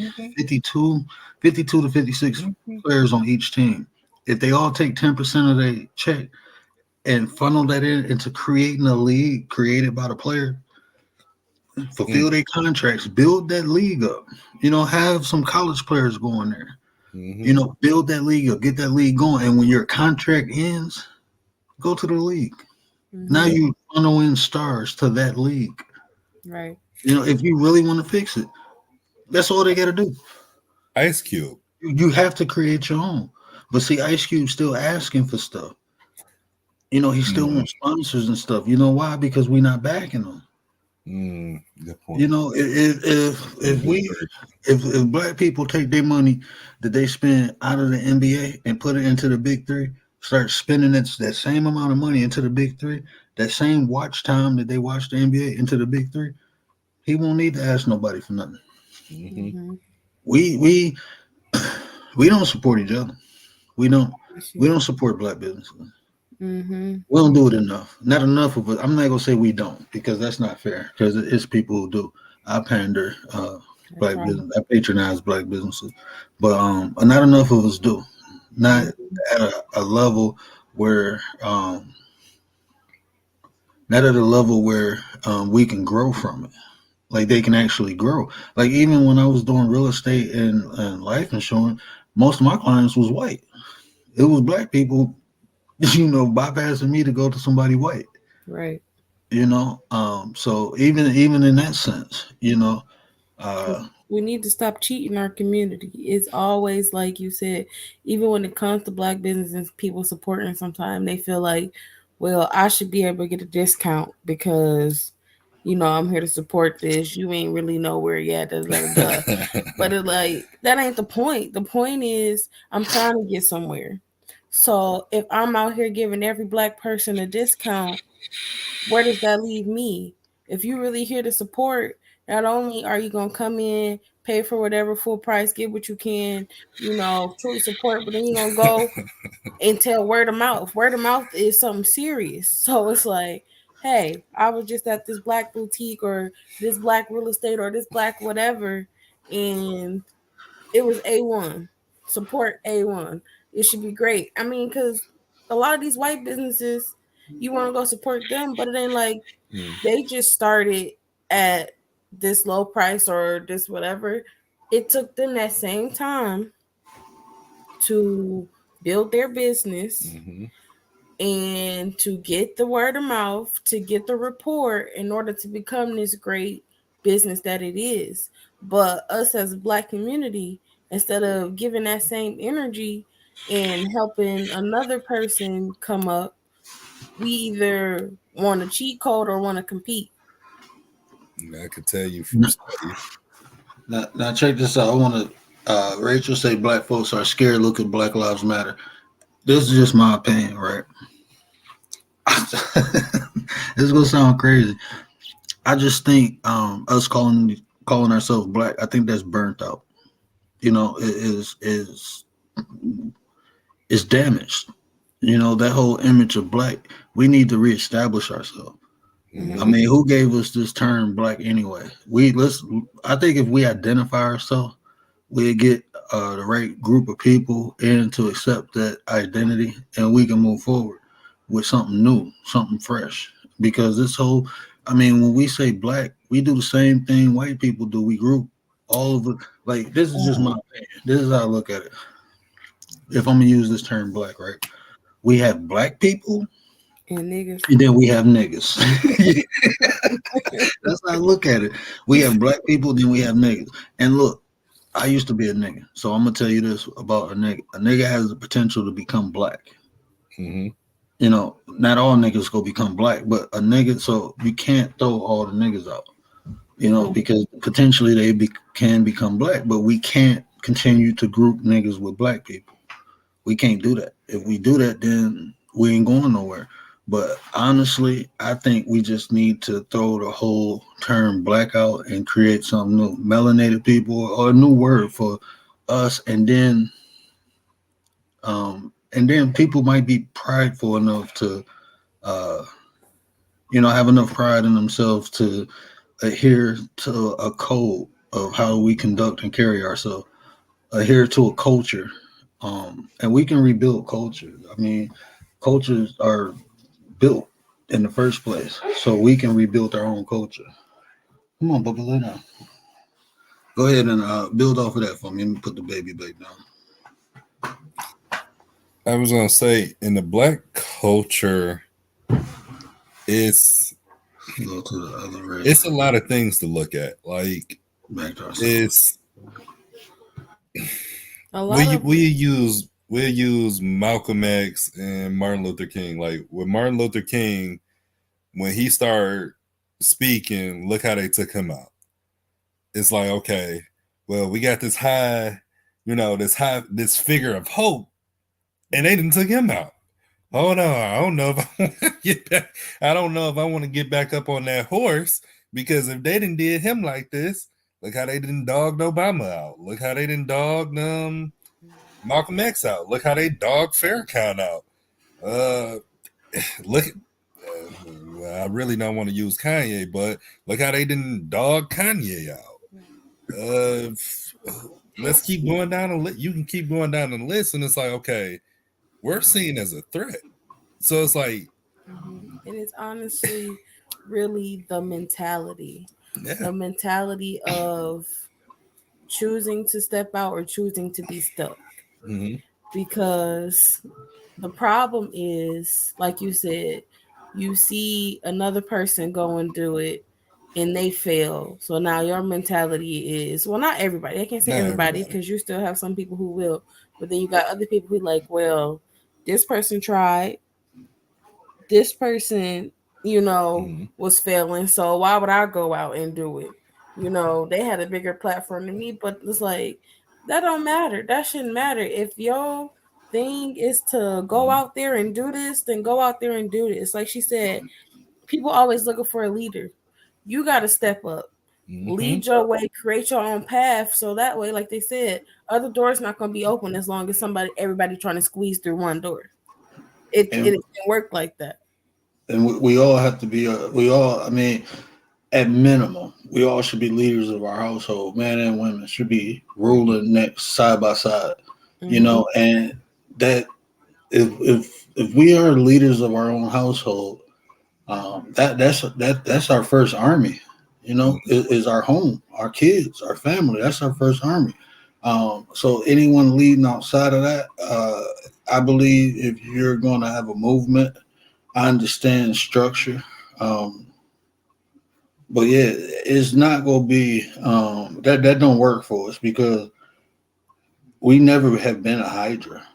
to 56 players on each team. If they all take 10% of their check and funnel that into creating a league created by the player, fulfill their contracts, build that league up, have some college players going there, build that league up, get that league going. And when your contract ends, go to the league. Now you funnel in stars to that league. Right. If you really want to fix it, that's all they got to do. Ice Cube. You have to create your own. But see, Ice Cube's still asking for stuff. He still wants sponsors and stuff. You know why? Because we're not backing them. Good point. If black people take their money that they spend out of the NBA and put it into the big three, start spending that same amount of money into the big three, that same watch time that they watch the NBA into the big three, he won't need to ask nobody for nothing. We don't support each other. We don't support black businesses. We don't do it enough. Not enough of it. I'm not gonna say we don't, because that's not fair. Because it's people who do. I pander black business. I patronize black businesses, but not enough of us do. Not at a level where we can grow from it. Like they can actually grow. Like even when I was doing real estate and life insurance, most of my clients was white. It was black people, bypassing me to go to somebody white. Right. So even in that sense, we need to stop cheating our community. It's always like you said, even when it comes to black businesses, people supporting sometimes they feel like, well, I should be able to get a discount because I'm here to support this. You ain't really nowhere yet. But it's like, that ain't the point. The point is I'm trying to get somewhere. So if I'm out here giving every black person a discount, where does that leave me? If you're really here to support, not only are you going to come in, pay for whatever full price, get what you can, truly support, but then you're going to go and tell word of mouth. Word of mouth is something serious. So it's like, hey, I was just at this black boutique or this black real estate or this black whatever, and it was A1. Support A1. It should be great. I mean, because a lot of these white businesses, you want to go support them, but it ain't like they just started at this low price or this whatever. It took them that same time to build their business and to get the word of mouth, to get the report in order to become this great business that it is. But us as a black community, instead of giving that same energy and helping another person come up, we either want a cheat code or want to compete. I could tell you from study. Now check this out. I want to. Rachel say black folks are scared. Look at Black Lives Matter. This is just my opinion, right? This is gonna sound crazy. I just think us calling ourselves black, I think that's burnt out. Is is damaged. You know, that whole image of black, we need to reestablish ourselves. I mean, who gave us this term black anyway? I think if we identify ourselves, we get the right group of people in to accept that identity, and we can move forward with something new, something fresh. Because this whole, I mean, when we say black, we do the same thing white people do. We group all of it. Like, this is just my opinion. This is how I look at it. If I'm gonna use this term black, right? We have black people, And niggas. and then we have niggas. That's how I look at it. We have black people, then we have niggas. And look, I used to be a nigga, so I'm gonna tell you this about a nigga. A nigga has the potential to become black. You know, not all niggas go become black, but a nigga. So you can't throw all the niggas out. You know, because potentially they can become black, but we can't continue to group niggas with black people. We can't do that. If we do that, then we ain't going nowhere. But honestly, I think we just need to throw the whole term black out and create something new. Melanated people, or a new word for us, and then people might be prideful enough to have enough pride in themselves to adhere to a code of how we conduct and carry ourselves, adhere to a culture. And we can rebuild culture. I mean, cultures are built in the first place, so we can rebuild our own culture. Come on, Bubba, lay down. Go ahead and build off of that for me. Let me put the baby back down. I was gonna say, in the black culture, it's Go to the other red. It's a lot of things to look at. Like, Back to ourselves. it's A lot we use Malcolm X and Martin Luther King. Like, with Martin Luther King, when he started speaking, look how they took him out. It's like, okay, well, we got this this figure of hope, and they didn't took him out. Oh no, I don't know if I want to get back. I don't know if I want to get back up on that horse, because if they didn't did him like this, look how they didn't dog Obama out. Look how they didn't dog Malcolm X out. Look how they dogged Farrakhan out. I really don't want to use Kanye, but look how they didn't dog Kanye out. Let's keep going down the list. You can keep going down the list, and it's like, okay, we're seen as a threat. So it's like, and it's honestly really the mentality. yeah. The mentality of choosing to step out or choosing to be stuck. Because the problem is, like you said, you see another person go and do it and they fail. So now your mentality is, well, not everybody. I can't say everybody, because you still have some people who will. But then you got other people who like, well, this person tried. This person, was failing. So why would I go out and do it? They had a bigger platform than me, but it's like, that don't matter. That shouldn't matter. If your thing is to go out there and do this, then go out there and do this. Like she said, people always looking for a leader. You got to step up, lead your way, create your own path. So that way, like they said, other doors not going to be open as long as everybody trying to squeeze through one door. It can work like that. And we all have to be, at minimum, we all should be leaders of our household. Men and women should be ruling next side by side, and that if we are leaders of our own household, that's our first army, is our home, our kids, our family. That's our first army. So anyone leading outside of that, I believe if you're going to have a movement, I understand structure. But yeah, it's not going to be, that don't work for us, because we never have been a Hydra.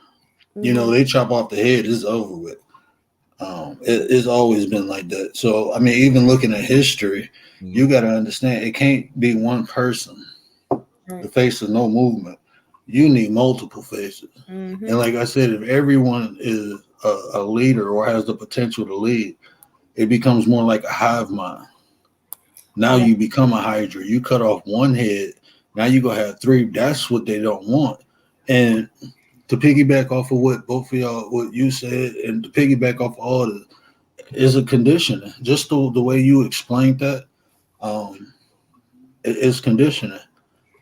They chop off the head, it's over with. It's always been like that. So, I mean, even looking at history, you got to understand, it can't be one person, the face of no movement. You need multiple faces. And like I said, if everyone is a leader or has the potential to lead, it becomes more like a hive mind. Now you become a Hydra. You cut off one head. Now you're going to have three. That's what they don't want. And to piggyback off of what both of y'all, what you said, and to piggyback off of all the, is a conditioning. Just the way you explained that, it's conditioning.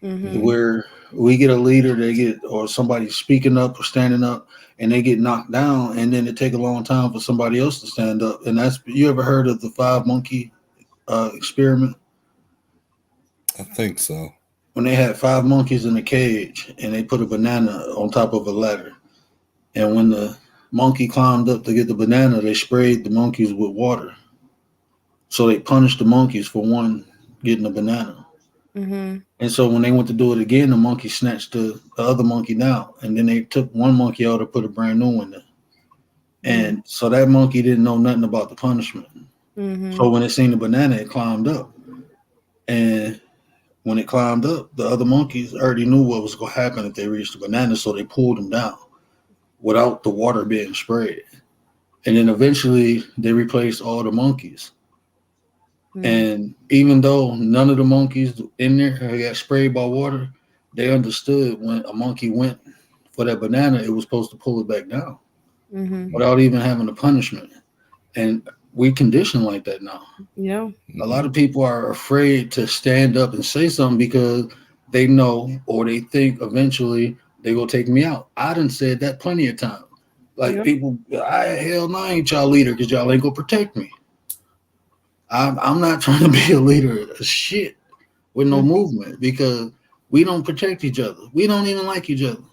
Mm-hmm. Where we get a leader, they get, or somebody speaking up or standing up, and they get knocked down, and then it take a long time for somebody else to stand up. And that's, you ever heard of the 5-monkey experiment? I think so. When they had 5 monkeys in a cage and they put a banana on top of a ladder, and when the monkey climbed up to get the banana, they sprayed the monkeys with water. So they punished the monkeys for one getting a banana. Mm-hmm. And so when they went to do it again, the monkey snatched the other monkey down, and then they took one monkey out to put a brand new one there. And so that monkey didn't know nothing about the punishment. Mm-hmm. So when it seen the banana, it climbed up. And when it climbed up, the other monkeys already knew what was going to happen if they reached the banana, so they pulled them down without the water being sprayed. And then eventually they replaced all the monkeys. Mm-hmm. And even though none of the monkeys in there got sprayed by water, they understood when a monkey went for that banana, it was supposed to pull it back down without even having a punishment. And we condition like that now. Yeah. A lot of people are afraid to stand up and say something because they know or they think eventually they will take me out. I done said that plenty of times. Like people, hell no, I ain't y'all leader because y'all ain't gonna protect me. I'm not trying to be a leader of shit with no movement because we don't protect each other. We don't even like each other.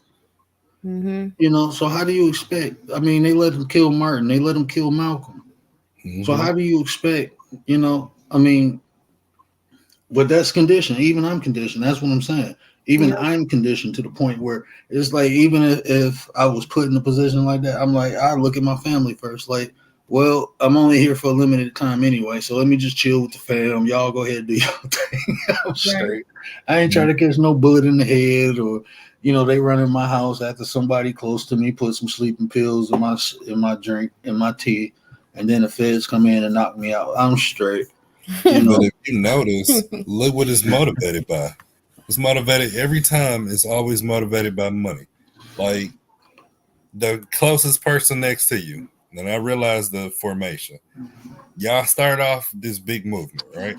You know, so how do you expect? I mean, they let them kill Martin. They let them kill Malcolm. So how do you expect, you know, I mean, but that's conditioned. Even I'm conditioned. That's what I'm saying. Even I'm conditioned to the point where it's like, even if I was put in a position like that, I'm like, I look at my family first. Like, well, I'm only here for a limited time anyway, so let me just chill with the fam. Y'all go ahead and do your thing. I'm straight. I ain't trying to catch no bullet in the head, or, you know, they run in my house after somebody close to me put some sleeping pills in my drink, in my tea, and then the feds come in and knock me out. I'm straight. You know? But if you notice, look what it's motivated by. It's motivated every time. It's always motivated by money. Like the closest person next to you. And I realized the formation. Y'all start off this big movement, right?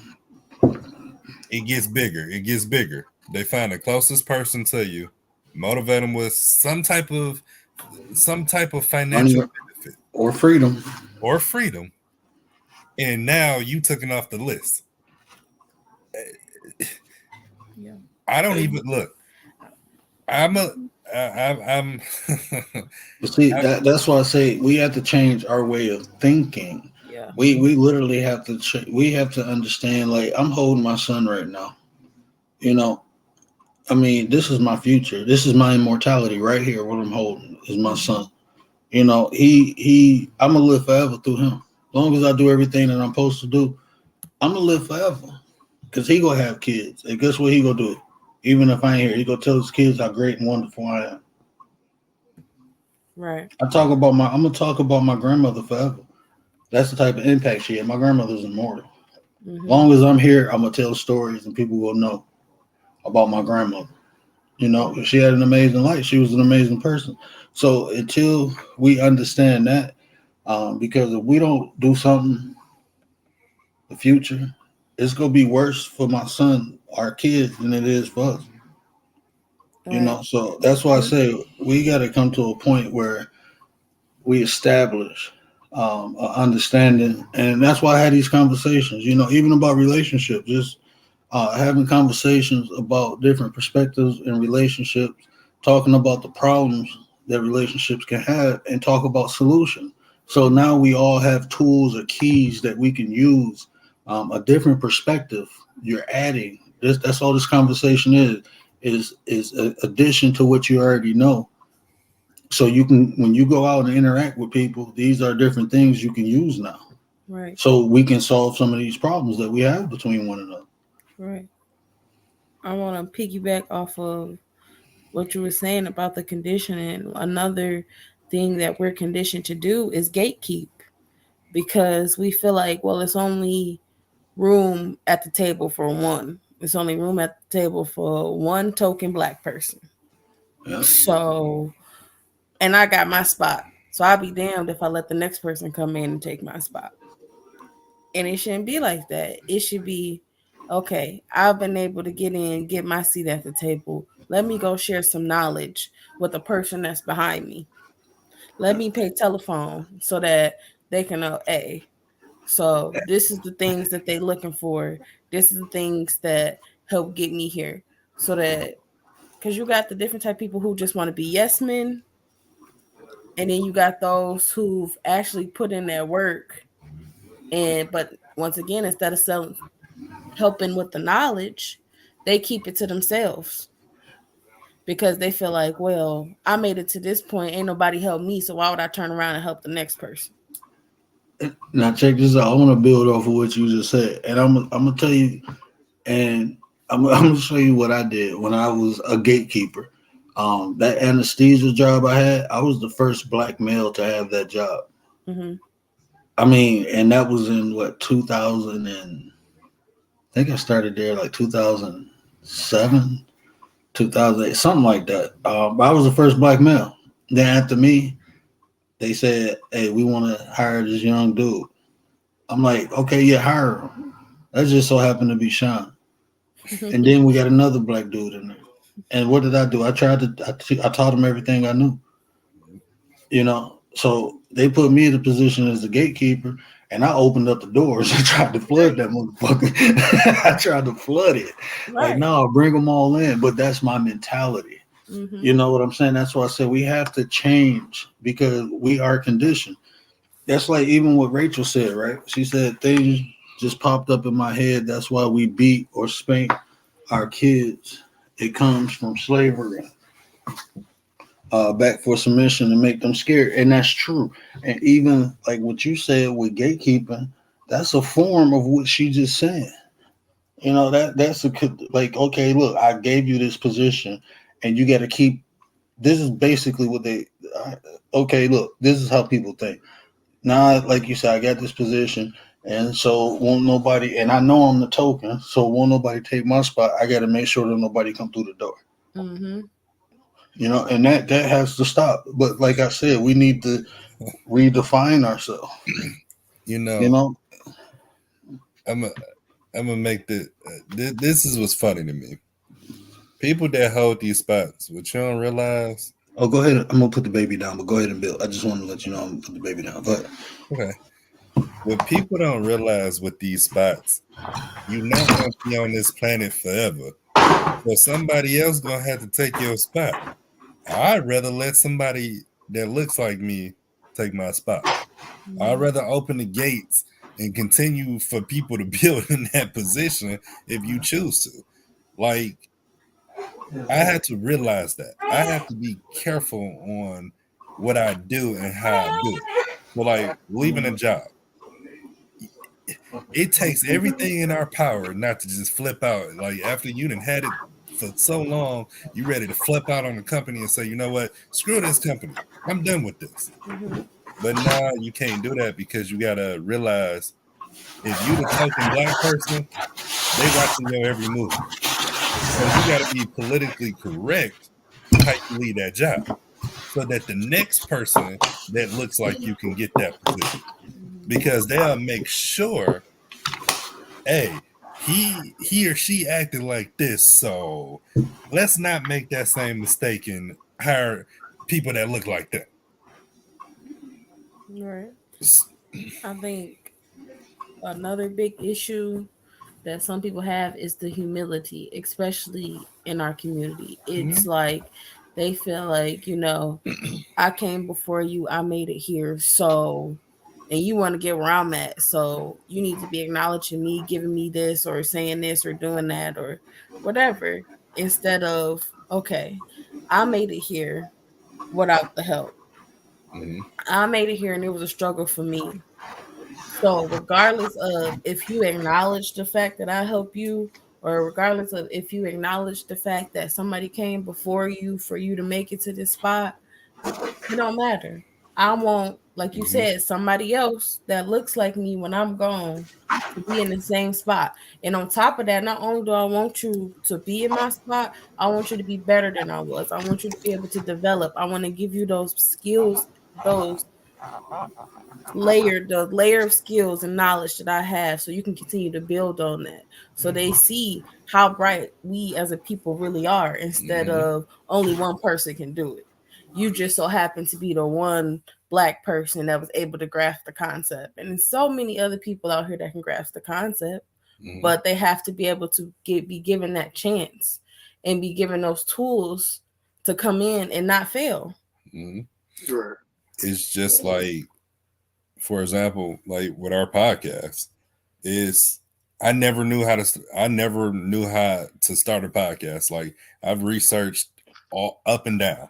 It gets bigger. It gets bigger. They find the closest person to you, motivate them with some type of financial benefit or freedom. And now you took it off the list. Yeah. I don't even look. I'm See, that's why I say we have to change our way of thinking. Yeah. We literally have to we have to understand, like, I'm holding my son right now. You know, I mean, this is my future. This is my immortality right here. What I'm holding is my son. You know, I'm gonna live forever through him. As long as I do everything that I'm supposed to do, I'm gonna live forever. Cause he gonna have kids, and guess what he gonna do? Even if I ain't here, he gonna tell his kids how great and wonderful I am. Right. I'm gonna talk about my grandmother forever. That's the type of impact she had. My grandmother's immortal. As long as I'm here, I'm gonna tell stories, and people will know about my grandmother. You know, she had an amazing life. She was an amazing person. So until we understand that, because if we don't do something, the future, it's gonna be worse for my son, our kids, than it is for us. You know, so that's why I say we got to come to a point where we establish an understanding, and that's why I had these conversations. You know, even about relationships, just having conversations about different perspectives in relationships, talking about the problems that relationships can have, and talk about solutions. So now we all have tools or keys that we can use, a different perspective. You're adding this. That's all this conversation is an addition to what you already know. So you can, when you go out and interact with people, these are different things you can use now. Right. So we can solve some of these problems that we have between one another. Right. I want to piggyback off of what you were saying about the conditioning. Another thing that we're conditioned to do is gatekeep, because we feel like, well, it's only room at the table for one. It's only room at the table for one token Black person. Yeah. So and I got my spot. So I'll be damned if I let the next person come in and take my spot. And it shouldn't be like that. It should be, okay, I've been able to get in, get my seat at the table. Let me go share some knowledge with the person that's behind me. Let me pay telephone so that they can know, hey, so this is the things that they looking for. This is the things that help get me here. So that, because you got the different type of people who just want to be yes men, and then you got those who've actually put in their work. And but once again, instead of helping with the knowledge, they keep it to themselves because they feel like, well, I made it to this point, ain't nobody helped me, so why would I turn around and help the next person? Now check this out. I want to build off of what you just said, and I'm gonna tell you, and I'm gonna show you what I did when I was a gatekeeper. That anesthesia job I had, I was the first black male to have that job. Mm-hmm. I mean, and that was in what 2000 and I think I started there like 2007, 2008, something like that. But I was the first black male. Then after me, they said, "Hey, we want to hire this young dude." I'm like, "Okay, yeah, hire him." That just so happened to be Sean. And then we got another black dude in there. And what did I do? I taught him everything I knew. You know, so they put me in the position as the gatekeeper, and I opened up the doors and tried to flood that motherfucker. I tried to flood it. Right. Like, no, bring them all in. But that's my mentality. Mm-hmm. You know what I'm saying? That's why I said we have to change because we are conditioned. That's like even what Rachel said, right? She said things just popped up in my head. That's why we beat or spank our kids. It comes from slavery. Back for submission to make them scared. And that's true. And even like what you said with gatekeeping, that's a form of what she just said. You know, that's like, okay, look, I gave you this position and you got to keep, this is basically what okay, look, this is how people think. Now, like you said, I got this position and so won't nobody, and I know I'm the token, so won't nobody take my spot. I got to make sure that nobody come through the door. Mm-hmm. You know, and that has to stop. But like I said, we need to redefine ourselves. You know, You know, I'm gonna make this is what's funny to me. People that hold these spots, what you don't realize. Oh, go ahead. I'm gonna put the baby down, but go ahead and build. I just want to let you know I'm gonna put the baby down. Go ahead. Okay. What people don't realize with these spots, you're not gonna be on this planet forever. So somebody else gonna have to take your spot. I'd rather let somebody that looks like me take my spot. Mm-hmm. I'd rather open the gates and continue for people to build in that position if you choose to. Like, I had to realize that. I have to be careful on what I do and how I do it. So, like, leaving a job. It takes everything in our power not to just flip out. Like, after you done had it for so long, you ready to flip out on the company and say, you know what, screw this company. I'm done with this. Mm-hmm. But now you can't do that because you got to realize if you the token black person, they watching your every move. So you got to be politically correct how you leave that job so that the next person that looks like you can get that position. Because they'll make sure, hey, he or she acted like this, so let's not make that same mistake and hire people that look like that. Right. I think another big issue that some people have is the humility, especially in our community. It's like they feel like, you know, I came before you, I made it here, so, and you want to get where I'm at, so you need to be acknowledging me, giving me this or saying this or doing that or whatever, instead of, okay, I made it here without the help. Mm-hmm. I made it here and it was a struggle for me. So regardless of if you acknowledge the fact that I help you, or regardless of if you acknowledge the fact that somebody came before you for you to make it to this spot, it don't matter. I want like you said, somebody else that looks like me when I'm gone to be in the same spot. And on top of that, not only do I want you to be in my spot, I want you to be better than I was. I want you to be able to develop. I want to give you those skills, those the layer of skills and knowledge that I have, so you can continue to build on that. So they see how bright we as a people really are, instead of only one person can do it. You just so happen to be the one black person that was able to grasp the concept. And there's so many other people out here that can grasp the concept, but they have to be able to be given that chance and be given those tools to come in and not fail. Sure. It's just like, for example, like with our podcast, I never knew how to start a podcast. Like, I've researched all up and down.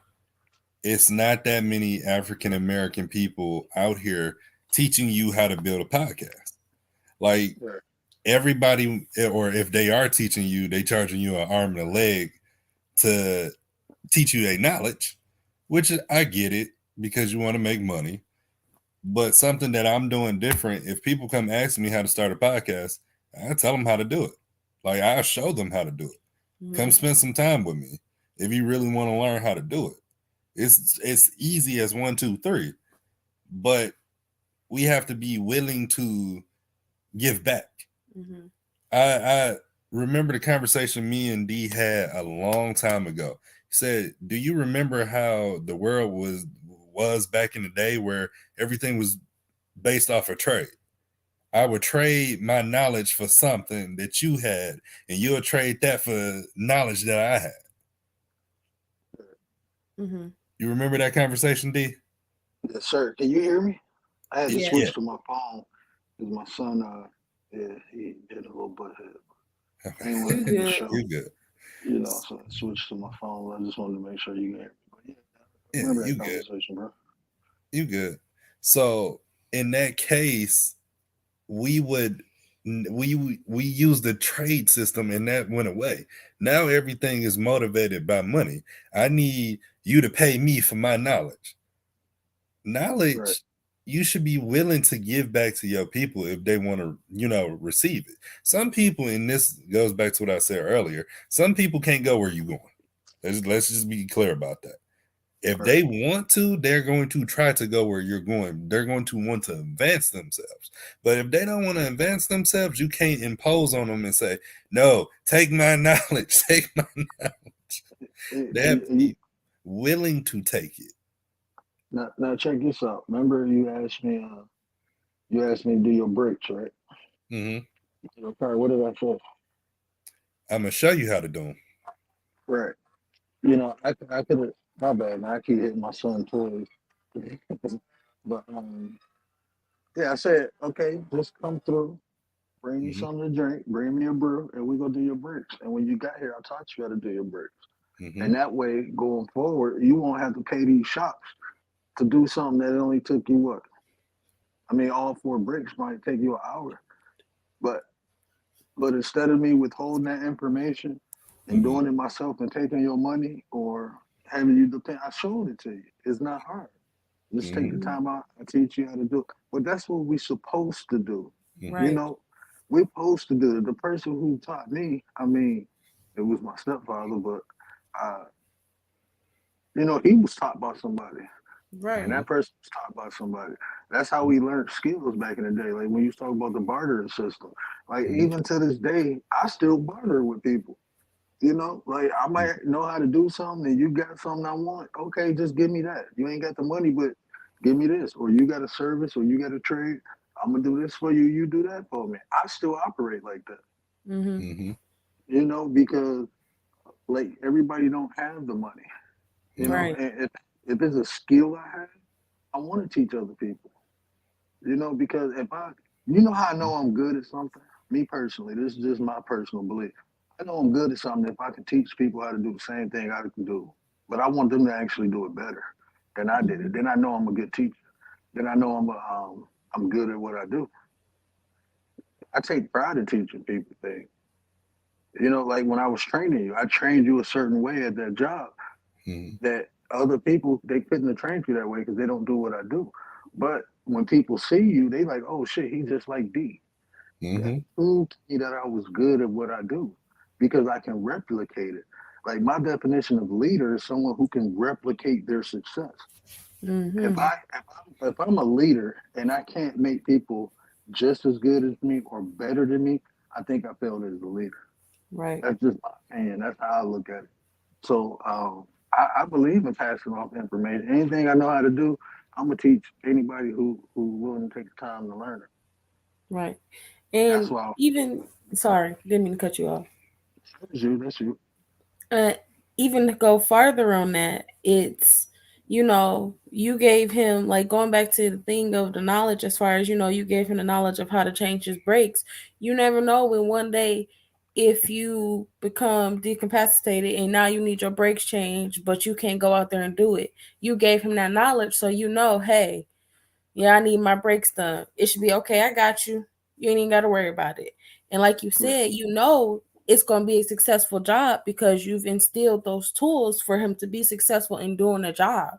It's not that many African American people out here teaching you how to build a podcast. Like, everybody, or if they are teaching you, they charging you an arm and a leg to teach you their knowledge, which I get it, because you want to make money. But something that I'm doing different, if people come ask me how to start a podcast, I tell them how to do it. Like, I'll show them how to do it. Come spend some time with me if you really want to learn how to do it. It's easy as 1, 2, 3, but we have to be willing to give back. I remember the conversation me and D had a long time ago. He said, "Do you remember how the world was back in the day, where everything was based off of trade? I would trade my knowledge for something that you had, and you'll trade that for knowledge that I had." You remember that conversation, D? Yes, sir. Can you hear me? I had to switch to my phone because my son, he did a little butt head. You good. You know, so I switched to my phone. I just wanted to make sure you can hear me. But remember that conversation, bro. You good. So in that case, we used the trade system, and that went away. Now everything is motivated by money. I need you to pay me for my knowledge. You should be willing to give back to your people if they want to, receive it. Some people, and this goes back to what I said earlier, some people can't go where you're going. Let's just be clear about that. If they want to, they're going to try to go where you're going. They're going to want to advance themselves. But if they don't want to advance themselves, you can't impose on them and say, "No, take my knowledge, take my knowledge." They have to be willing to take it. Now check this out. Remember, you asked me to do your breaks, right? Okay, what did I say? I'm gonna show you how to do them. Right. I could have. My bad, man. I keep hitting my son toys. But I said, okay, just come through, bring me something to drink, bring me a brew, and we go do your breaks. And when you got here, I taught you how to do your breaks. And that way, going forward, you won't have to pay these shops to do something that only took you what? I mean, all 4 breaks might take you an hour. But instead of me withholding that information and doing it myself and taking your money or having you depend, I showed it to you. It's not hard. Just take the time out. I teach you how to do it. But that's what we're supposed to do. Right. We're supposed to do it. The person who taught me, I mean, it was my stepfather, but he was taught by somebody. Right. And that person was taught by somebody. That's how we learned skills back in the day. Like when you talk about the bartering system, like even to this day, I still barter with people. Like I might know how to do something and you got something I want. Okay, just give me that. You ain't got the money, but give me this. Or you got a service or you got a trade. I'm going to do this for you. You do that for me. I still operate like that. Because like everybody don't have the money. Right. And if it's a skill I have, I want to teach other people. Because if how I know I'm good at something? Me personally, this is just my personal belief. I know I'm good at something if I can teach people how to do the same thing I can do. But I want them to actually do it better than I did it. Then I know I'm a good teacher. Then I know I'm good at what I do. I take pride in teaching people things. Like when I was training you, I trained you a certain way at that job that other people, they couldn't have trained you that way because they don't do what I do. But when people see you, they like, oh shit, he's just like D. That Mm-hmm. proved to me that I was good at what I do because I can replicate it. Like my definition of leader is someone who can replicate their success. If Mm-hmm. I'm a leader and I can't make people just as good as me or better than me, I think I failed as a leader. Right. That's just my opinion. That's how I look at it. So I believe in passing off information. Anything I know how to do, I'm gonna teach anybody who willing to take the time to learn it. Right. That's And why even sorry, didn't mean to cut you off. that's you. That's you. Uh, even to go farther on that, it's you gave him, like, going back to the thing of the knowledge, as far as you gave him the knowledge of how to change his brakes. You never know when one day, if you become decapacitated and now you need your brakes changed, but you can't go out there and do it. You gave him that knowledge, so hey, yeah, I need my brakes done. It should be okay. I got you. You ain't even got to worry about it. And like you Right. said, it's going to be a successful job because you've instilled those tools for him to be successful in doing the job.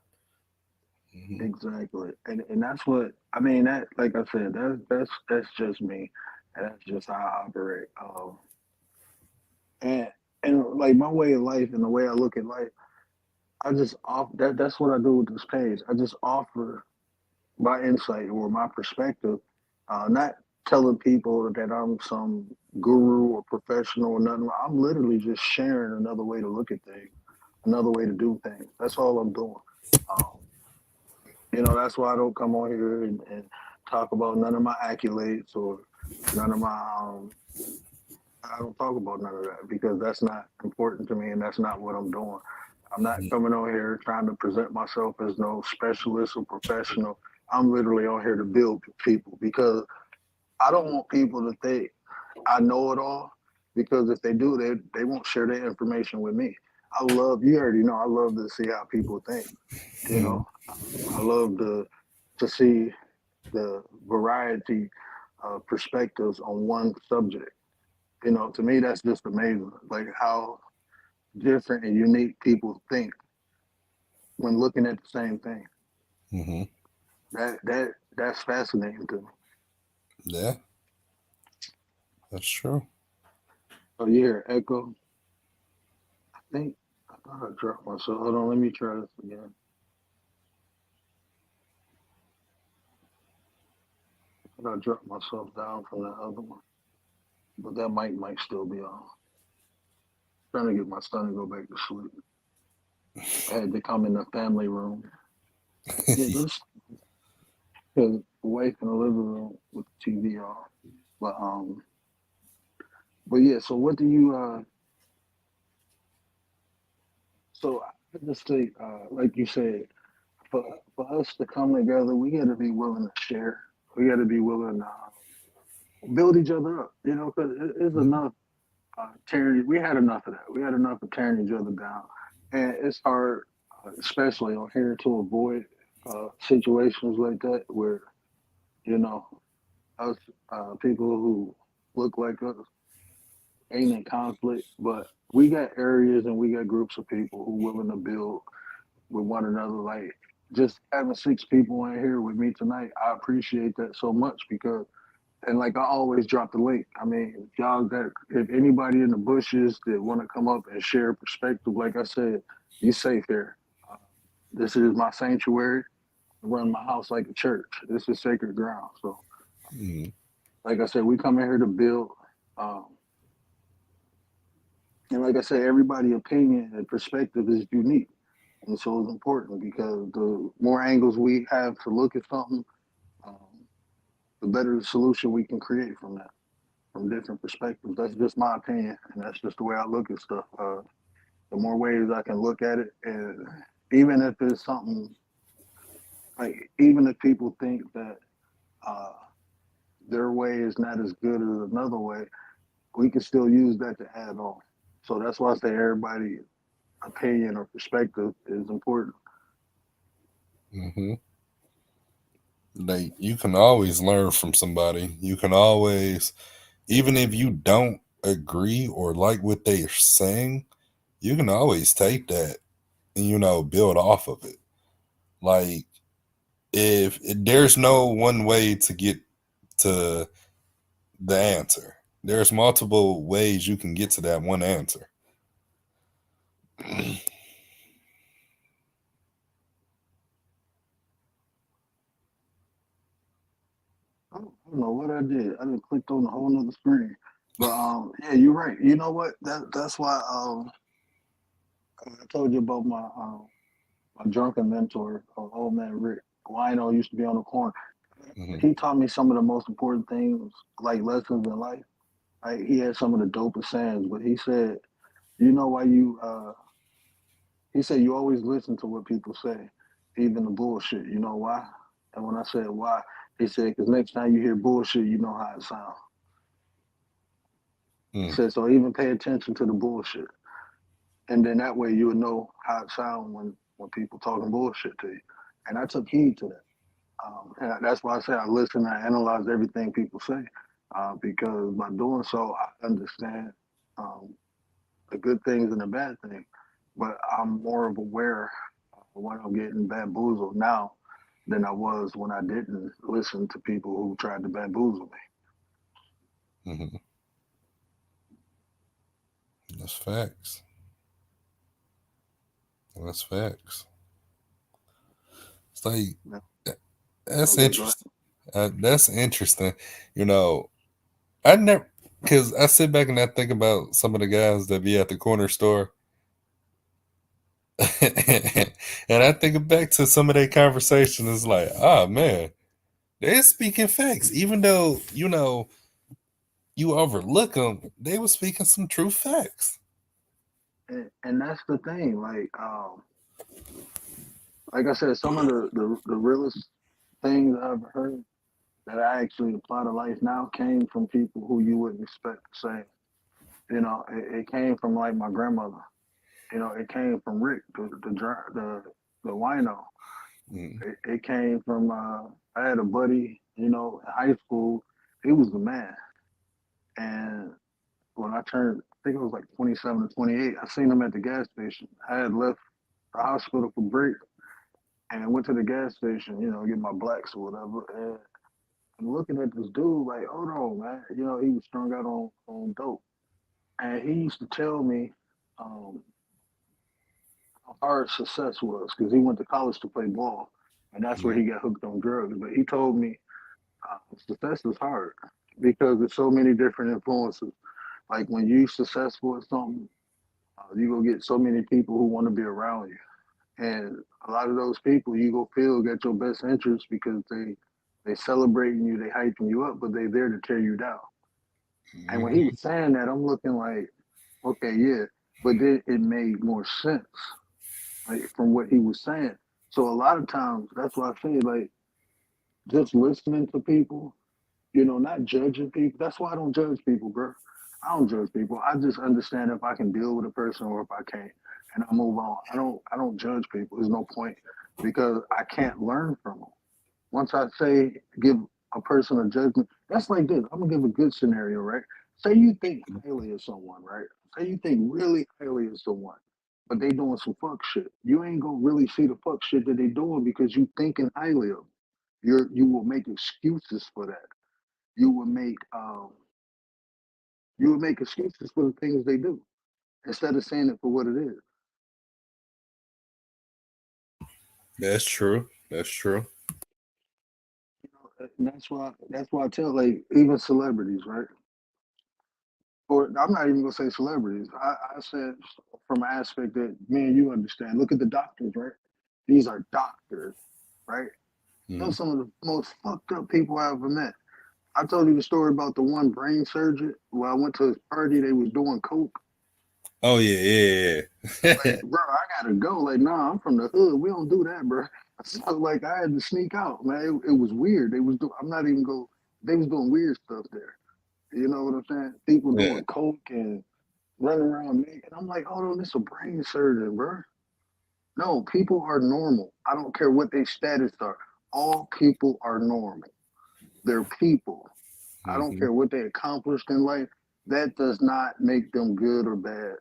Mm-hmm. Exactly. And that's what I mean. That like I said, that's just me, and that's just how I operate. And like my way of life and the way I look at life, I just off that. That's what I do with this page. I just offer my insight or my perspective, not telling people that I'm some guru or professional or nothing. I'm literally just sharing another way to look at things, another way to do things. That's all I'm doing. Um, that's why I don't come on here and talk about none of my accolades or none of my. I don't talk about none of that because that's not important to me and that's not what I'm doing. I'm not coming on here trying to present myself as no specialist or professional. I'm literally on here to build people because I don't want people to think I know it all because if they do, they won't share their information with me. You already know, I love to see how people think. You know, I love to see the variety of perspectives on one subject. To me, that's just amazing. Like how different and unique people think when looking at the same thing. Mm-hmm. That's fascinating to me. Yeah, that's true. Oh, you hear echo? I think I thought I dropped myself. Hold on, let me try this again. I thought I dropped myself down from the other one, but that mic might still be on. Trying to get my son to go back to sleep. I had to come in the family room. Yeah, go to sleep. Because the wife in the living room with the TV on. But but yeah. So what do you So I just think, like you said, for us to come together, we got to be willing to share. We got to be willing to build each other up. Because it's enough tearing. We had enough of that. We had enough of tearing each other down, and it's hard, especially on here, to avoid situations like that where you know us people who look like us ain't in conflict, but we got areas and we got groups of people who willing to build with one another. Like just having 6 people in here with me tonight, I appreciate that so much because, and like I always drop the link. I mean, if anybody in the bushes that want to come up and share perspective, like I said, you safe here. Uh, this is my sanctuary. I run my house like a church. This is sacred ground. So, Mm-hmm. like I said, we come in here to build. Um, and like I said, everybody's opinion and perspective is unique. And so it's important because the more angles we have to look at something, um, the better the solution we can create from that, from different perspectives. That's just my opinion, and that's just the way I look at stuff. The more ways I can look at it, and even if it's something like, even if people think that uh, their way is not as good as another way, we can still use that to add on. So that's why I say everybody' opinion or perspective is important. Mm-hmm. Like you can always learn from somebody. You can always, even if you don't agree or like what they're saying, you can always take that and build off of it. Like if there's no one way to get to the answer, there's multiple ways you can get to that one answer. I don't know what I did. I just clicked on a whole nother screen. But yeah, you're right. You know what? That's why I told you about my drunken mentor, old man Rick Wino, used to be on the corner. Mhm. He taught me some of the most important things, like lessons in life. Like, he had some of the dopest sayings, but he said, you know why you he said you always listen to what people say, even the bullshit. You know why? And when I said why, he said, because next time you hear bullshit, you know how it sounds. He Mm. said, so even pay attention to the bullshit. And then that way you'll know how it sounds when people talking bullshit to you. And I took heed to that. And that's why I say I listen, I analyze everything people say, because by doing so, I understand the good things and the bad things. But I'm more of aware of when I'm getting bamboozled now than I was when I didn't listen to people who tried to bamboozle me. Mhm. That's facts. That's facts. It's like Yeah. that's Okay, go ahead. interesting. That's interesting. You know, I never, because I sit back and I think about some of the guys that be at the corner store, and I think back to some of their conversations. It's like, oh man, they're speaking facts, even though you overlook them. They were speaking some true facts. And that's the thing. Like I said, some of the realest things I've heard that I actually apply to life now came from people who you wouldn't expect to say. It came from like my grandmother. It came from Rick, the wino. Mm. It came from I had a buddy, in high school. He was the man, and when I turned, I think it was like 27 or 28, I seen him at the gas station. I had left the hospital for break and I went to the gas station, get my blacks or whatever. And I'm looking at this dude like, hold on, man. He was strung out on dope. And he used to tell me um, how hard success was because he went to college to play ball. And that's where Mm. he got hooked on drugs. But he told me success is hard because there's so many different influences. Like when you're successful at something, you go get so many people who want to be around you. And a lot of those people you go feel got your best interest because they celebrating you, they hyping you up, but they there to tear you down. And when he Mhm. was saying that, I'm looking like, okay, yeah, but then it made more sense, like from what he was saying. So a lot of times, that's why I say like just listening to people, not judging people. That's why I don't judge people, bro. I don't judge people. I just understand if I can deal with a person or if I can't, and I move on. I don't judge people. There's no point because I can't learn from them. Once I say give a person a judgment, that's like this. I'm gonna give a good scenario, right? Say you think highly of someone, right? Say you think really highly of someone, but they doing some fuck shit. You ain't gonna really see the fuck shit that they doing because you thinking highly of them. You will make excuses for that. You will make excuses for the things they do instead of saying it for what it is. That's true. That's true. And that's why I tell like even celebrities, right? Or I'm not even gonna say celebrities. I said from an aspect that me and you understand. Look at the doctors, right? These are doctors, right? Mm. Those some of the most fucked up people I ever met. I told you the story about the one brain surgeon. When I went to his party, they was doing coke. Oh yeah, yeah. Like, bro, I gotta go. Like, nah, I'm from the hood. We don't do that, bro. So like, I had to sneak out, man. It was weird. They was I'm not even go. They was doing weird stuff there. You know what I'm saying? People Yeah. doing coke and running around naked. I'm like, hold on, this is a brain surgeon, bro. No, people are normal. I don't care what their status are. All people are normal. They're people. I don't Mm-hmm. care what they accomplished in life. That does not make them good or bad.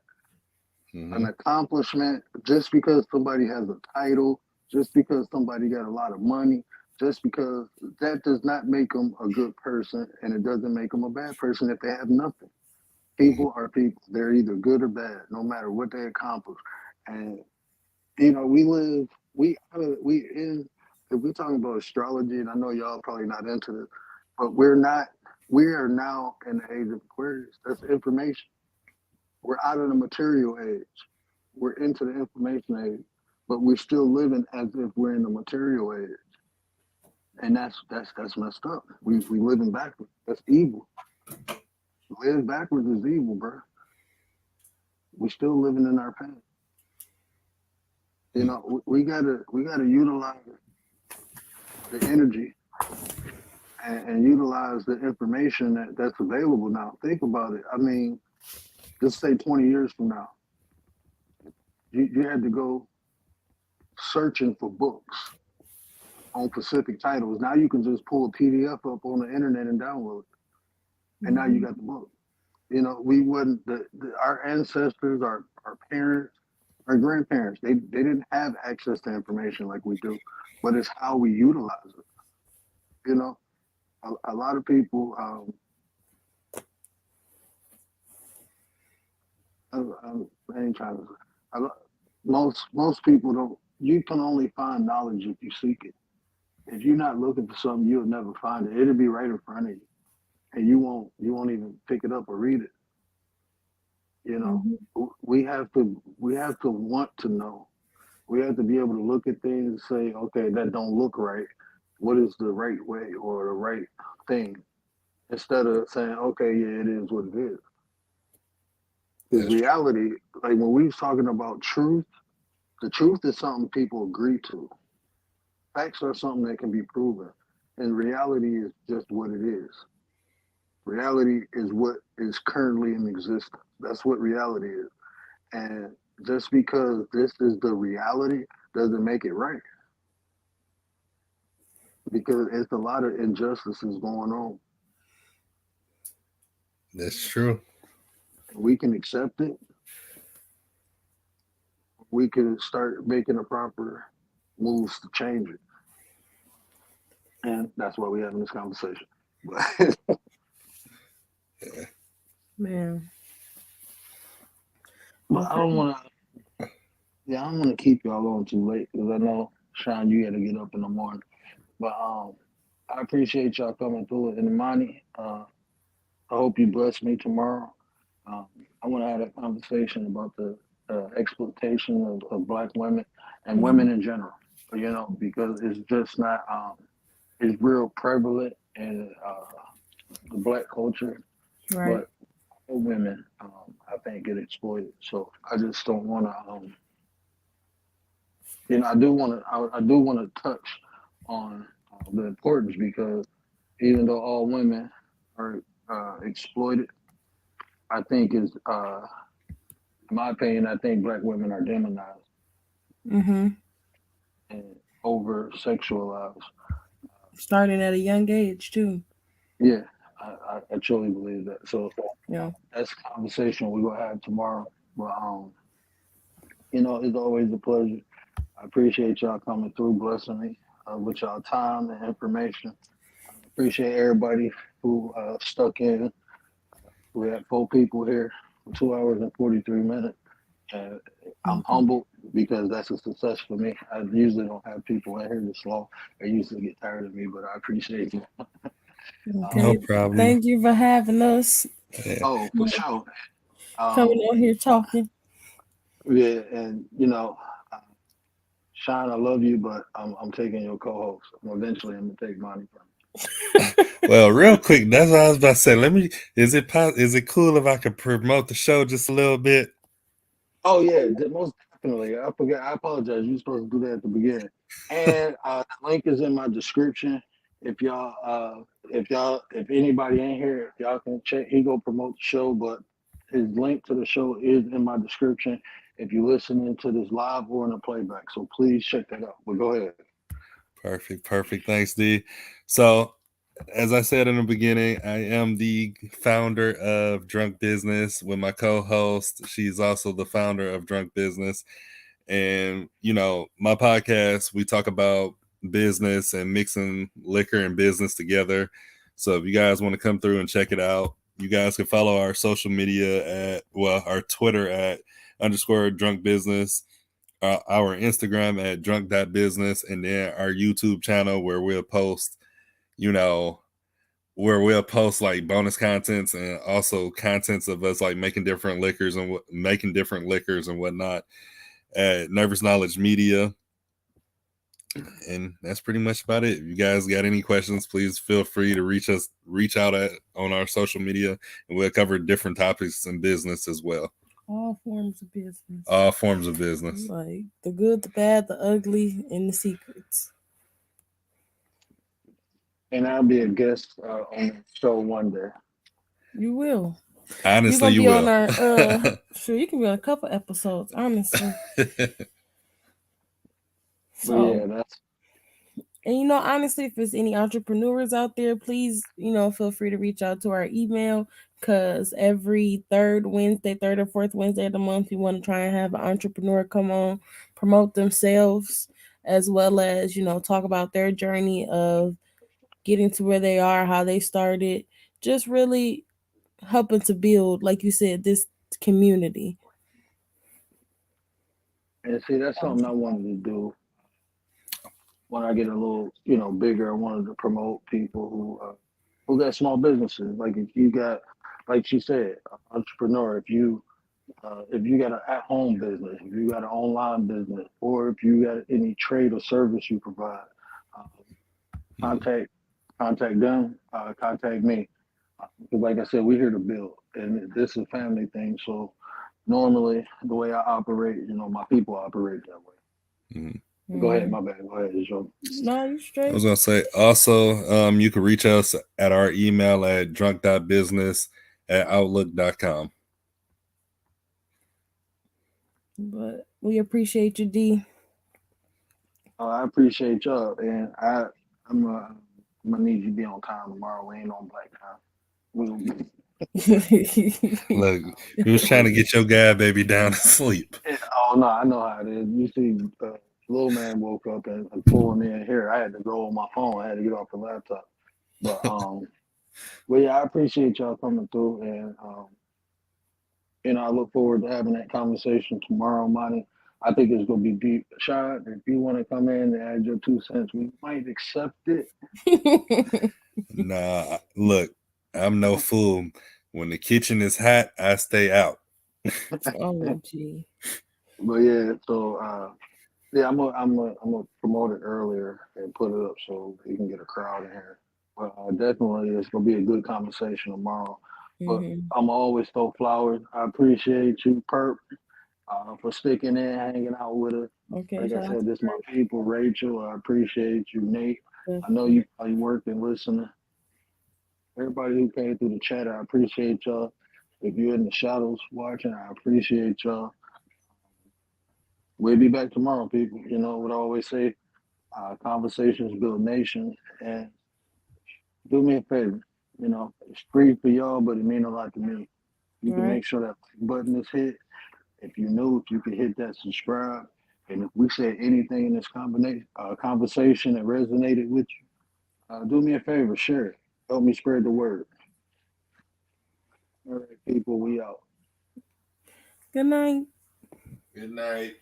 An Mm-hmm. accomplishment, just because somebody has a title, just because somebody got a lot of money, just because that does not make them a good person, and it doesn't make them a bad person if they have nothing. People are people. They're either good or bad, no matter what they accomplish. And you know, if we're talking about astrology, and I know y'all probably not into this, but we are now in the age of Aquarius. That's information. We're out of the material age. We're into the information age, but we're still living as if we're in the material age. And that's messed up. We living backwards. That's evil. Live backwards is evil, bro. We're still living in our past. You know, we gotta utilize the energy and utilize the information that's available now. Think about it. I mean, just say 20 years from now, you had to go searching for books on Pacific titles. Now you can just pull a PDF up on the internet and download it, and now you got the book. You know, we wouldn't. Our ancestors, our parents, our grandparents, they didn't have access to information like we do, but it's how we utilize it. You know, a lot of people. I ain't trying to. Most people don't. You can only find knowledge if you seek it. If you're not looking for something, you'll never find it. It'll be right in front of you, and you won't even pick it up or read it. You know, we have to want to know. We have to be able to look at things and say, okay, that don't look right. What is the right way or the right thing? Instead of saying, okay, yeah, it is what it is. Because reality, like when we was talking about truth, the truth is something people agree to. Facts are something that can be proven. And reality is just what it is. Reality is what is currently in existence. That's what reality is. And just because this is the reality doesn't make it right. Because it's a lot of injustices going on. That's true. We can accept it. We can start making the proper moves to change it. And that's why we're having this conversation. Man. But I don't want to keep y'all on too late because I know, Sean, you got to get up in the morning. But I appreciate y'all coming through it. And Imani, I hope you bless me tomorrow. I want to have a conversation about the exploitation of Black women and women in general, you know, because it's just not, it's real prevalent in the Black culture. Right. But women, I think, get exploited. So I just don't want to, you know, I do want to touch on the importance because even though all women are exploited, I think is, in my opinion, I think Black women are demonized and over sexualized. Starting at a young age too. Yeah, I truly believe that. So yeah, that's a conversation we're gonna have tomorrow. But you know, it's always a pleasure. I appreciate y'all coming through, blessing me with y'all time and information. I appreciate everybody who stuck in. We had 4 people here for 2 hours and 43 minutes. And I'm humbled because that's a success for me. I usually don't have people in here this long. They usually get tired of me, but I appreciate you. Okay. No problem. Thank you for having us. Oh, for sure. Coming on here talking. Yeah, and you know, Sean, I love you, but I'm taking your co-host. Eventually, I'm gonna take money from you. Well, real quick, that's what I was about to say. Is it cool if I could promote the show just a little bit? Oh yeah, most definitely. I forgot. I apologize. You're supposed to do that at the beginning. And the link is in my description. If anybody in here, if y'all can check, he go promote the show, but his link to the show is in my description if you're listening to this live or in a playback. So please check that out. But go ahead. Perfect. Thanks, D. So, as I said in the beginning, I am the founder of Drunk Business with my co-host. She's also the founder of Drunk Business. And, you know, my podcast, we talk about business and mixing liquor and business together. So if you guys want to come through and check it out, you guys can follow our social media our Twitter at _drunk business, our Instagram at drunk.business, and then our YouTube channel where we'll post, like bonus contents and also contents of us like making different liquors and whatnot at Nervous Knowledge Media. And that's pretty much about it. If you guys got any questions, please feel free to reach out on our social media, and we'll cover different topics in business as well. All forms of business. Like the good, the bad, the ugly, and the secrets. And I'll be a guest on the show one day. You will. Honestly, you will. On our, sure, you can be on a couple episodes, honestly. So yeah, that's. And honestly, if there's any entrepreneurs out there, please, feel free to reach out to our email, because every third or fourth Wednesday of the month, we want to try and have an entrepreneur come on, promote themselves, as well as, talk about their journey of getting to where they are, how they started, just really helping to build, like you said, this community. And see, that's something I wanted to do when I get a little, bigger. I wanted to promote people who got small businesses. Like if you got, like she said, an entrepreneur. If you got an at-home business, if you got an online business, or if you got any trade or service you provide, contact them, contact me. Because like I said, we're here to build, and this is a family thing. So normally, the way I operate, my people operate that way. Mm-hmm. Go ahead, my bad. Go ahead, Joe. No, you're straight. I was gonna say also, you can reach us at our email at drunk.business@outlook.com. But we appreciate you, D. I appreciate y'all, and I'm gonna need you to be on time tomorrow. We ain't on black time. Look, we was trying to get your guy baby down to sleep. Oh no, I know how it is. You see, little man woke up and pulled me in here. I had to go on my phone. I had to get off the laptop. But yeah, I appreciate y'all coming through, and I look forward to having that conversation tomorrow, Monty. I think it's gonna be deep. Shad, if you want to come in and add your 2 cents, we might accept it. Nah, look, I'm no fool. When the kitchen is hot, I stay out. Oh, gee. But yeah, so yeah, I'm gonna promote it earlier and put it up so you can get a crowd in here. But definitely, it's gonna be a good conversation tomorrow. But I'm always throw flowers. I appreciate you, Perp, for sticking in, hanging out with us. Okay, like I said, this is my people. Rachel, I appreciate you. Nate, I know you probably work and listening. Everybody who came through the chat, I appreciate y'all. If you're in the shadows watching, I appreciate y'all. We'll be back tomorrow, people. You know what I always say, conversations build nations. And do me a favor, it's free for y'all, but it means a lot to me. You can make sure that button is hit. If you're new, if you can hit that subscribe. And if we said anything in this conversation that resonated with you, do me a favor, share it. Help me spread the word. All right, people, we out. Good night. Good night.